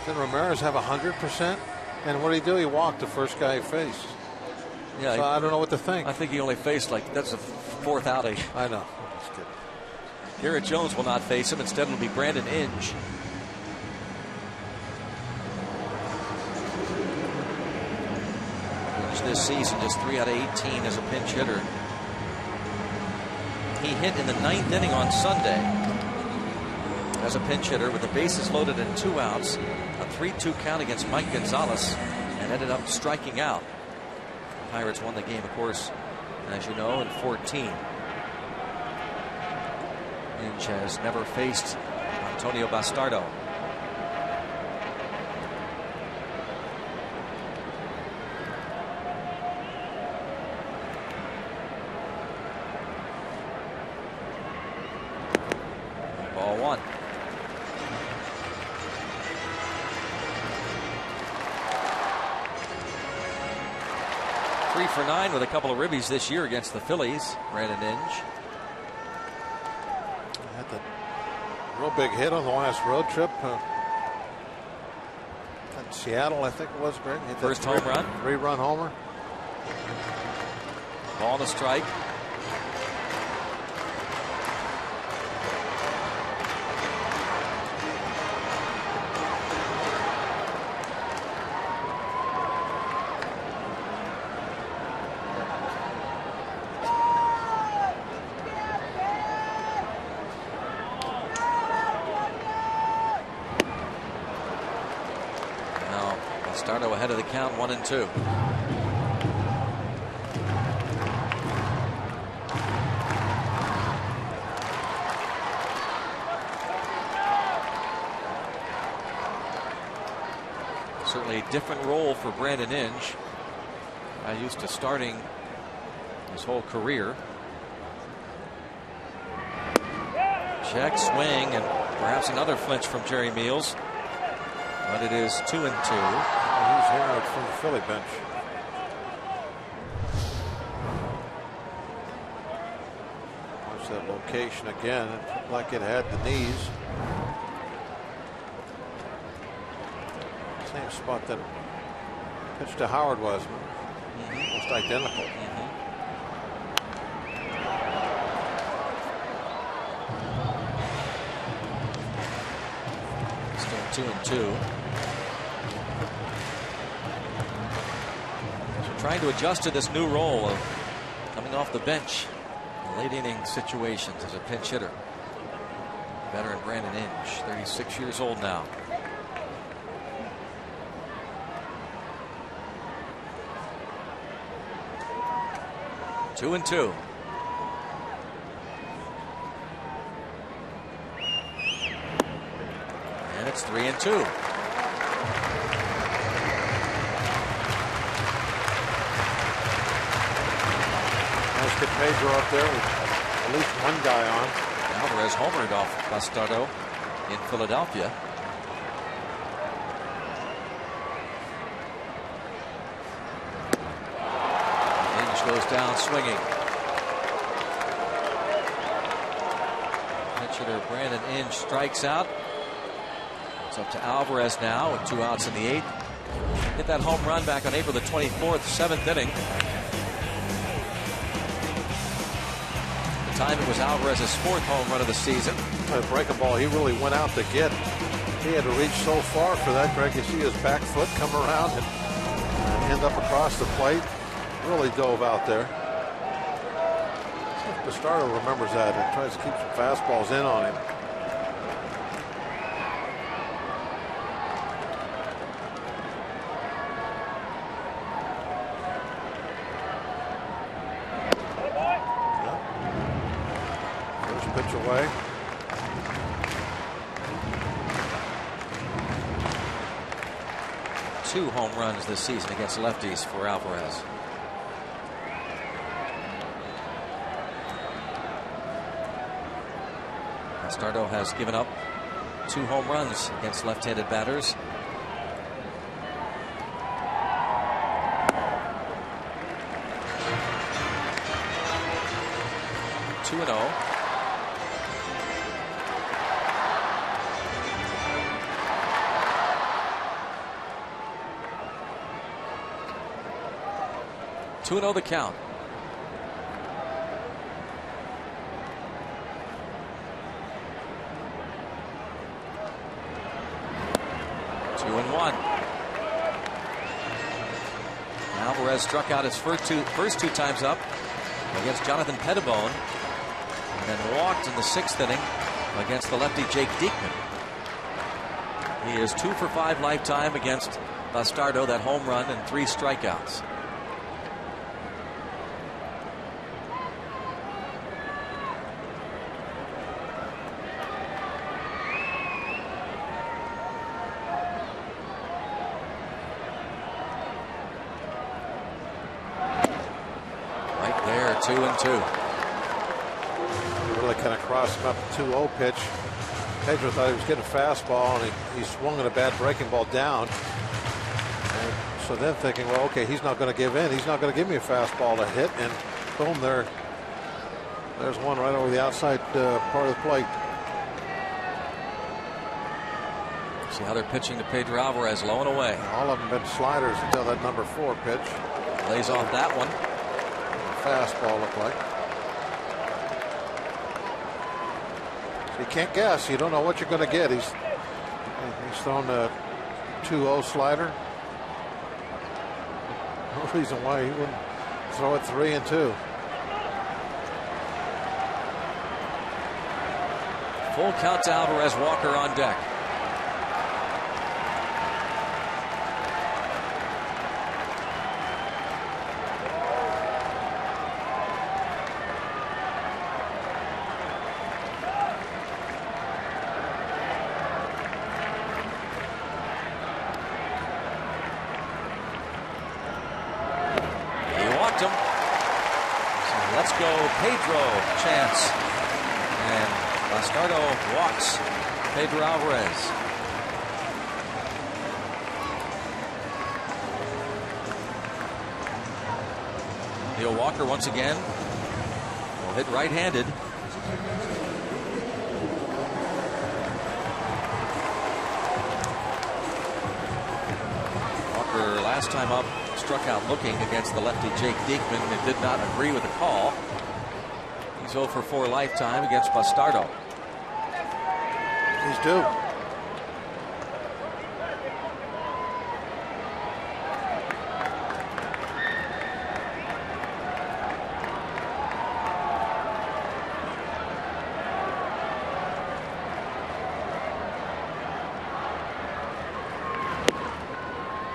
Did Ramirez have 100%? And what did he do? He walked the first guy he faced. Yeah, so I don't know what to think. I think he only faced that's the 4th outing. I know. Just kidding. Garrett Jones will not face him. Instead, it'll be Brandon Inge. Inge this season just 3 out of 18 as a pinch hitter. He hit in the 9th inning on Sunday as a pinch hitter with the bases loaded and 2 outs. A 3-2 count against Mike Gonzalez and ended up striking out. The Pirates won the game, of course, as you know, in 14. Inge has never faced Antonio Bastardo. Ball 1. 3 for 9 with a couple of ribbies this year against the Phillies. Brandon Inge had that real big hit on the last road trip. In Seattle, I think it was, Greg. First home run. 3-run homer. Ball and a strike. Bastardo ahead of the count, 1-2. Certainly a different role for Brandon Inge. Used to starting his whole career. Check, swing, and perhaps another flinch from Jerry Meals. But it is 2-2. He's hearing it from the Philly bench. Watch that location again. It looked like it had the knees. Same spot that pitch to Howard was almost identical. Still 2-2. So trying to adjust to this new role of coming off the bench in late inning situations as a pinch hitter. Veteran Brandon Inge, 36 years old now. Two and two. And it's 3-2. Nice get Pedro up there with at least one guy on. Alvarez homered off Bastardo in Philadelphia. Inge goes down swinging. Pinch hitter Brandon Inge strikes out. It's up to Alvarez now with 2 outs in the 8th. Hit that home run back on April the 24th, 7th inning. Time it was Alvarez's 4th home run of the season. That breaking ball he really went out to get. He had to reach so far for that, Greg. You see his back foot come around and end up across the plate. Really dove out there. The starter remembers that and tries to keep some fastballs in on him. Pitch away. Two home runs this season against lefties for Alvarez. Bastardo has given up 2 home runs against left-handed batters. Two and 0. Two and 0 the count. Two and 1. Alvarez struck out his first two times up against Jonathan Pettibone, and then walked in the 6th inning against the lefty Jake Diekman. He is 2 for 5 lifetime against Bastardo, that home run and 3 strikeouts. Right there, 2-2. Really kind of crossed him up the 2-0 pitch. Pedro thought he was getting a fastball, and he swung at a bad breaking ball down. And so then thinking, well, okay, he's not going to give in. He's not going to give me a fastball to hit. And boom, there's one right over the outside part of the plate. See how they're pitching to Pedro Alvarez, low and away. All of them been sliders until that number 4 pitch. Lays off that one. Fastball looked like. So you can't guess. You don't know what you're going to get. He's thrown a 2-0 slider. No reason why he wouldn't throw it 3-2. Full count to Alvarez, Walker on deck. Let's go Pedro chance, and Bastardo walks Pedro Alvarez. Neil Walker once again will hit right-handed. Walker last time up, struck out looking against the lefty Jake Diekman and did not agree with the call. He's 0 for 4 lifetime against Bastardo. He's due.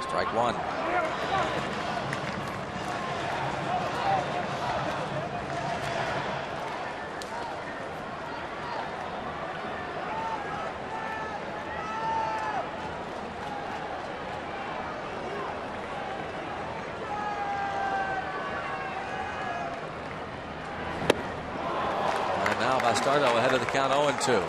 Strike one. And now Bastardo ahead of the count 0-2.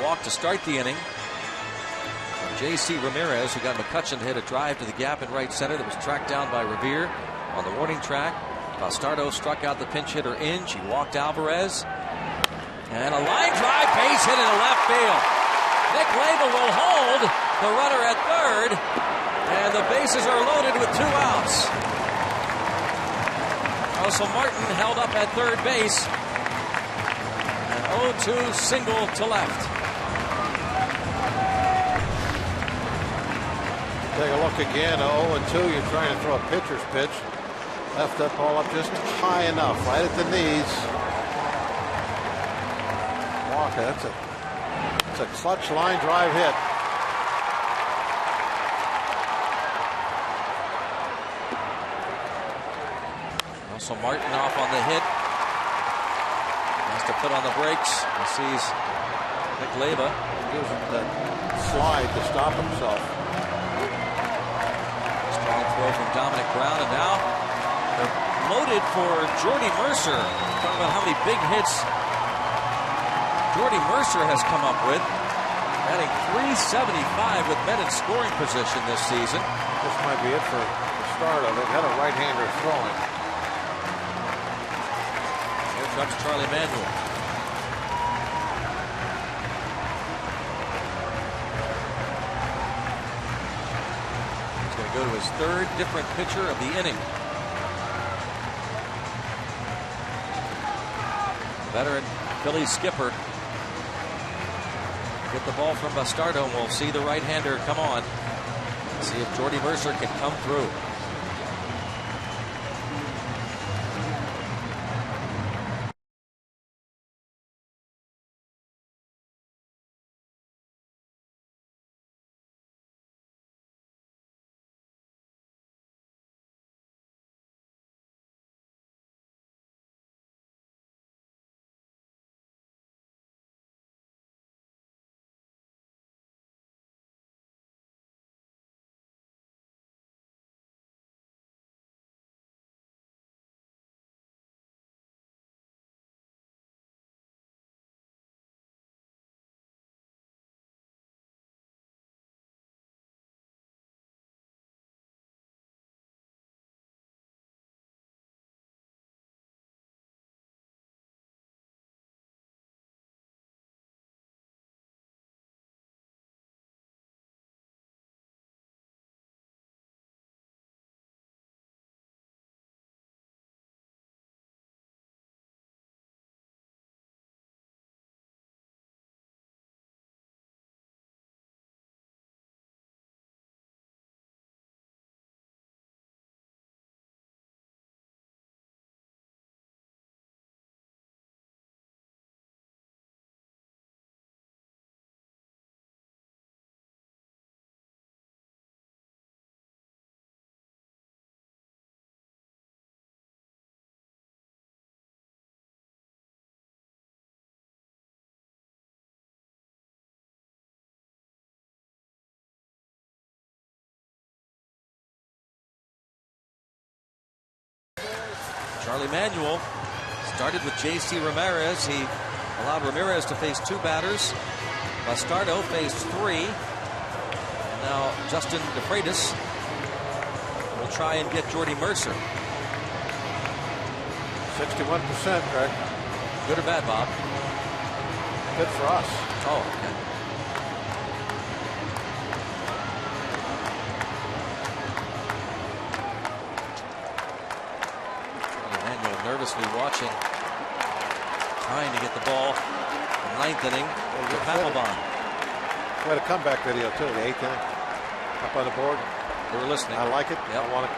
Walk to start the inning from J.C. Ramirez, who got McCutchen to hit a drive to the gap in right center that was tracked down by Revere on the warning track. Bastardo struck out the pinch hitter Inge. He walked Alvarez. And a line drive, base hit into left field. Nick Leyva will hold the runner at third. And the bases are loaded with 2 outs. Russell Martin held up at third base. An 0-2 single to left. Take a look again, 0-2. You're trying to throw a pitcher's pitch. Left that ball up just high enough, right at the knees. Walker, that's a clutch line drive hit. Russell Martin off on the hit. Has to put on the brakes. He sees Nick Leyva. Gives him that slide to stop himself. Strong throw from Dominic Brown, and now they're loaded for Jordy Mercer. Talking about how many big hits Jordy Mercer has come up with. Batting .375 with men in scoring position this season. This might be it for the start of it. Had a right-hander throwing. Here comes Charlie Manuel. He's going to go to his third different pitcher of the inning. Veteran Phillies skipper. Get the ball from Bastardo, and we'll see the right-hander come on. See if Jordy Mercer can come through. Charlie Manuel started with J.C. Ramirez. He allowed Ramirez to face 2 batters. Bastardo faced 3. And now Justin DeFreitas will try and get Jordy Mercer. 61%, Greg. Good or bad, Bob? Good for us. Oh, okay. Emmanuel nervously watching, trying to get the ball. The 9th inning to Papelbon. We had a comeback video too, the 8th inning. Up on the board. They were listening. I like it. Yep. I want to.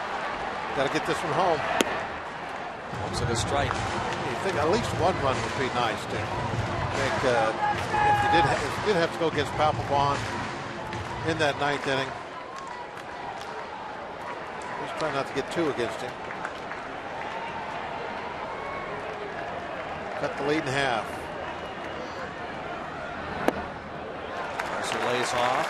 Got to get this one home. Looks at a strike. You think at least one run would be nice too. I think if you did have to go against Papelbon in that 9th inning, just try not to get 2 against him. Cut the lead in half. Mercer lays off.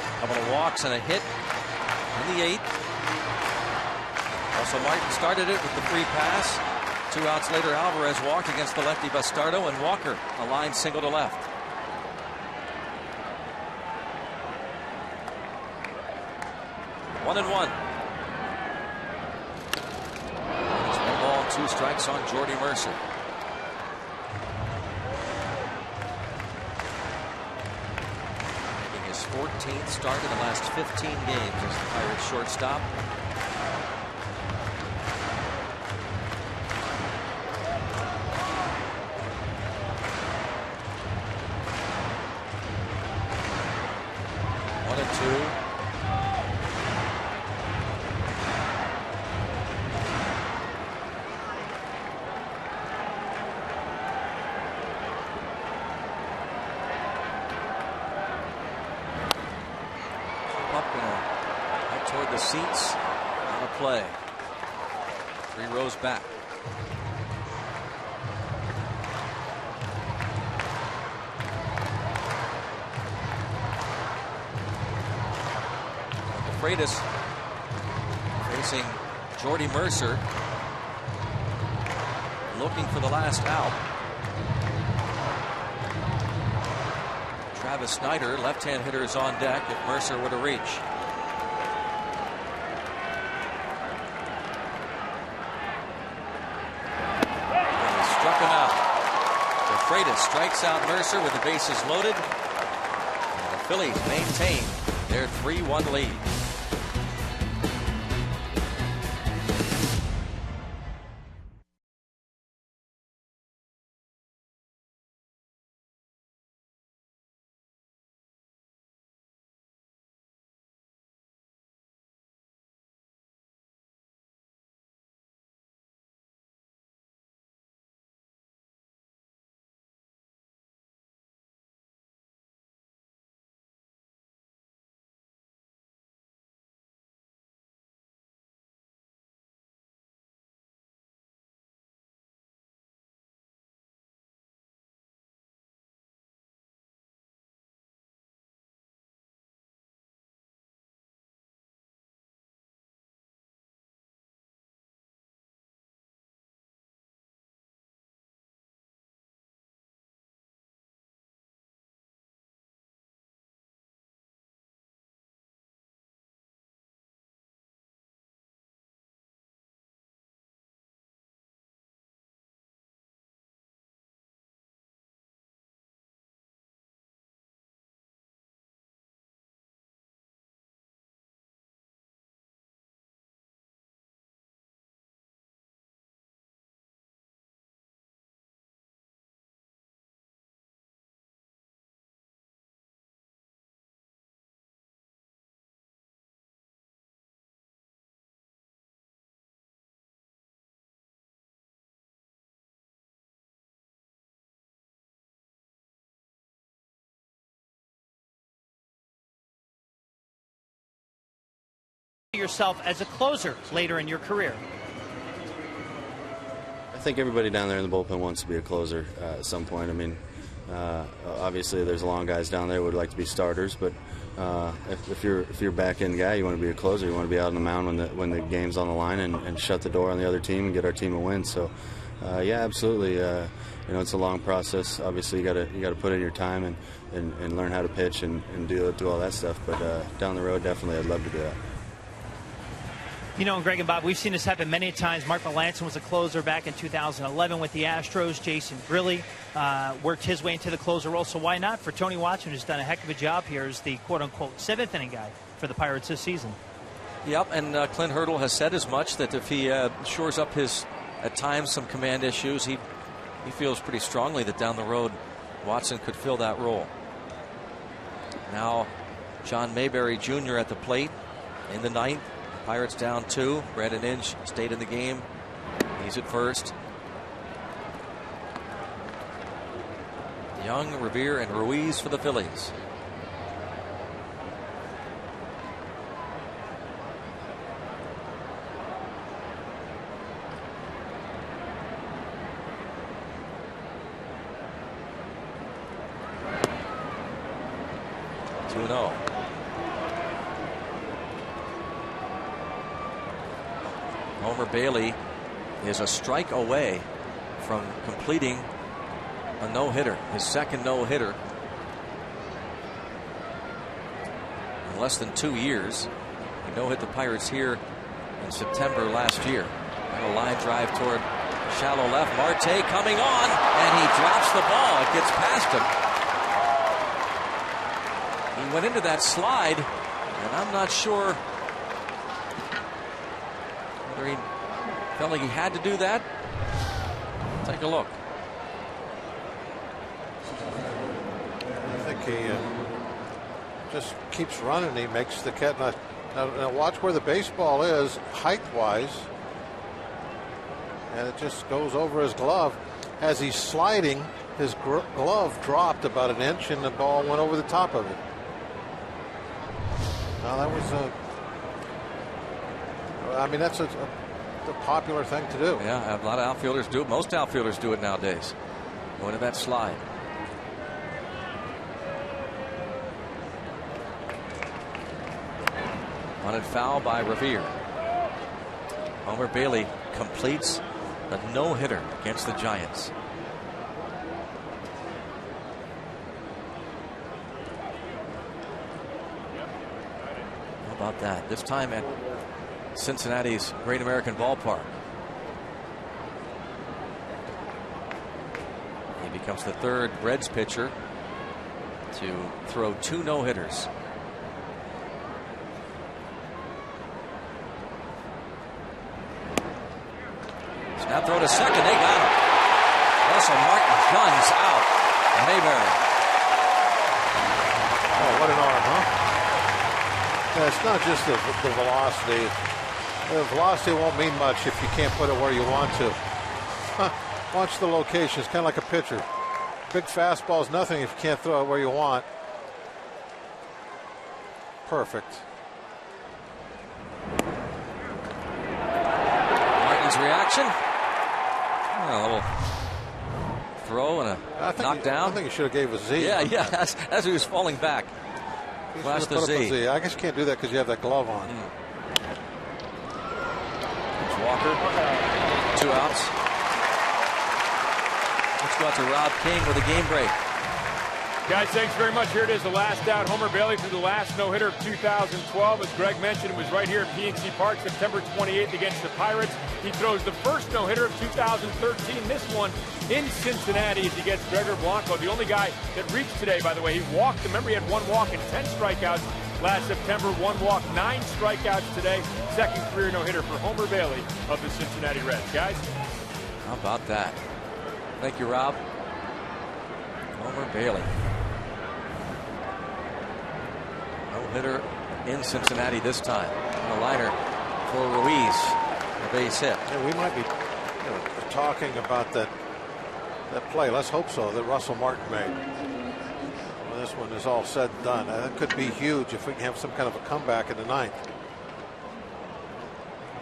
A couple of walks and a hit in the 8th. Also, Martin started it with the free pass. 2 outs later, Alvarez walked against the lefty Bastardo, and Walker a line single to left. One and one. It's 1 ball, 2 strikes on Jordy Mercer. Making his 14th start in the last 15 games as the Pirates shortstop. Toward the seats on a play. 3 rows back. Freitas facing Jordy Mercer, looking for the last out. Travis Snyder, left-hand hitter, is on deck if Mercer were to reach. Freitas strikes out Mercer with the bases loaded. And the Phillies maintain their 3-1 lead. Yourself as a closer later in your career? I think everybody down there in the bullpen wants to be a closer at some point. I mean, obviously there's a lot of guys down there who would like to be starters, but if you're a back end guy, you want to be a closer. You want to be out on the mound when the game's on the line and shut the door on the other team and get our team a win. So yeah, absolutely. It's a long process. Obviously, you got to put in your time and learn how to pitch and do all that stuff. But down the road, definitely, I'd love to do that. You know, Greg and Bob, we've seen this happen many times. Mark Melanson was a closer back in 2011 with the Astros. Jason Grilli worked his way into the closer role. So why not for Tony Watson, who's done a heck of a job here as the quote-unquote seventh inning guy for the Pirates this season? Yep, and Clint Hurdle has said as much, that if he shores up his, at times, some command issues, he feels pretty strongly that down the road Watson could fill that role. Now John Mayberry Jr. at the plate in the ninth. Pirates down 2. Brandon Inge stayed in the game. He's at first. Young, Revere, and Ruiz for the Phillies. Homer Bailey is a strike away from completing a no-hitter, his second no-hitter in less than 2 years. He no-hit the Pirates here in September last year. And a line drive toward shallow left. Marte coming on, and he drops the ball. It gets past him. He went into that slide, and I'm not sure whether he felt like he had to do that. Take a look. I think he just keeps running. He makes the catch. Now watch where the baseball is height-wise, and it just goes over his glove. As he's sliding, his glove dropped about an inch, and the ball went over the top of it. Now that was I mean, that's a popular thing to do. Yeah, a lot of outfielders do it. Most outfielders do it nowadays. Going to that slide. Wanted foul by Revere. Homer Bailey completes a no-hitter against the Giants. How about that? This time at Cincinnati's Great American Ballpark. He becomes the third Reds pitcher to throw 2 no-hitters. Snap throw to second. They got him. Russell Martin guns out. Mayberry. Oh, what an arm, huh? Yeah, it's not just the velocity. The velocity won't mean much if you can't put it where you want to. Watch the location. It's kind of like a pitcher. Big fastball is nothing if you can't throw it where you want. Perfect. Martin's reaction. A little throw and a knockdown. I think he should have gave a Z. Yeah, as he was falling back. Flash the Z. I guess you can't do that because you have that glove on. It's Walker. 2 outs. Let's go out to Rob King with a game break. Guys, thanks very much. Here it is, the last out. Homer Bailey threw the last no-hitter of 2012. As Greg mentioned, it was right here at PNC Park, September 28th against the Pirates. He throws the first no-hitter of 2013, this one in Cincinnati as he gets Gregor Blanco, the only guy that reached today, by the way. He walked. Remember, he had 1 walk and 10 strikeouts last September. 1 walk, 9 strikeouts today. Second career no-hitter for Homer Bailey of the Cincinnati Reds. Guys? How about that? Thank you, Rob. Homer Bailey. No-hitter in Cincinnati this time. And a liner for Ruiz. A base hit. Yeah, we might be talking about that play. Let's hope so, that Russell Martin made. When this one is all said and done. That could be huge if we can have some kind of a comeback in the 9th.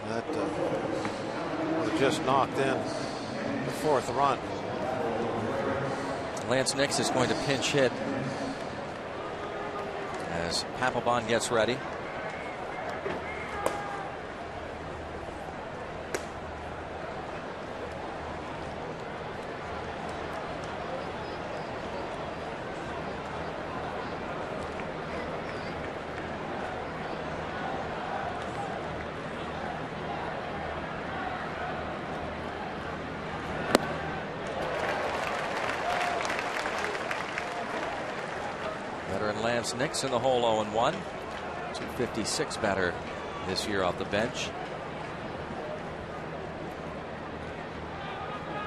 That would have just knocked in the 4th run. Lance Nix is going to pinch hit as Papelbon gets ready. Veteran Lance Nix in the hole 0-1. 256 batter this year off the bench.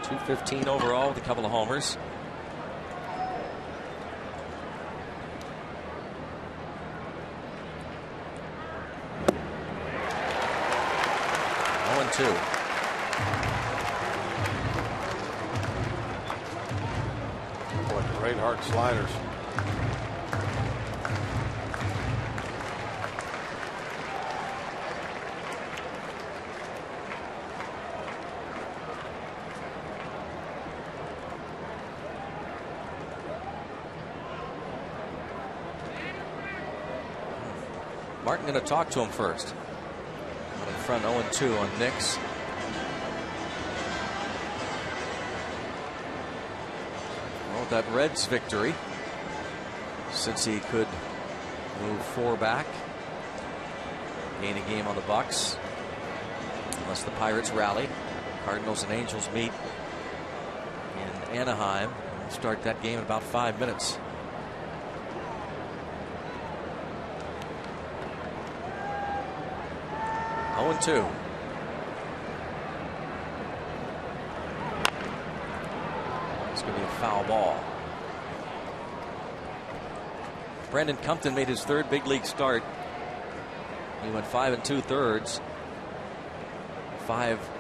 215 overall with a couple of homers. Two. Boy, great hard sliders. Martin going to talk to him first. In front 0-2 on Nix. Well, that Reds victory, since he could move 4 back, gain a game on the Bucks, unless the Pirates rally. Cardinals and Angels meet in Anaheim. We'll start that game in about 5 minutes. It's going to be a foul ball. Brandon Compton made his 3rd big league start. He went 5 2/3. 5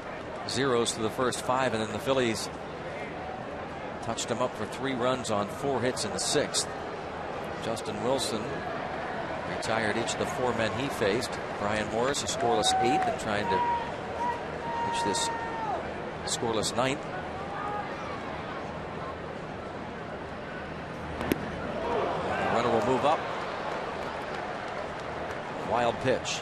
zeros to the first 5, and then the Phillies touched him up for 3 runs on 4 hits in the 6th. Justin Wilson retired each of the 4 men he faced. Brian Morris, a scoreless 8th, and trying to pitch this scoreless 9th. The runner will move up. Wild pitch.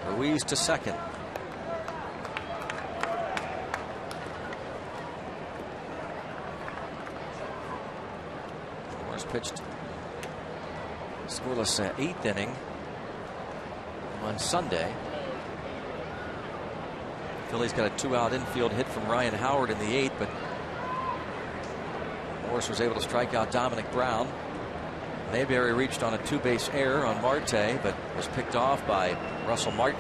Ruiz to second. Pitched scoreless 8th inning on Sunday. Phillies got a 2-out infield hit from Ryan Howard in the 8th, but Morris was able to strike out Dominic Brown. Mayberry reached on a 2-base error on Marte, but was picked off by Russell Martin.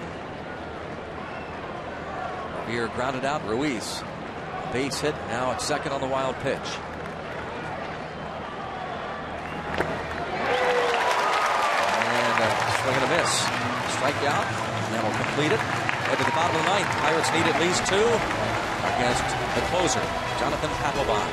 Here grounded out. Ruiz, base hit, now at second on the wild pitch. Swing and a miss. Strikeout, and that'll complete it. Head to the bottom of the 9th. Pirates need at least 2 against the closer, Jonathan Papelbon.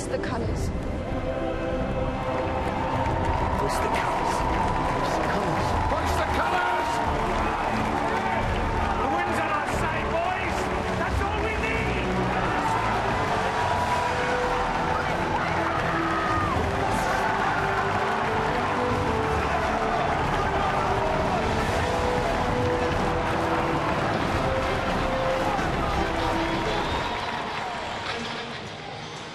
Hoist the colors. Hoist the colors. Hoist the colors. Hoist the colors! The wind's on our side, boys! That's all we need!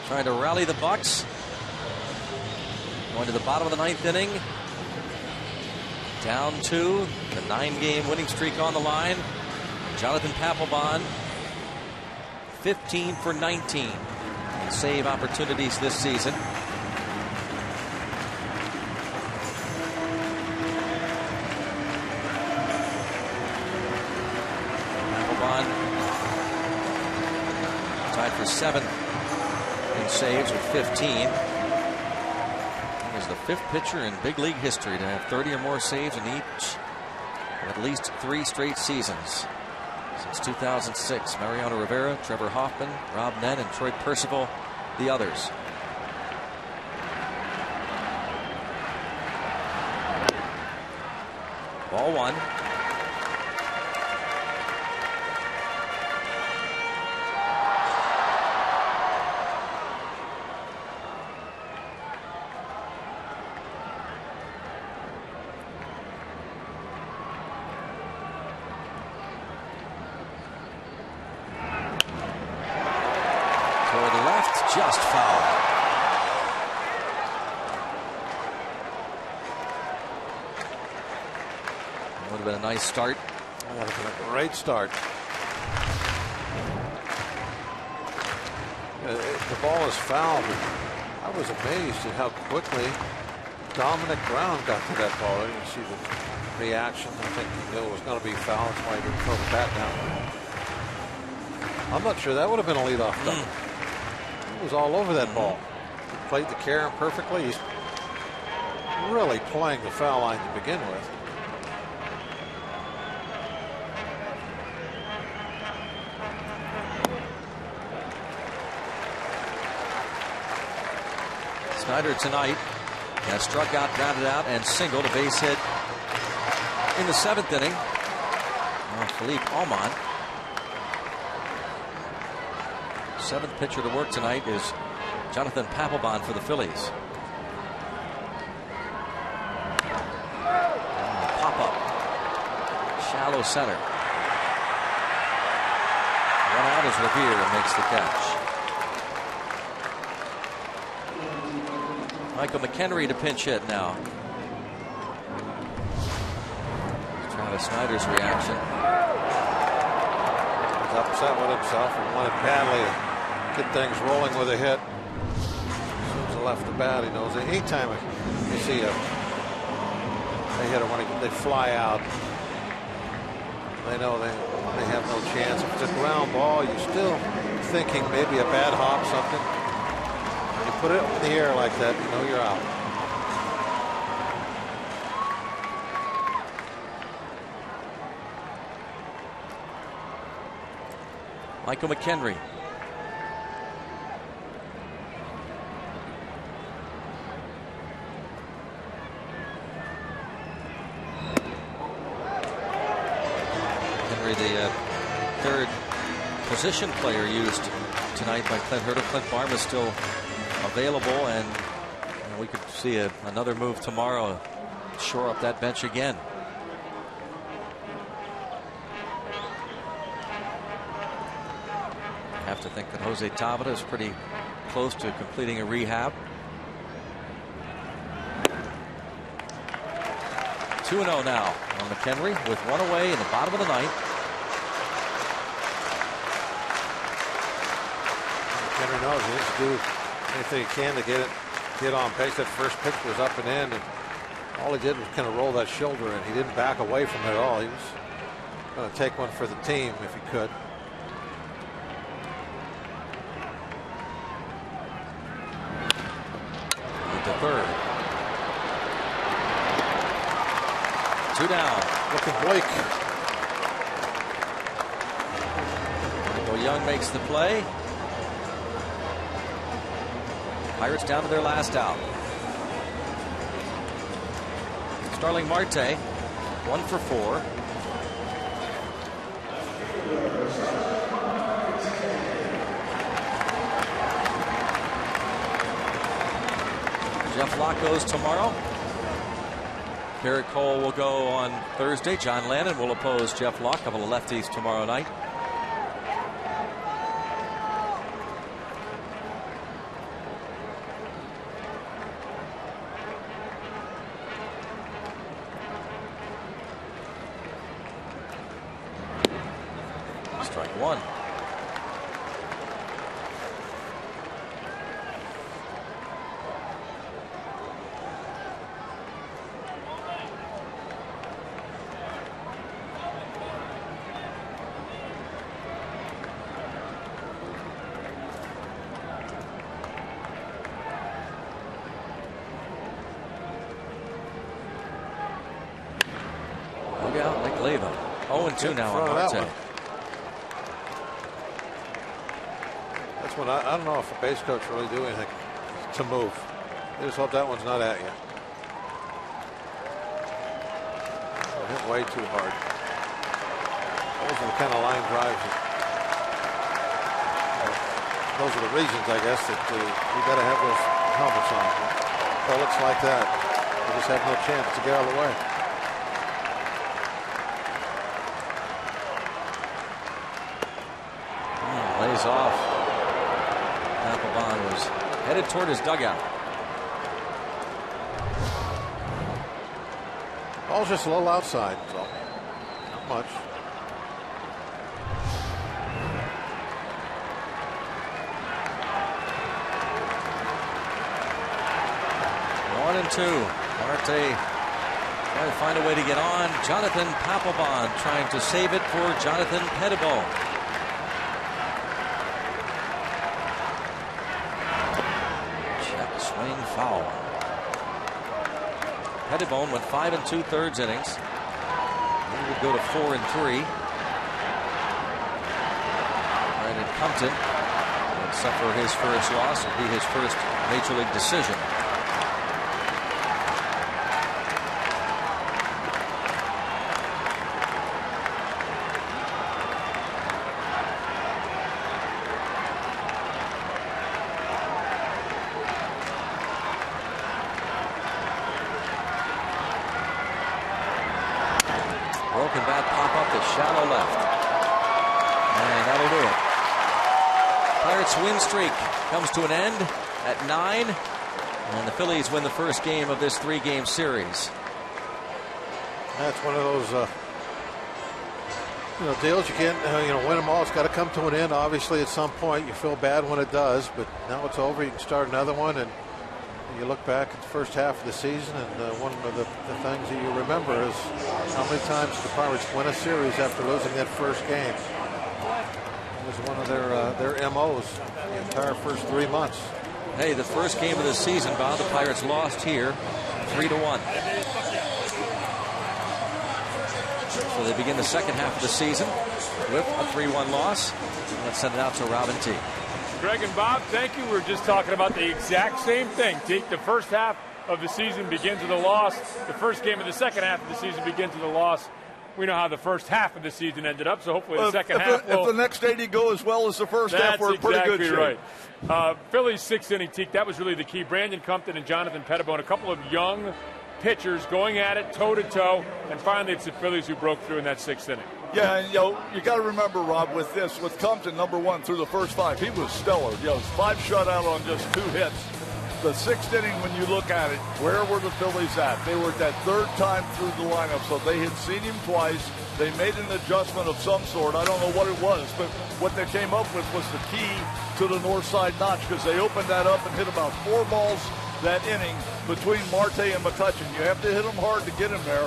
Trying to rally the Bucks. Going to the bottom of the 9th inning. Down 2. The 9-game winning streak on the line. Jonathan Papelbon, 15 for 19 in save opportunities this season. Papelbon tied for 7th in saves with 15. He is the 5th pitcher in big league history to have 30 or more saves in each of at least 3 straight seasons. Since 2006, Mariano Rivera, Trevor Hoffman, Rob Nen, and Troy Percival, the others. Ball 1. Just foul. Would have been a nice start. That would have been a great start. The ball is fouled. I was amazed at how quickly Dominic Brown got to that ball. You see the reaction. I think he knew it was going to be foul. That's why he didn't throw the bat down. I'm not sure that would have been a leadoff double. He was all over that ball. He played the Karen perfectly. He's really playing the foul line to begin with. Snyder tonight has struck out, grounded out, and singled a base hit in the 7th inning. Philippe Almond. 7th pitcher to work tonight is Jonathan Papelbon for the Phillies. Pop up. Shallow center. One out as Revere makes the catch. Michael McHenry to pinch hit now. Travis Snyder's reaction. He's upset with himself and wanted badly to get things rolling with a hit. As soon as he left the bat, he knows that anytime you see a hitter when they fly out, they know they have no chance. If it's a ground ball, you're still thinking maybe a bad hop, something. When you put it in the air like that, you know you're out. Michael McHenry. The third position player used tonight by Clint Hurter. Clint Barham is still available, and we could see another move tomorrow, shore up that bench again. I have to think that Jose Tabata is pretty close to completing a rehab. 2-0 now on McHenry with one away in the bottom of the 9th. McHenry knows he needs to do anything he can to get on base. That first pitch was up and in, and all he did was kind of roll that shoulder in. He didn't back away from it at all. He was going to take one for the team if he could. To third. 2 down. Looking bleak. Michael Young makes the play. Pirates down to their last out. Starling Marte, 1 for 4. Jeff Locke goes tomorrow. Garrett Cole will go on Thursday. John Lannon will oppose Jeff Locke. A couple of lefties tomorrow night. Strike one. Look out, Nick Leva. 0-2 now on Marte. That's when I don't know if a base coach really do anything to move. They just hope that one's not at you. Hit way too hard. Those are the kind of line drives. Those are the reasons, I guess, that you got to have those helmets on. Bullets like that, you just have no chance to get out of the way. Lays off. Papelbon was headed toward his dugout. Ball's just a little outside, so not much. One and two. Marte trying to find a way to get on. Jonathan Papelbon trying to save it for Jonathan Pettibone. Check swing foul. Pettibone went 5 2/3 innings. He would go to 4 and 3. Brandon Compton would suffer his first loss. It'll be his first Major League decision. Broken bat pop up to shallow left. And that'll do it. Pirates win streak comes to an end at 9. And the Phillies win the first game of this 3-game series. That's one of those deals you can't win them all. It's got to come to an end. Obviously, at some point, you feel bad when it does, but now it's over. You can start another one, and you look back at the first half of the season, and one of the things that you remember is how many times the Pirates win a series after losing that first game. It was one of their MOs the entire first 3 months. Hey, the first game of the season, Bob, the Pirates lost here 3-1. So they begin the second half of the season with a 3-1 loss. Let's send it out to Robin T. Greg and Bob, thank you. We're just talking about the exact same thing. The first half of the season begins with a loss. The first game of the second half of the season begins with a loss. We know how the first half of the season ended up, so hopefully the second half will... If the next 80 go as well as the first half, we're in pretty good shape. That's exactly right. Phillies' sixth-inning teak, that was really the key. Brandon Compton and Jonathan Pettibone, a couple of young pitchers going at it toe-to-toe, and finally it's the Phillies who broke through in that sixth inning. Yeah, and you got to remember, Rob, with Compton, number 1 through the first 5, he was stellar. 5 shutout on just 2 hits. The sixth inning, when you look at it, where were the Phillies at? They were that third time through the lineup, so they had seen him twice. They made an adjustment of some sort. I don't know what it was, but what they came up with was the key to the north side notch, because they opened that up and hit about 4 balls that inning between Marte and McCutchen. You have to hit them hard to get him there.